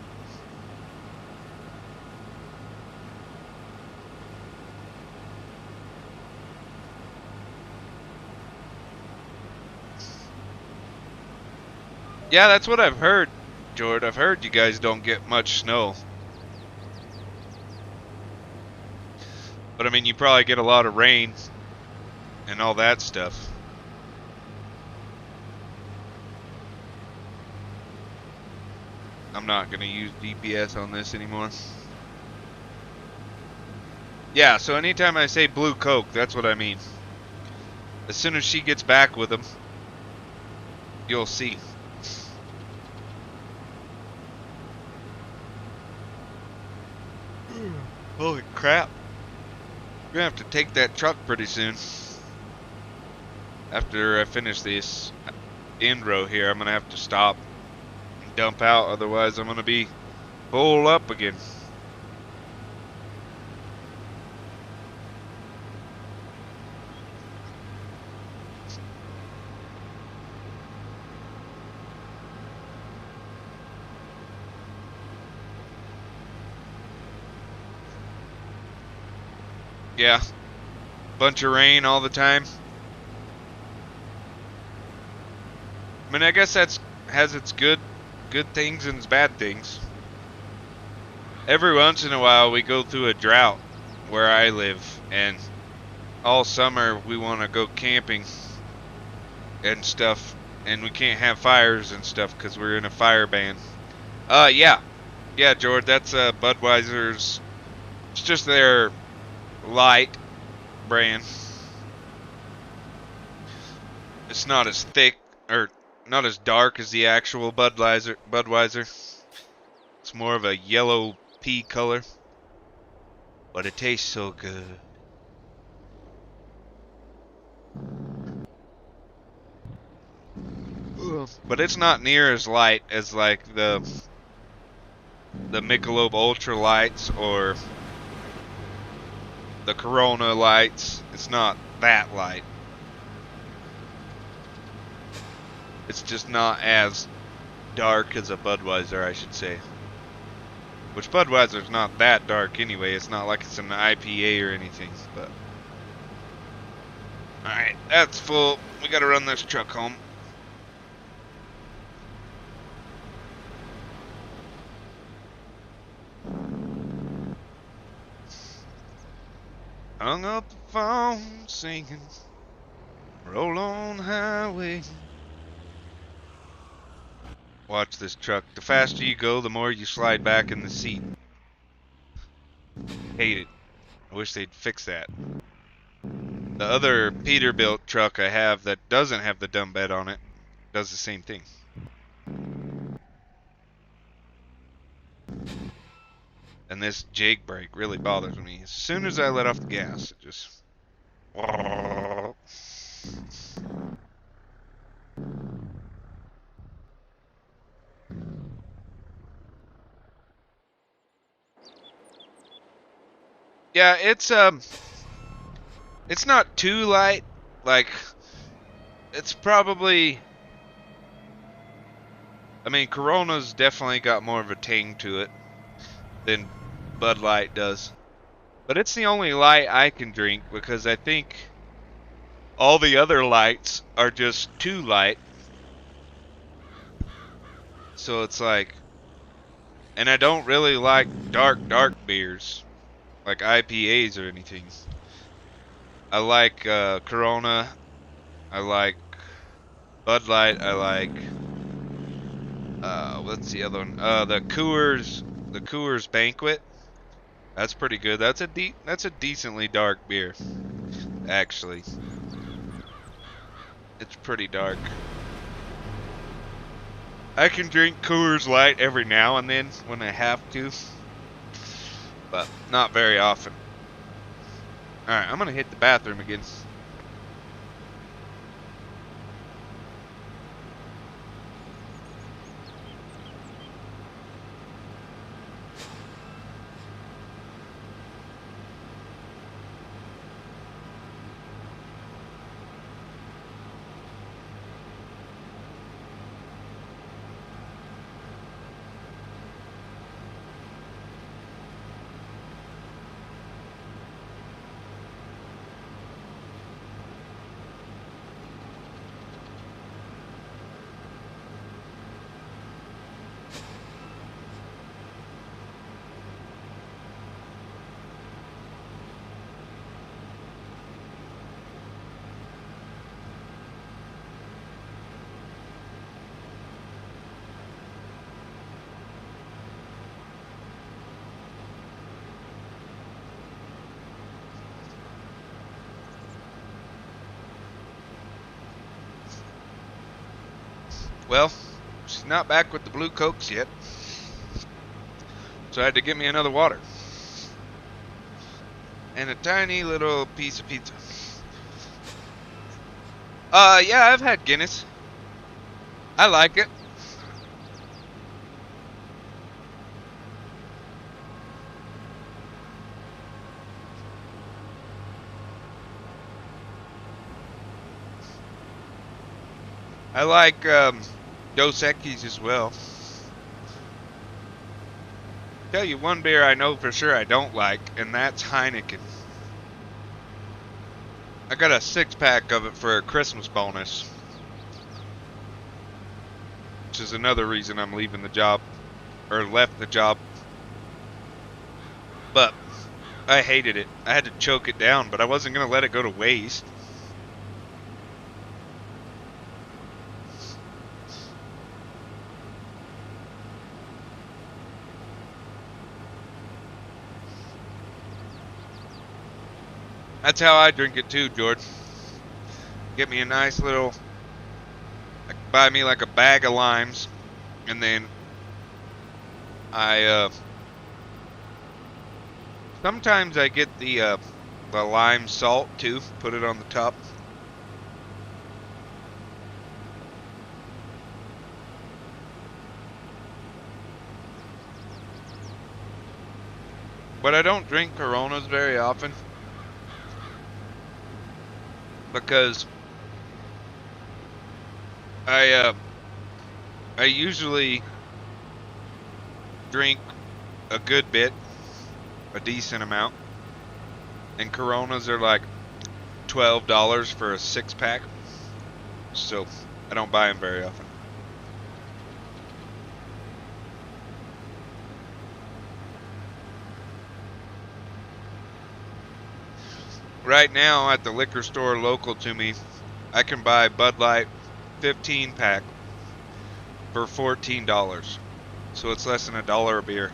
Yeah, that's what I've heard, Jord. I've heard you guys don't get much snow. But I mean, you probably get a lot of rain and all that stuff. I'm not going to use GPS on this anymore. Yeah, so anytime I say Blue Coke, that's what I mean. As soon as she gets back with them, you'll see. Holy crap. We're gonna have to take that truck pretty soon. After I finish this end row here, I'm gonna have to stop and dump out, otherwise I'm gonna be full up again. Yeah, bunch of rain all the time. I mean, I guess that's has its good things and its bad things. Every once in a while we go through a drought where I live, and all summer we want to go camping and stuff, and we can't have fires and stuff because we're in a fire ban. Yeah, George, that's Budweiser's. It's just their light brand. It's not as thick or not as dark as the actual Budweiser. It's more of a yellow pea color, but it tastes so good. But it's not near as light as like the Michelob Ultra Lights or the Corona Lights. It's not that light. It's just not as dark as a Budweiser, I should say. Which Budweiser's not that dark anyway. It's not like it's an IPA or anything, but... Alright, that's full. We gotta run this truck home. Hung up the phone singing, roll on highway. Watch this truck. The faster you go, the more you slide back in the seat. Hate it. I wish they'd fix that. The other Peterbilt truck I have that doesn't have the dumb bed on it does the same thing. And this jake brake really bothers me. As soon as I let off the gas, it just... Yeah, it's not too light. Like, it's probably, I mean, Corona's definitely got more of a tang to it than Bud Light does. But it's the only light I can drink because I think all the other lights are just too light. So it's like, and I don't really like dark beers, like IPAs or anything. I like Corona. I like Bud Light. I like what's the other one? The Coors Banquet. That's pretty good. That's a decently dark beer, actually. It's pretty dark. I can drink Coors Light every now and then when I have to, but not very often. Alright, I'm gonna hit the bathroom again. Well, she's not back with the blue cokes yet, so I had to get me another water. And a tiny little piece of pizza. Yeah, I've had Guinness. I like it. I like Dos Equis as well. Tell you one beer I know for sure I don't like, and that's Heineken. I got a 6-pack of it for a Christmas bonus, which is another reason I'm leaving the job, or left the job. But I hated it. I had to choke it down, but I wasn't going to let it go to waste. That's how I drink it too, George. Get me a nice little, buy me like a bag of limes, and then I sometimes I get the lime salt too, put it on the top. But I don't drink Coronas very often because I usually drink a good bit, a decent amount, and Coronas are like $12 for a 6-pack, so I don't buy them very often. Right now at the liquor store local to me, I can buy Bud Light 15-pack for $14. So it's less than $1 a beer.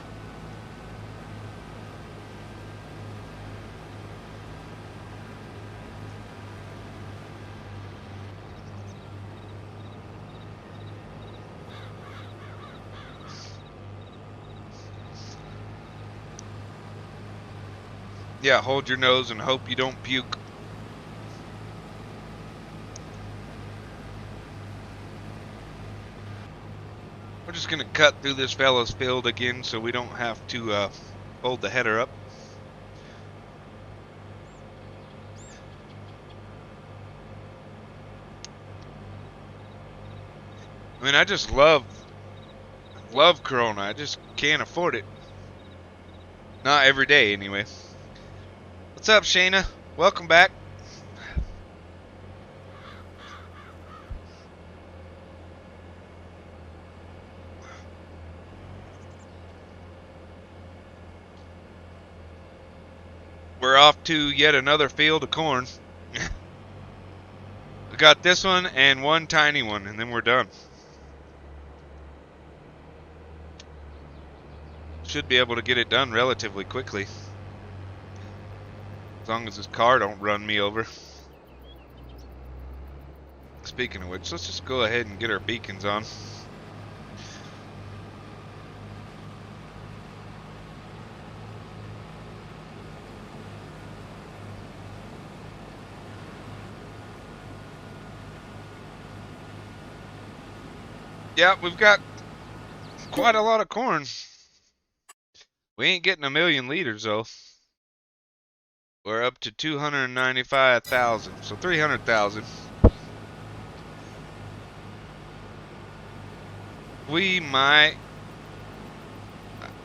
Yeah, hold your nose and hope you don't puke. We're just gonna cut through this fellow's field again so we don't have to hold the header up. I mean, I just love Corona. I just can't afford it. Not every day, anyway. What's up, Shayna? Welcome back. We're off to yet another field of corn. We got this one and one tiny one, and then we're done. Should be able to get it done relatively quickly. As long as this car don't run me over. Speaking of which, let's just go ahead and get our beacons on. Yeah, we've got quite a lot of corn. We ain't getting 1,000,000 liters though. We're up to 295,000, so 300,000. We might.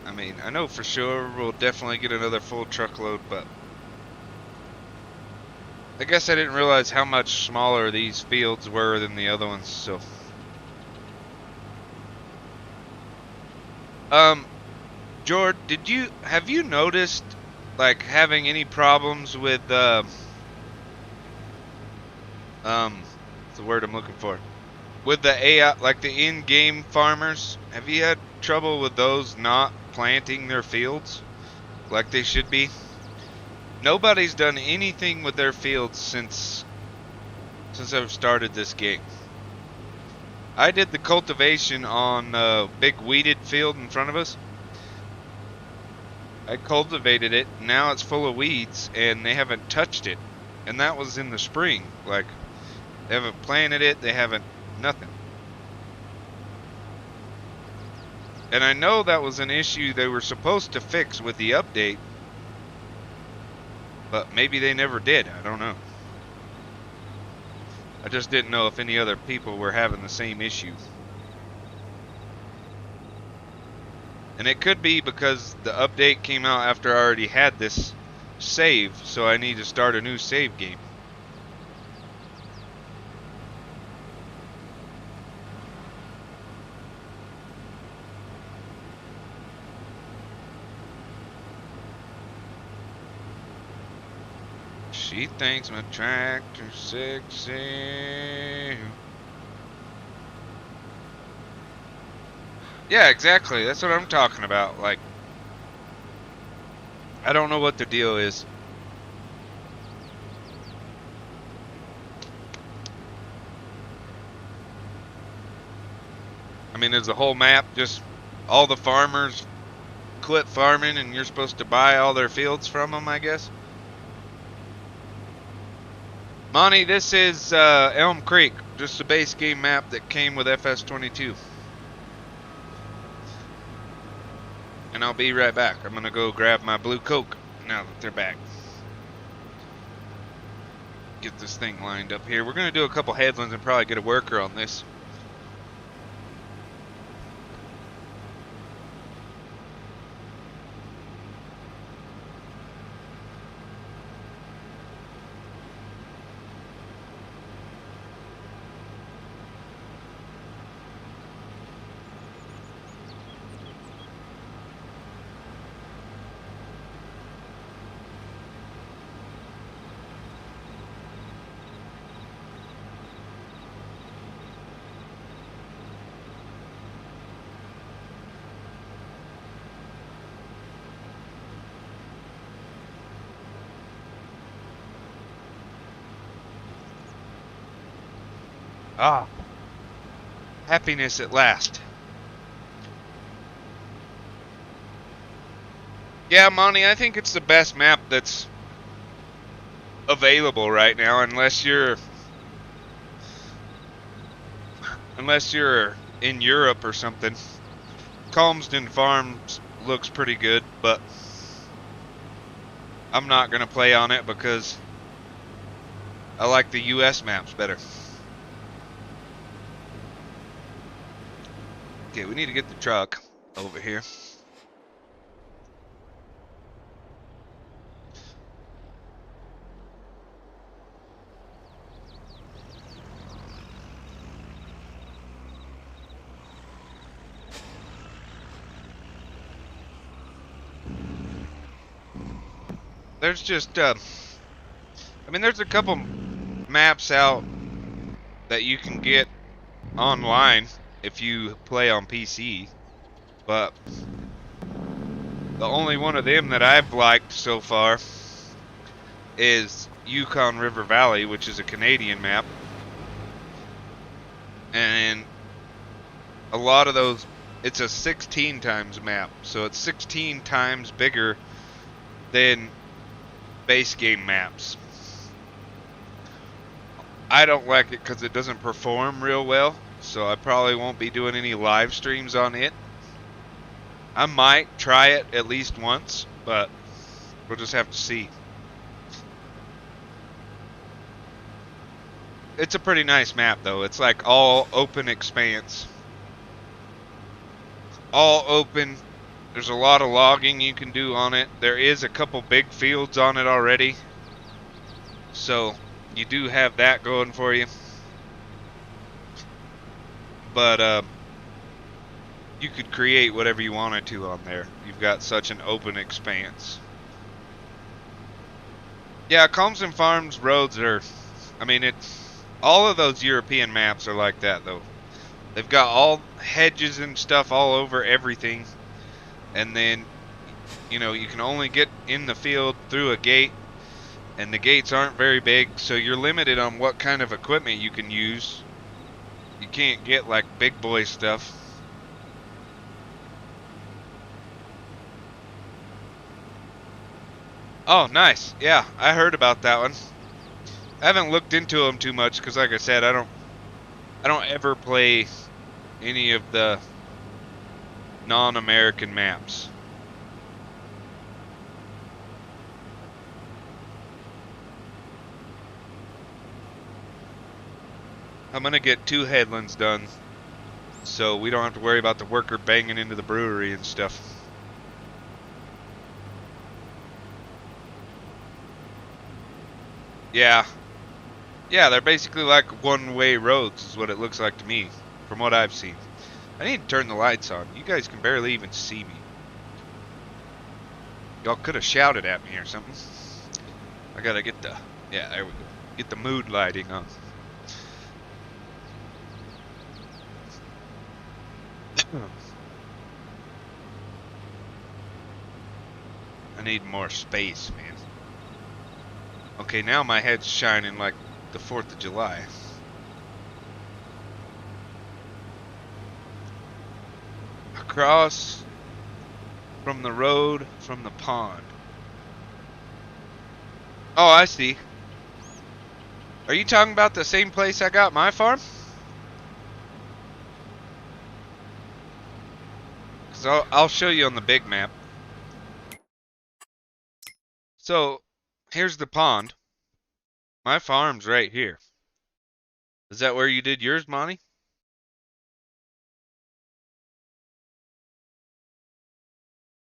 I mean, I know for sure we'll definitely get another full truckload, but I guess I didn't realize how much smaller these fields were than the other ones, so. Jord, have you noticed, like, having any problems with, what's the word I'm looking for? With the AI, like the in-game farmers? Have you had trouble with those not planting their fields like they should be? Nobody's done anything with their fields since I've started this game. I did the cultivation on a big weeded field in front of us. I cultivated it, now it's full of weeds, and they haven't touched it. And that was in the spring. Like, they haven't planted it, they haven't, nothing. And I know that was an issue they were supposed to fix with the update, but maybe they never did, I don't know. I just didn't know if any other people were having the same issue. And it could be because the update came out after I already had this save, so I need to start a new save game. She thinks my tractor's sexy. Yeah, exactly. That's what I'm talking about. Like, I don't know what the deal is. I mean, is the whole map just all the farmers quit farming and you're supposed to buy all their fields from them, I guess? Monty, this is Elmcreek, just a base game map that came with Fs22. And I'll be right back. I'm gonna go grab my blue Coke now that they're back. Get this thing lined up here. We're gonna do a couple headlands and probably get a worker on this. Ah, happiness at last. Yeah, Monty, I think it's the best map that's available right now, unless you're in Europe or something. Calmsden Farms looks pretty good, but I'm not gonna play on it because I like the US maps better. Okay, we need to get the truck over here. There's just, I mean, there's a couple maps out that you can get online if you play on PC, but the only one of them that I've liked so far is Yukon River Valley, which is a Canadian map. And a lot of those, it's a 16 times map, so it's 16 times bigger than base game maps. I don't like it because it doesn't perform real well, so I probably won't be doing any live streams on it. I might try it at least once, but we'll just have to see. It's a pretty nice map though. It's like all open expanse. All open. There's a lot of logging you can do on it. There is a couple big fields on it already, so you do have that going for you. But you could create whatever you wanted to on there. You've got such an open expanse. Yeah, Calmsden Farms roads are, I mean, all of those European maps are like that though. They've got all hedges and stuff all over everything, and then, you know, you can only get in the field through a gate, and the gates aren't very big, so you're limited on what kind of equipment you can use. You can't get like big boy stuff. Oh, nice. Yeah, I heard about that one. I haven't looked into them too much because, like I said, I don't ever play any of the non-American maps. I'm gonna get 2 headlands done, so we don't have to worry about the worker banging into the brewery and stuff. Yeah. Yeah, they're basically like one-way roads is what it looks like to me, from what I've seen. I need to turn the lights on. You guys can barely even see me. Y'all could have shouted at me or something. I gotta get the, yeah, there we go. Get the mood lighting on. I need more space, man. Okay, now my head's shining like the 4th of July. Across from the road from the pond. Oh, I see. Are you talking about the same place I got my farm? Because I'll show you on the big map. So, here's the pond. My farm's right here. Is that where you did yours, Monty?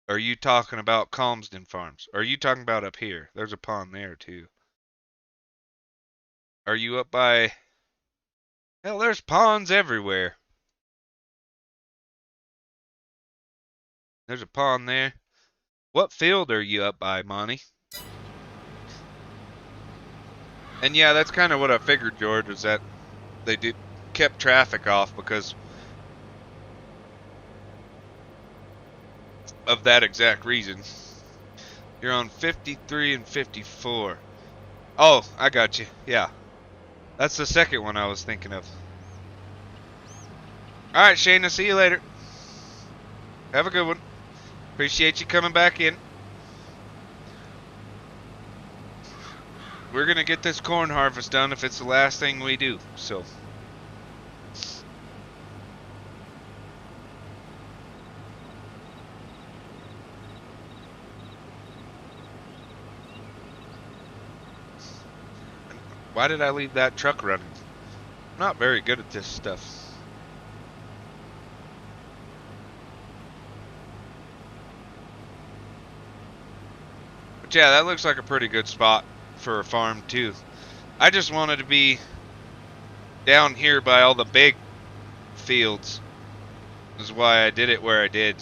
Are you talking about Calmsden Farms? Or are you talking about up here? There's a pond there, too. Are you up by... Hell, there's ponds everywhere. There's a pond there. What field are you up by, Monty? And yeah, that's kind of what I figured, George, was that they kept traffic off because of that exact reason. You're on 53 and 54. Oh, I got you. Yeah. That's the second one I was thinking of. Alright, Shane, I'll see you later. Have a good one. Appreciate you coming back in. We're gonna get this corn harvest done if it's the last thing we do, so. Why did I leave that truck running? I'm not very good at this stuff. But yeah, that looks like a pretty good spot for a farm too. I just wanted to be down here by all the big fields. Is why I did it where I did.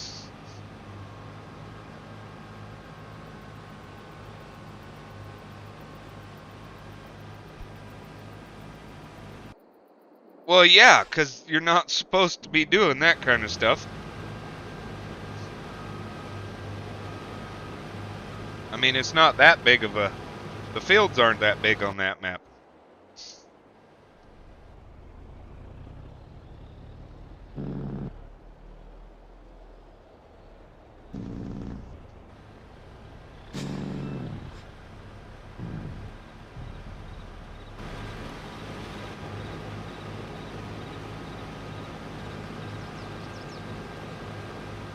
Well, yeah, because you're not supposed to be doing that kind of stuff. I mean, it's not that big of a... The fields aren't that big on that map.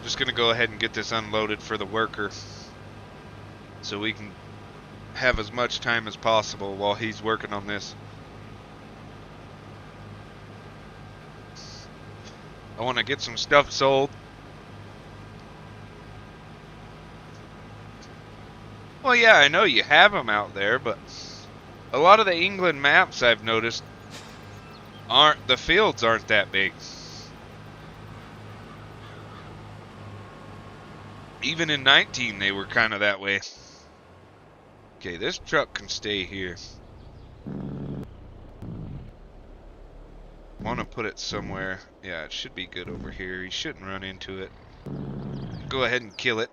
Just gonna go ahead and get this unloaded for the worker so we can have as much time as possible while he's working on this. I want to get some stuff sold. Well, yeah, I know you have them out there, but a lot of the England maps I've noticed the fields aren't that big. Even in 19, they were kind of that way. Okay, this truck can stay here. Want to put it somewhere. Yeah, it should be good over here. He shouldn't run into it. Go ahead and kill it.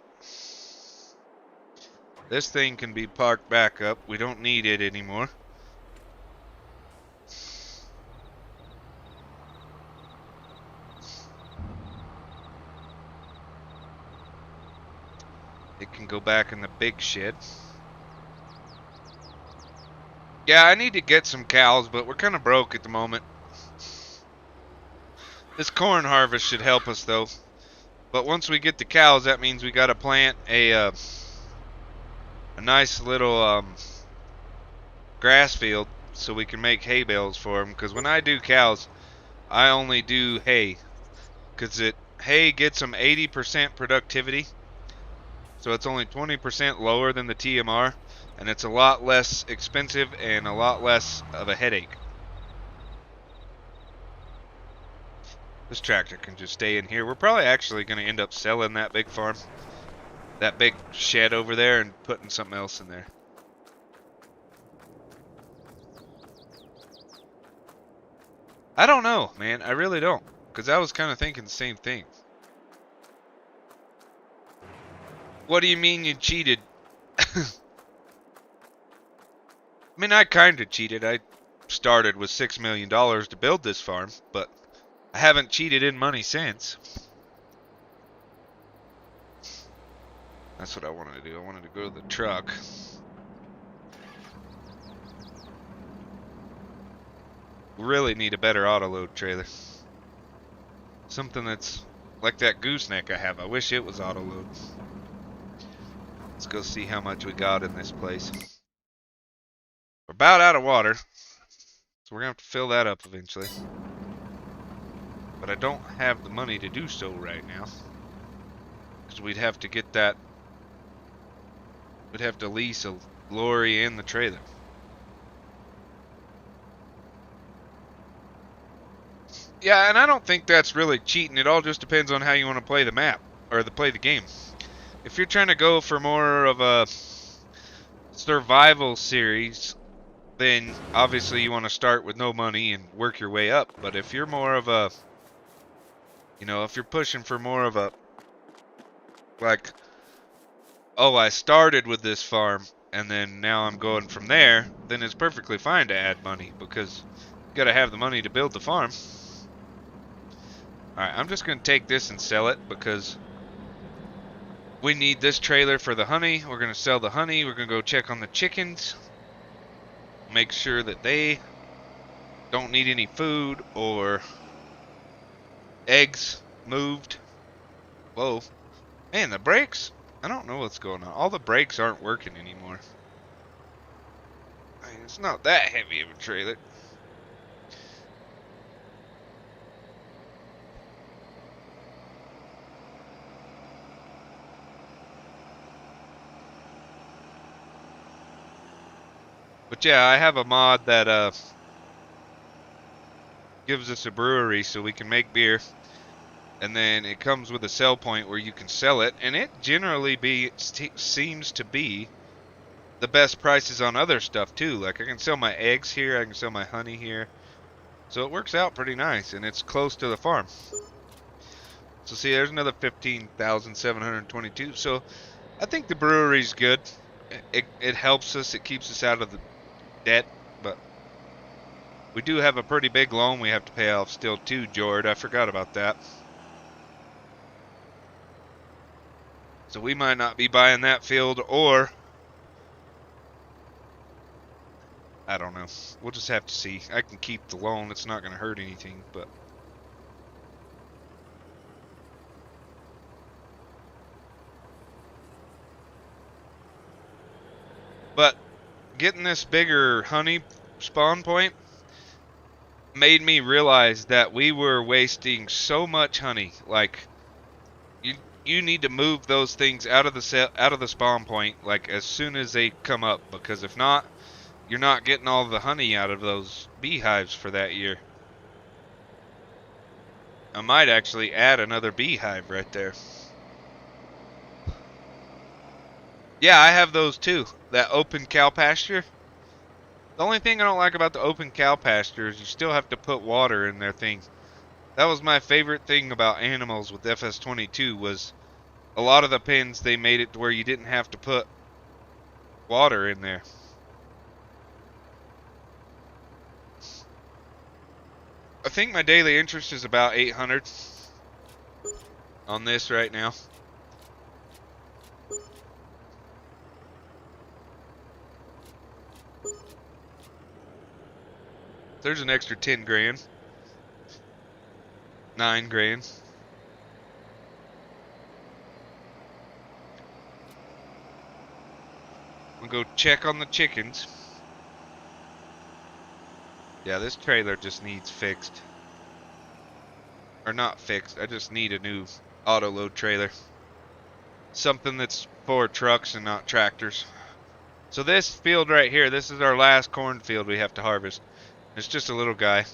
This thing can be parked back up. We don't need it anymore. It can go back in the big shed. Yeah, I need to get some cows, but we're kind of broke at the moment. This corn harvest should help us, though. But once we get the cows, that means we got to plant a nice little grass field so we can make hay bales for them. Because when I do cows, I only do hay. Because hay gets them 80% productivity. So it's only 20% lower than the TMR. And it's a lot less expensive and a lot less of a headache. This tractor can just stay in here. We're probably actually going to end up selling that big farm. That big shed over there and putting something else in there. I don't know, man. I really don't. Because I was kind of thinking the same thing. What do you mean you cheated? I mean, I kind of cheated. I started with $6 million to build this farm, but I haven't cheated in money since. That's what I wanted to do. I wanted to go to the truck. Really need a better autoload trailer. Something that's like that gooseneck I have. I wish it was autoload. Let's go see how much we got in this place. We're about out of water, so we're going to have to fill that up eventually. But I don't have the money to do so right now. Because we'd have to get that... We'd have to lease a lorry and the trailer. Yeah, and I don't think that's really cheating. It all just depends on how you want to play the map, or play the game. If you're trying to go for more of a survival series, then obviously you want to start with no money and work your way up. But if you're more of a, you know, if you're pushing for more of a, like, oh, I started with this farm and then now I'm going from there, then it's perfectly fine to add money because you got to have the money to build the farm. Alright, I'm just going to take this and sell it because we need this trailer for the honey. We're going to sell the honey. We're going to go check on the chickens. Make sure that they don't need any food or eggs moved. Whoa. Man, the brakes? I don't know what's going on. All the brakes aren't working anymore. I mean, it's not that heavy of a trailer. But yeah, I have a mod that gives us a brewery so we can make beer, and then it comes with a sell point where you can sell it, and it generally seems to be the best prices on other stuff too. Like I can sell my eggs here, I can sell my honey here. So it works out pretty nice, and it's close to the farm. So see, there's another 15,722. So I think the brewery's good. It helps us. It keeps us out of the debt, but we do have a pretty big loan we have to pay off still too, Jord. I forgot about that. So we might not be buying that field, or I don't know. We'll just have to see. I can keep the loan. It's not going to hurt anything, but getting this bigger honey spawn point made me realize that we were wasting so much honey. Like you need to move those things out of the spawn point like as soon as they come up, because if not, you're not getting all the honey out of those beehives for that year. I might actually add another beehive right there. Yeah, I have those too. That open cow pasture. The only thing I don't like about the open cow pasture is you still have to put water in their thing. That was my favorite thing about animals with Fs22 was a lot of the pens they made it to where you didn't have to put water in there. I think my daily interest is about 800 on this right now. There's an extra 10 grand. 9 grand. We'll go check on the chickens. Yeah, this trailer just needs fixed. Or not fixed, I just need a new auto load trailer. Something that's for trucks and not tractors. So this field right here, this is our last cornfield we have to harvest. It's just a little guy.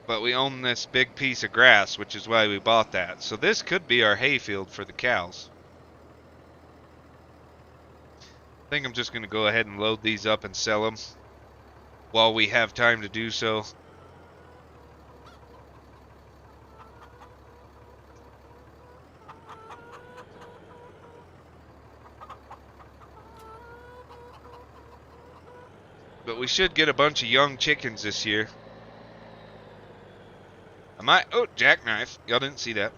But we own this big piece of grass, which is why we bought that. So this could be our hay field for the cows. I think I'm just going to go ahead and load these up and sell them while we have time to do so. But we should get a bunch of young chickens this year. I might... Oh, jackknife. Y'all didn't see that.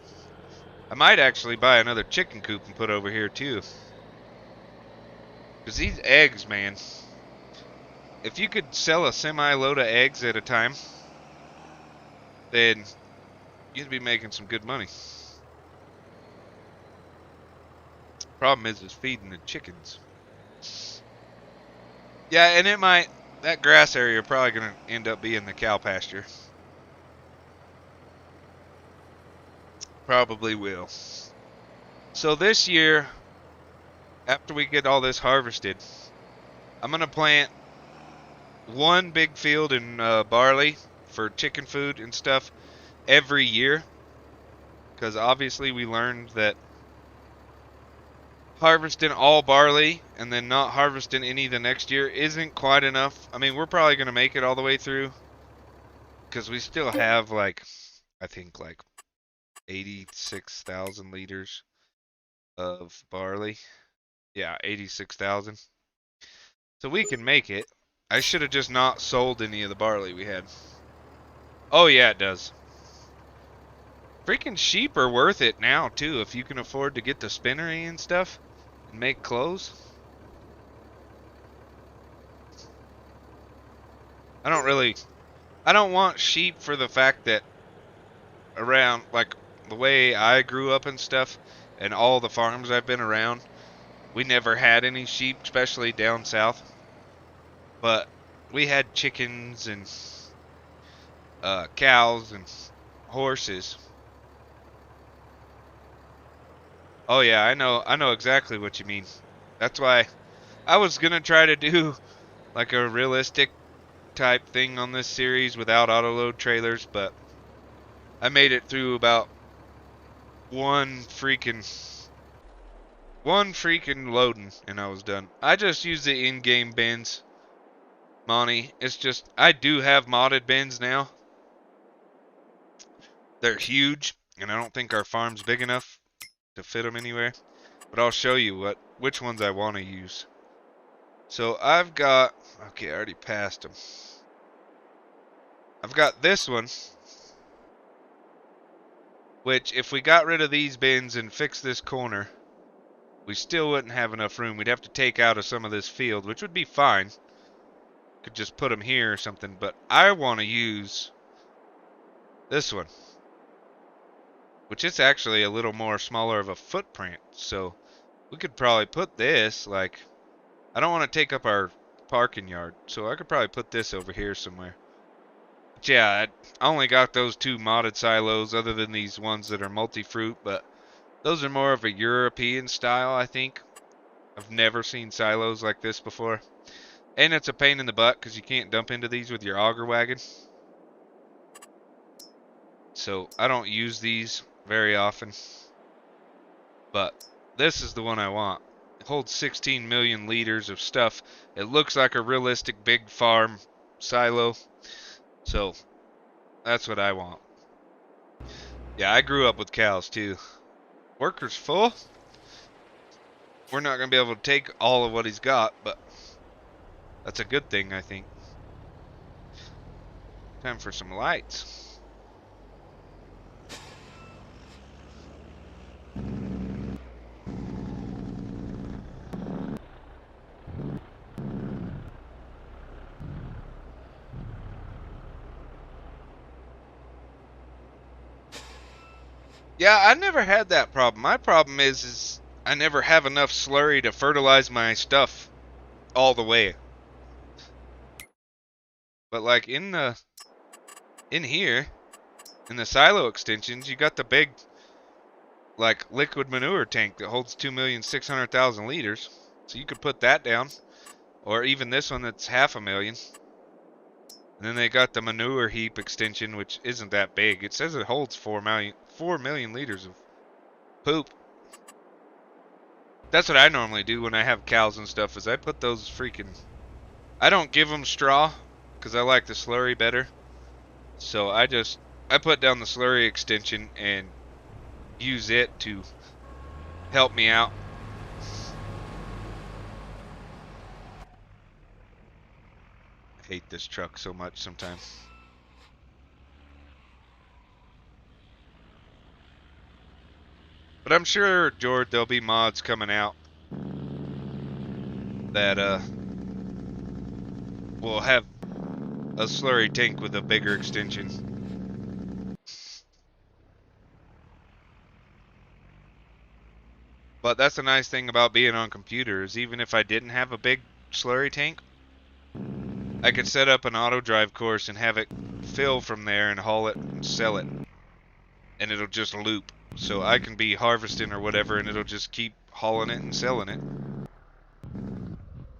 I might actually buy another chicken coop and put over here too. Because these eggs, man. If you could sell a semi-load of eggs at a time, then you'd be making some good money. Problem is feeding the chickens. Yeah, and it might... That grass area probably going to end up being the cow pasture. Probably will. So this year, after we get all this harvested, I'm going to plant one big field in barley for chicken food and stuff every year. Because obviously we learned that harvesting all barley and then not harvesting any the next year isn't quite enough. I mean, we're probably going to make it all the way through because we still have like, I think like 86,000 liters of barley. Yeah, 86,000. So we can make it. I should have just not sold any of the barley we had. Oh yeah, it does. Freaking sheep are worth it now too if you can afford to get the spinnery and stuff and make clothes. I don't want sheep for the fact that around like the way I grew up and stuff and all the farms I've been around, we never had any sheep, especially down south. But we had chickens and cows and horses. Oh yeah, I know exactly what you mean. That's why I was gonna try to do like a realistic type thing on this series without autoload trailers, but I made it through about one freaking loading and I was done. I just use the in-game bins, Monty. It's just I do have modded bins now. They're huge, and I don't think our farm's big enough to fit them anywhere. But I'll show you which ones I want to use. So I've got, okay, I already passed them. I've got this one, which if we got rid of these bins and fixed this corner, we still wouldn't have enough room. We'd have to take out of some of this field, which would be fine. Could just put them here or something, but I want to use this one, which is actually a little more smaller of a footprint. So we could probably put this, like, I don't want to take up our parking yard, so I could probably put this over here somewhere. But yeah, I only got those two modded silos other than these ones that are multi-fruit, but those are more of a European style, I think. I've never seen silos like this before. And it's a pain in the butt because you can't dump into these with your auger wagon. So I don't use these very often. But this is the one I want. It holds 16 million liters of stuff. It looks like a realistic big farm silo. So that's what I want. Yeah, I grew up with cows too. Worker's full. We're not going to be able to take all of what he's got, but that's a good thing, I think. Time for some lights. Yeah, I never had that problem. My problem is I never have enough slurry to fertilize my stuff all the way. But like in here, in the silo extensions, you got the big like liquid manure tank that holds 2,600,000 liters. So you could put that down, or even this one that's 500,000. And then they got the manure heap extension, which isn't that big. It says it holds 4 million liters of poop. That's what I normally do when I have cows and stuff, is I put those freaking, I don't give them straw because I like the slurry better. So I put down the slurry extension and use it to help me out. I hate this truck so much sometimes. But I'm sure, Jord, there'll be mods coming out that will have a slurry tank with a bigger extension. But that's the nice thing about being on computers. Even if I didn't have a big slurry tank, I could set up an auto drive course and have it fill from there and haul it and sell it. And it'll just loop. So I can be harvesting or whatever and it'll just keep hauling it and selling it.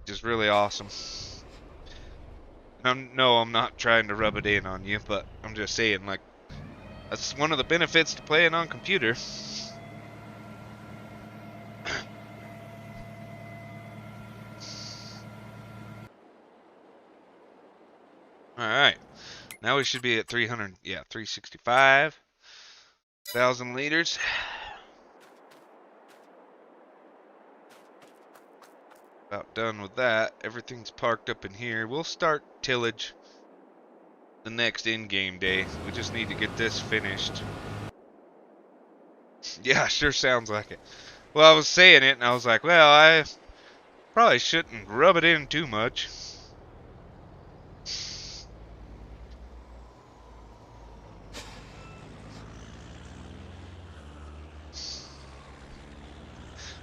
Just really awesome. No, I'm not trying to rub it in on you, but I'm just saying, like, that's one of the benefits to playing on computer. Alright. Now we should be at 365,000 liters. About done with that. Everything's parked up in here. We'll start tillage the next in-game day. We just need to get this finished. Yeah, sure sounds like it. Well, I was saying it and I was like, well, I probably shouldn't rub it in too much.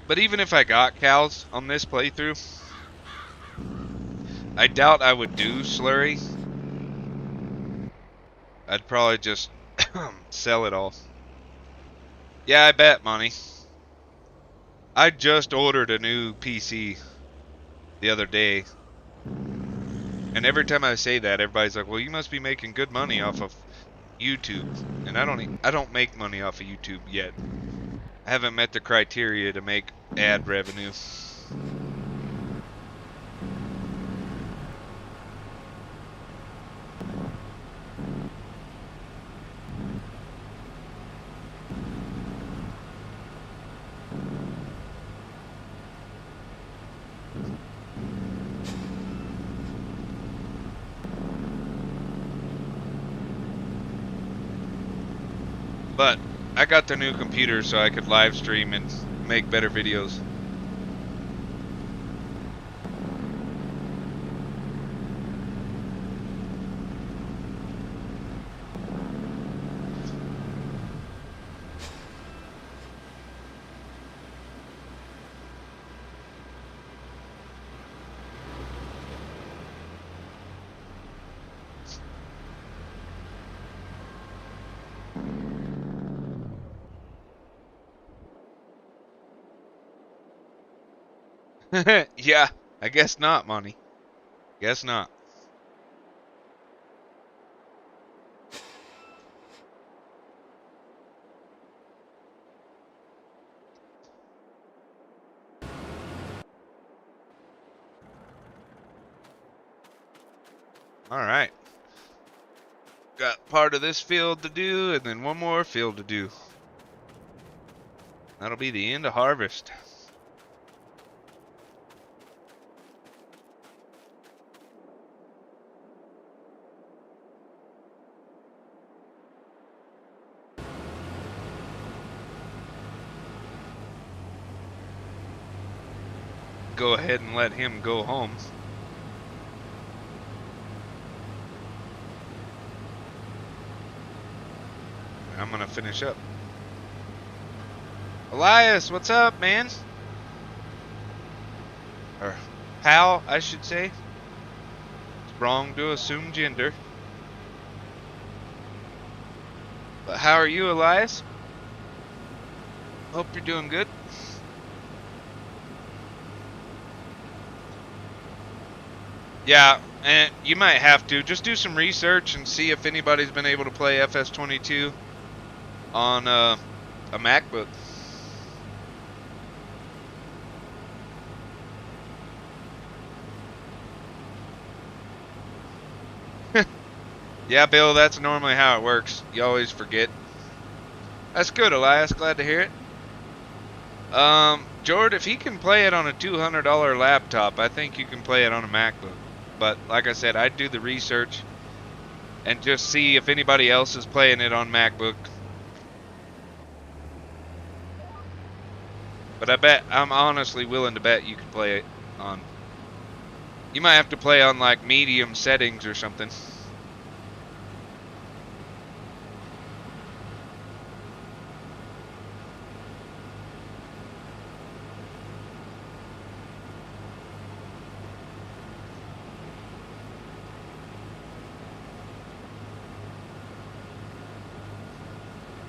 But even if I got cows on this playthrough, I doubt I would do slurry. I'd probably just sell it all. Yeah, I bet, Money. I just ordered a new PC the other day. And every time I say that, everybody's like, "Well, you must be making good money off of YouTube." And I don't make money off of YouTube yet. I haven't met the criteria to make ad revenue. But I got the new computer so I could live stream and make better videos. Yeah, I guess not, Monty. Guess not. All right. Got part of this field to do and then one more field to do. That'll be the end of harvest. Go ahead and let him go home. I'm gonna finish up. Elias, what's up, man? Or pal, I should say. It's wrong to assume gender. But how are you, Elias? Hope you're doing good. Yeah, and you might have to just do some research and see if anybody's been able to play Fs22 on a MacBook. Yeah, Bill, that's normally how it works. You always forget. That's good, Elias. Glad to hear it. Jord, if he can play it on a $200 laptop, I think you can play it on a MacBook. But like I said, I'd do the research and just see if anybody else is playing it on MacBook. But I'm honestly willing to bet you could play it on. You might have to play on like medium settings or something.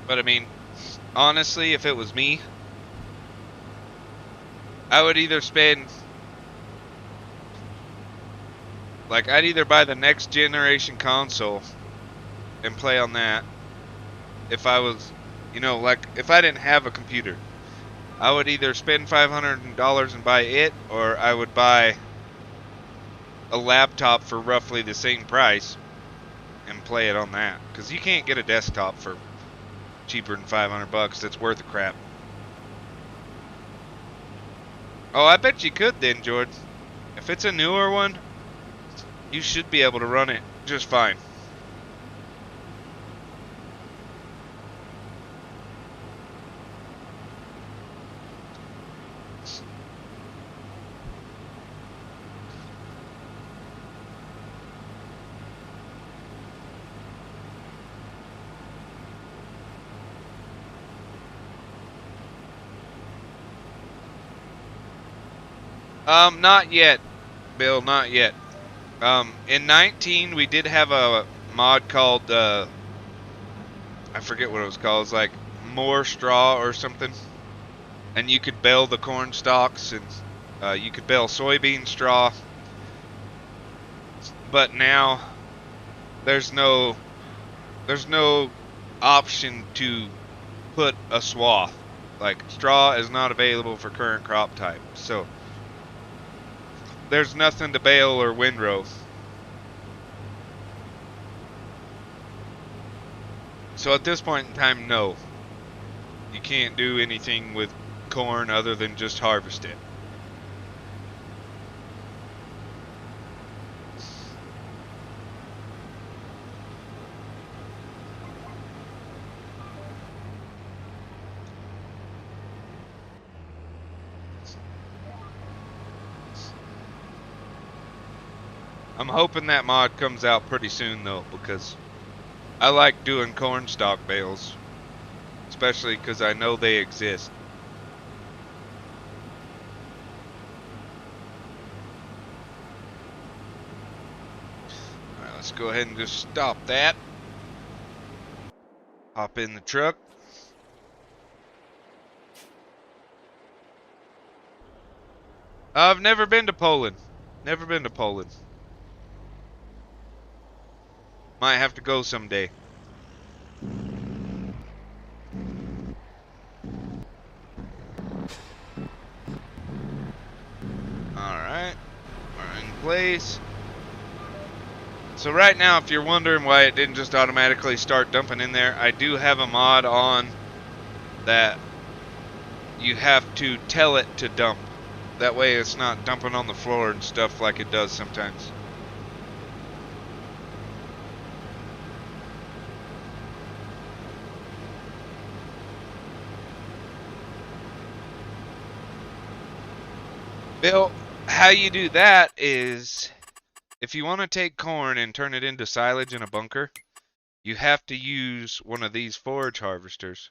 But I mean, honestly, if it was me, I would either spend, like, I'd either buy the next generation console and play on that. If I was, you know, like, if I didn't have a computer, I would either spend $500 and buy it, or I would buy a laptop for roughly the same price and play it on that. Because you can't get a desktop for cheaper than $500 that's worth a crap. Oh, I bet you could then, George. If it's a newer one, you should be able to run it just fine. Not yet, Bill, not yet. In 19, we did have a mod called, I forget what it was called. It's like more straw or something. And you could bale the corn stalks, and you could bale soybean straw. but now there's no option to put a swath. Like, straw is not available for current crop type, so there's nothing to bale or windrow. So at this point in time, no, you can't do anything with corn other than just harvest it. I'm hoping that mod comes out pretty soon though, because I like doing corn stalk bales, especially because I know they exist. Alright, let's go ahead and just stop that. Hop in the truck. I've never been to Poland. Never been to Poland. Might have to go someday. Alright. We're in place. So right now, if you're wondering why it didn't just automatically start dumping in there, I do have a mod on that you have to tell it to dump. That way it's not dumping on the floor and stuff like it does sometimes. Bill, how you do that is, if you want to take corn and turn it into silage in a bunker, you have to use one of these forage harvesters.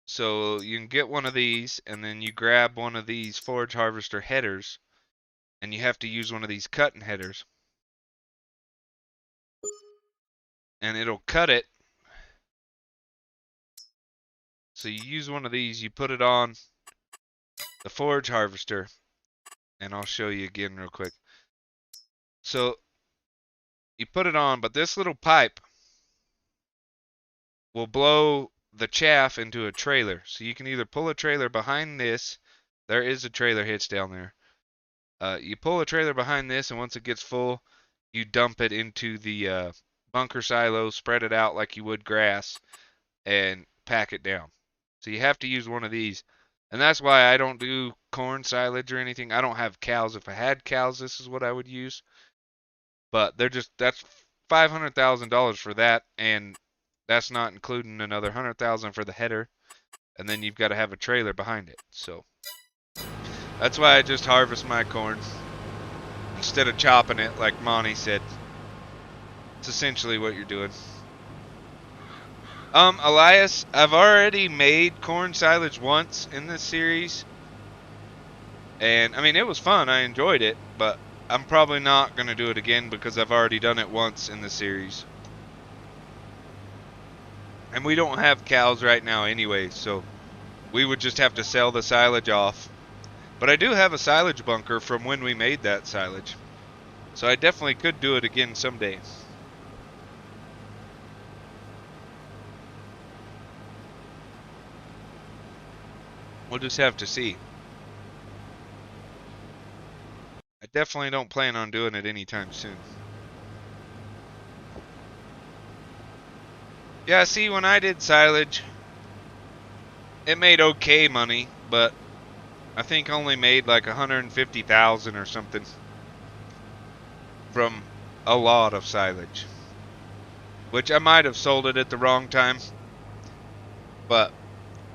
So you can get one of these, and then you grab one of these forage harvester headers, and you have to use one of these cutting headers. And it'll cut it. So you use one of these, you put it on the forage harvester, and I'll show you again real quick. So you put it on, but this little pipe will blow the chaff into a trailer. So you can either pull a trailer behind this. There is a trailer hitch down there. You pull a trailer behind this, and once it gets full, you dump it into the bunker silo, spread it out like you would grass, and pack it down. So you have to use one of these. And that's why I don't do corn silage or anything. I don't have cows. If I had cows, this is what I would use. But that's $500,000 for that, and that's not including another $100,000 for the header, and then you've got to have a trailer behind it. So that's why I just harvest my corn instead of chopping it like Monty said. It's essentially what you're doing. Elias, I've already made corn silage once in this series, and I mean, it was fun. I enjoyed it, but I'm probably not going to do it again because I've already done it once in the series. And we don't have cows right now anyway, so we would just have to sell the silage off. But I do have a silage bunker from when we made that silage, so I definitely could do it again someday. We'll just have to see. I definitely don't plan on doing it anytime soon. Yeah, see, when I did silage, it made okay money, but I think only made like 150,000 or something from a lot of silage, which I might have sold it at the wrong time, but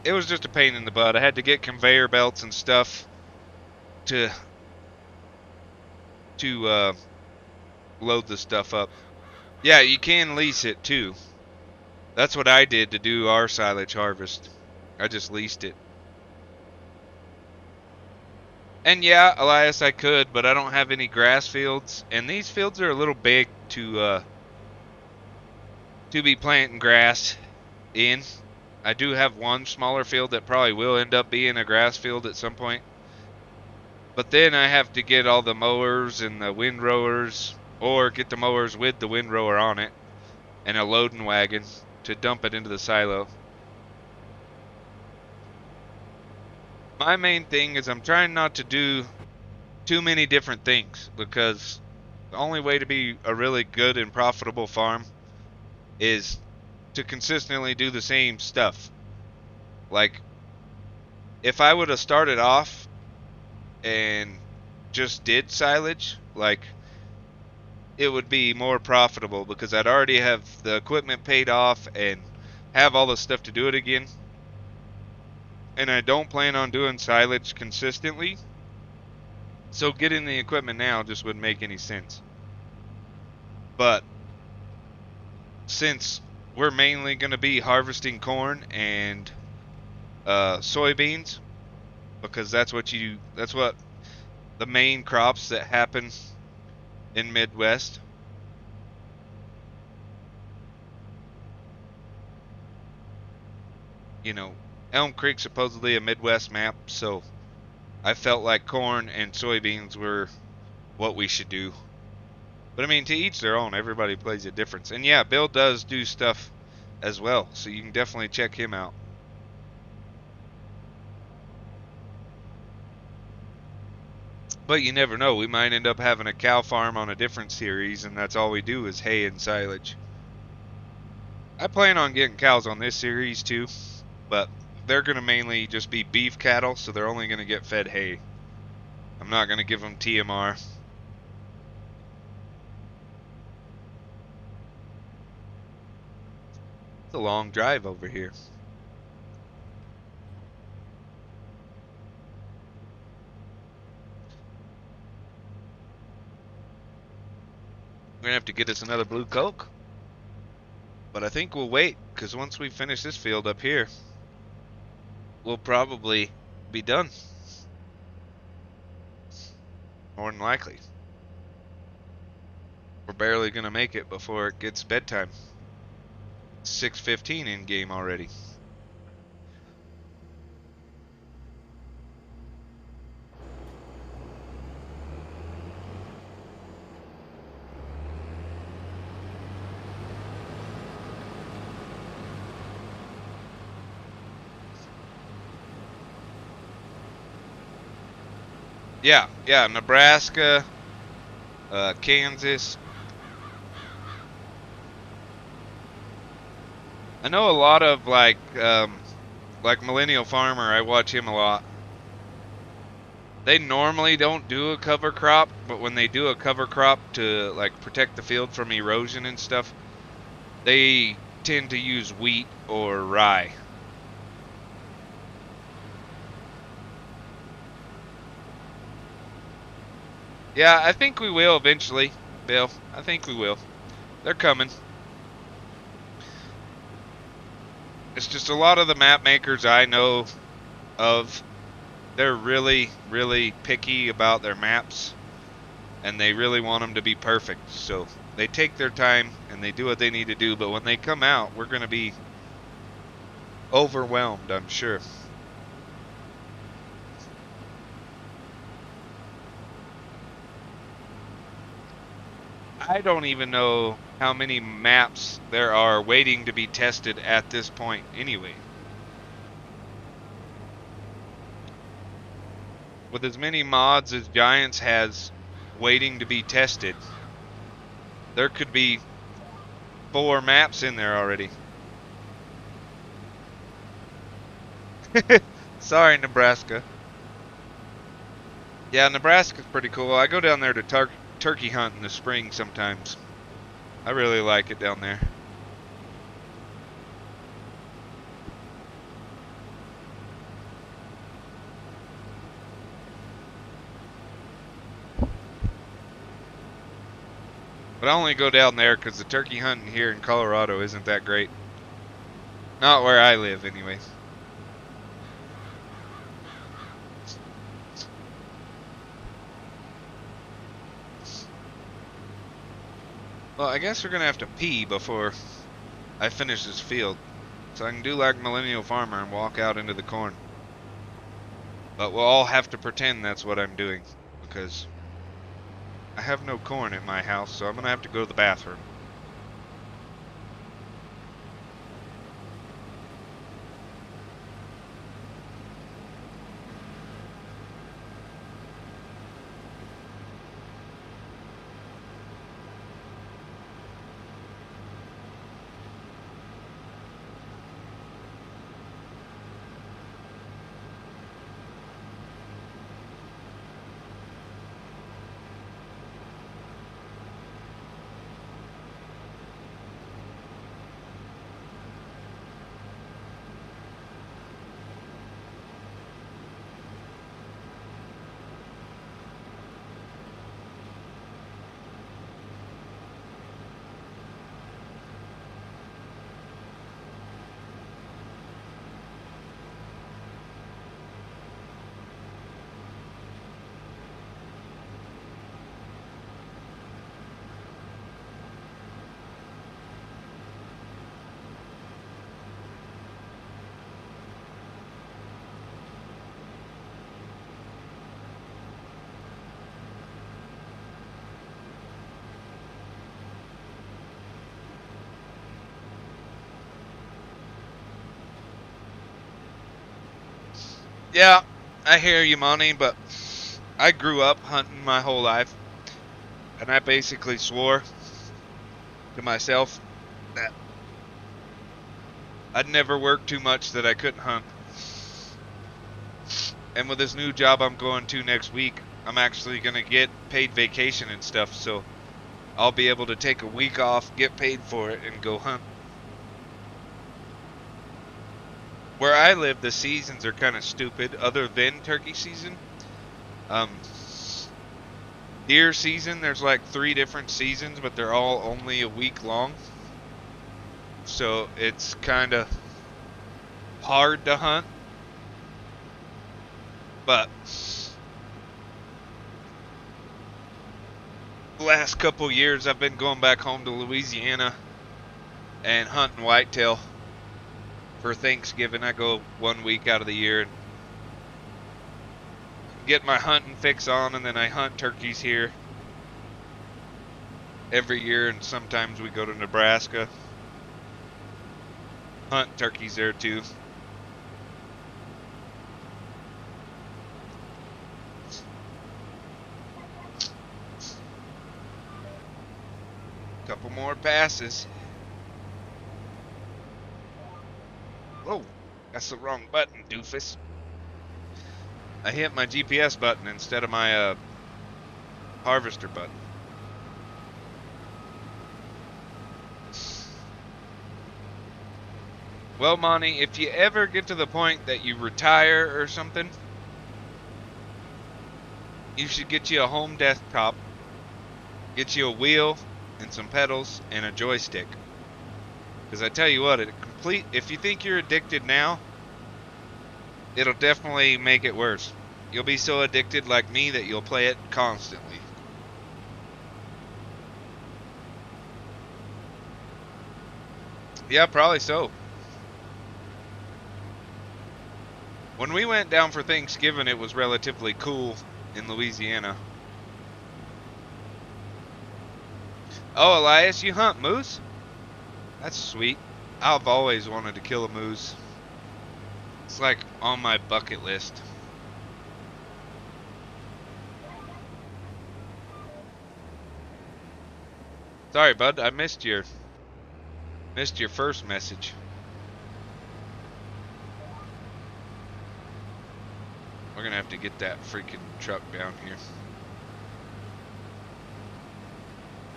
it was just a pain in the butt. I had to get conveyor belts and stuff to load the stuff up. Yeah, you can lease it too. That's what I did to do our silage harvest. I just leased it. And yeah, Elias, I could, but I don't have any grass fields, and these fields are a little big to be planting grass in. I do have one smaller field that probably will end up being a grass field at some point. But then I have to get all the mowers and the windrowers, or get the mowers with the windrower on it, and a loading wagon to dump it into the silo. My main thing is I'm trying not to do too many different things, because the only way to be a really good and profitable farm is to consistently do the same stuff. Like, if I would have started off and just did silage, like, it would be more profitable because I'd already have the equipment paid off and have all the stuff to do it again. And I don't plan on doing silage consistently, so getting the equipment now just wouldn't make any sense. But since we're mainly going to be harvesting corn and soybeans, because that's what the main crops that happen in Midwest. You know, Elm Creek supposedly a Midwest map, so I felt like corn and soybeans were what we should do. But I mean, to each their own. Everybody plays a difference. And yeah, Bill does do stuff as well, so you can definitely check him out. But you never know. We might end up having a cow farm on a different series, and that's all we do is hay and silage. I plan on getting cows on this series too, but they're going to mainly just be beef cattle, so they're only going to get fed hay. I'm not going to give them TMR. It's a long drive over here. We're going to have to get us another blue Coke. But I think we'll wait, because once we finish this field up here, we'll probably be done. More than likely. We're barely going to make it before it gets bedtime. 6:15 in game already. Yeah, Nebraska, Kansas. I know a lot of like Millennial Farmer. I watch him a lot. They normally don't do a cover crop, but when they do a cover crop to like protect the field from erosion and stuff, they tend to use wheat or rye. Yeah, I think we will eventually, Bill. I think we will. They're coming. It's just a lot of the map makers I know of, they're really, really picky about their maps, and they really want them to be perfect. So they take their time and they do what they need to do, but when they come out, we're going to be overwhelmed, I'm sure. I don't even know how many maps there are waiting to be tested at this point anyway. With as many mods as Giants has waiting to be tested, there could be 4 maps in there already. Sorry, Nebraska. Yeah, Nebraska's pretty cool. I go down there to turkey hunt in the spring sometimes. I really like it down there. But I only go down there because the turkey hunting here in Colorado isn't that great. Not where I live, anyways. Well, I guess we're going to have to pee before I finish this field. So I can do like Millennial Farmer and walk out into the corn. But we'll all have to pretend that's what I'm doing, because I have no corn at my house, so I'm gonna have to go to the bathroom. Yeah, I hear you, Monty, but I grew up hunting my whole life, and I basically swore to myself that I'd never work too much that I couldn't hunt. And with this new job I'm going to next week, I'm actually going to get paid vacation and stuff, so I'll be able to take a week off, get paid for it, and go hunt. Where I live, the seasons are kind of stupid, other than turkey season. Deer season, there's like 3 different seasons, but they're all only a week long. So it's kind of hard to hunt. But the last couple years, I've been going back home to Louisiana and hunting whitetail for Thanksgiving. I go 1 week out of the year and get my hunting fix on, and then I hunt turkeys here every year, and sometimes we go to Nebraska, hunt turkeys there too. Couple more passes. Whoa, that's the wrong button, doofus. I hit my GPS button instead of my harvester button. Well, Monty, if you ever get to the point that you retire or something, you should get you a home desktop, get you a wheel and some pedals and a joystick. Because I tell you what, if you think you're addicted now, it'll definitely make it worse. You'll be so addicted like me that you'll play it constantly. Yeah, probably so. When we went down for Thanksgiving, it was relatively cool in Louisiana. Oh, Elias, you hunt moose? That's sweet. I've always wanted to kill a moose. It's like on my bucket list. Sorry, bud, I missed your first message. We're gonna have to get that freaking truck down here.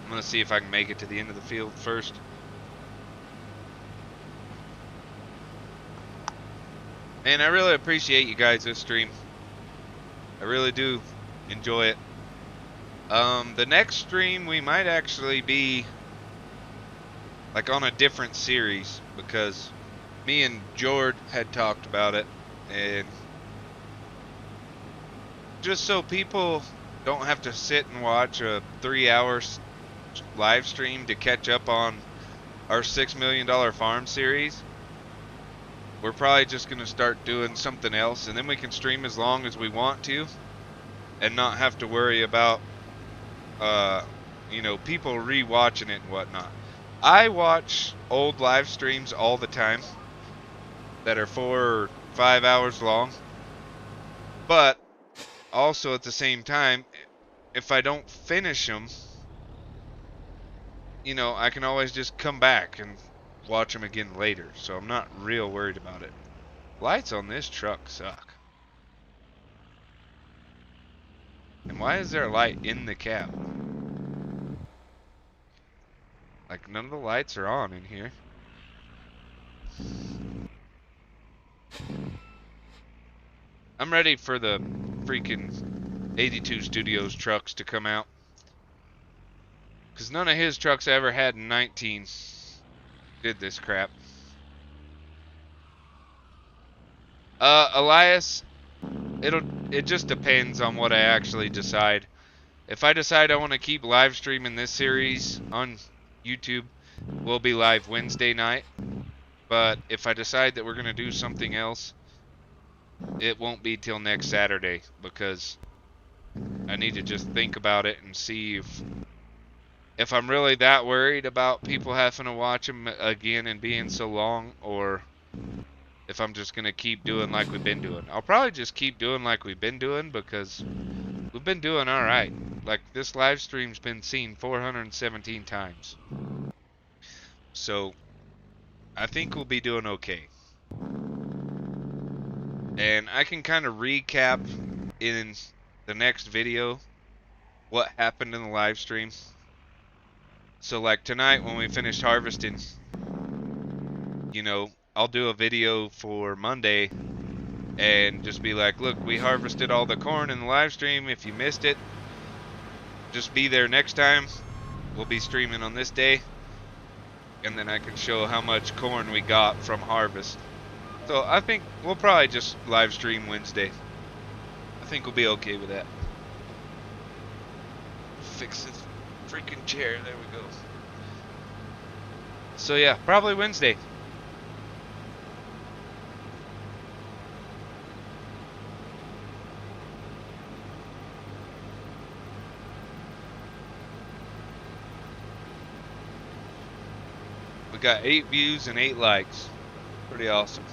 I'm gonna see if I can make it to the end of the field first. Man, I really appreciate you guys this stream. I really do enjoy it. The next stream we might actually be like on a different series, because me and Jord had talked about it, and just so people don't have to sit and watch a 3-hour live stream to catch up on our $6 million farm series, we're probably just going to start doing something else, and then we can stream as long as we want to and not have to worry about you know, people rewatching it and whatnot. I watch old live streams all the time that are 4 or 5 hours long, but also at the same time, if I don't finish them, you know, I can always just come back and watch them again later, so I'm not real worried about it. Lights on this truck suck. And why is there a light in the cab? Like, none of the lights are on in here. I'm ready for the freaking 82 Studios trucks to come out. Because none of his trucks I ever had in 19 did this crap. Elias, it just depends on what I actually decide. If I decide I want to keep live streaming this series on YouTube, we'll be live Wednesday night. But if I decide that we're going to do something else, it won't be till next Saturday, because I need to just think about it and see if I'm really that worried about people having to watch them again and being so long, or if I'm just going to keep doing like we've been doing. I'll probably just keep doing like we've been doing, because we've been doing alright. Like, this live stream's been seen 417 times. So, I think we'll be doing okay. And I can kind of recap in the next video what happened in the live stream. So, like, tonight when we finished harvesting, you know, I'll do a video for Monday and just be like, look, we harvested all the corn in the live stream. If you missed it, just be there next time. We'll be streaming on this day, and then I can show how much corn we got from harvest. So I think we'll probably just live stream Wednesday. I think we'll be okay with that. Fix this freaking chair. There we go. So yeah, probably Wednesday. We got 8 views and 8 likes. Pretty awesome.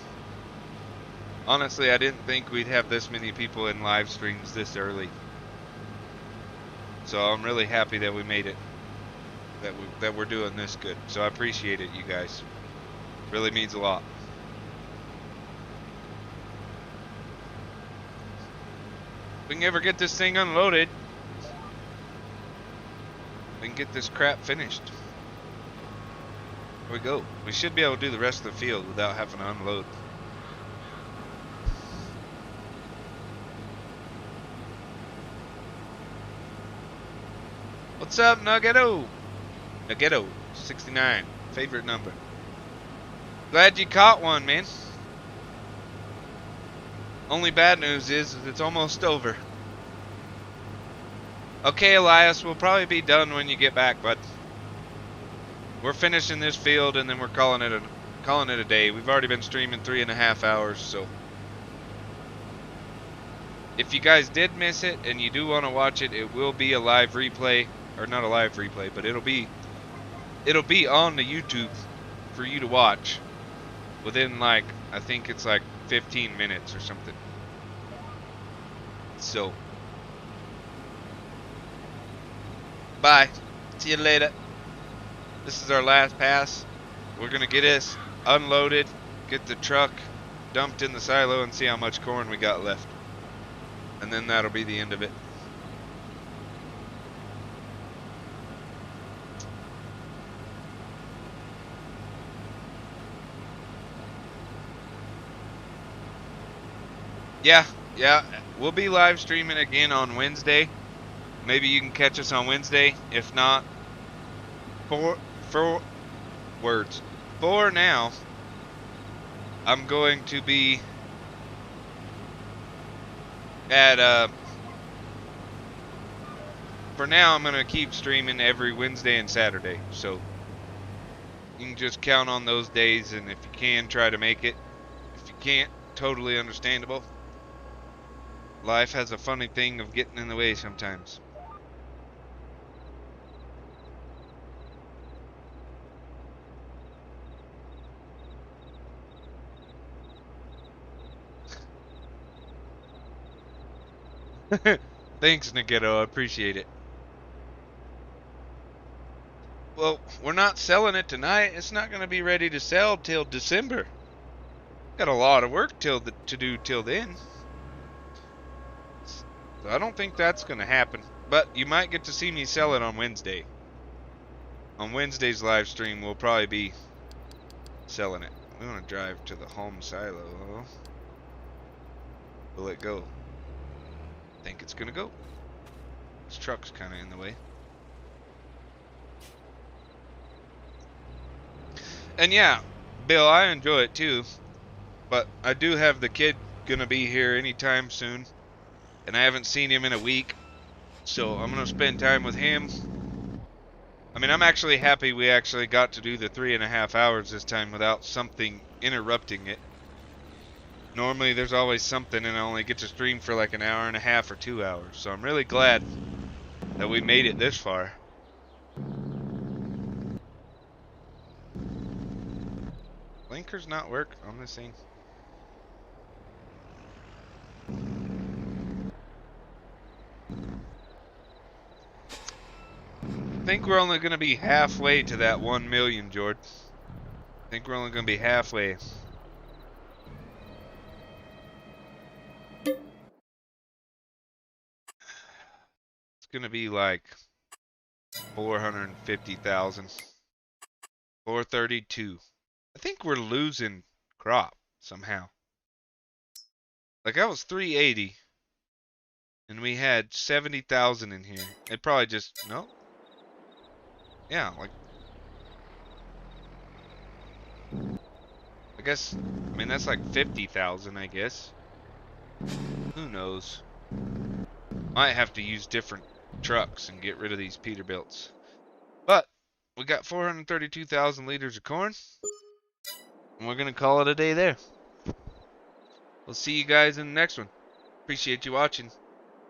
Honestly, I didn't think we'd have this many people in live streams this early. So I'm really happy that we made it. That we're doing this good. So I appreciate it, you guys. Really means a lot. If we can ever get this thing unloaded, we can get this crap finished. Here we go. We should be able to do the rest of the field without having to unload. What's up, Nuggetto? Nuggetto 69, favorite number. Glad you caught one, man. Only bad news is it's almost over. Okay, Elias, we'll probably be done when you get back, bud. We're finishing this field and then we're calling it a day. We've already been streaming 3.5 hours, so if you guys did miss it and you do want to watch it, it will be a live replay, or not a live replay, but it'll be on the YouTube for you to watch within, like, I think it's like 15 minutes or something. So, bye. See you later. This is our last pass. We're gonna get us unloaded, get the truck dumped in the silo, and see how much corn we got left. And then that'll be the end of it. Yeah, we'll be live streaming again on Wednesday. Maybe you can catch us on Wednesday. If not, for now, I'm going to be at for now I'm going to keep streaming every Wednesday and Saturday, so you can just count on those days, and if you can, try to make it. can't, totally understandable. Life has a funny thing of getting in the way sometimes. Thanks, Nagito. I appreciate it. Well, we're not selling it tonight. It's not going to be ready to sell till December. Got a lot of work to do till then. So I don't think that's going to happen. But you might get to see me sell it on Wednesday. On Wednesday's live stream, we'll probably be selling it. We want to drive to the home silo. Will it go? I think it's going to go. This truck's kind of in the way. And yeah, Bill, I enjoy it too. But I do have the kid going to be here anytime soon. And I haven't seen him in a week. So I'm going to spend time with him. I mean, I'm actually happy we actually got to do the 3.5 hours this time without something interrupting it. Normally there's always something and I only get to stream for like an hour and a half or 2 hours. So I'm really glad that we made it this far. Blinkers not work on this thing. I think we're only going to be halfway to that 1 million, George. I think we're only going to be halfway. It's going to be like 450,000. 432. I think we're losing crop somehow. Like I was 380 and we had 70,000 in here. It probably just, no? Yeah, like I guess, I mean that's like 50,000, I guess. Who knows? Might have to use different trucks and get rid of these Peterbilts. But we got 432,000 liters of corn. And we're going to call it a day there. We'll see you guys in the next one. Appreciate you watching.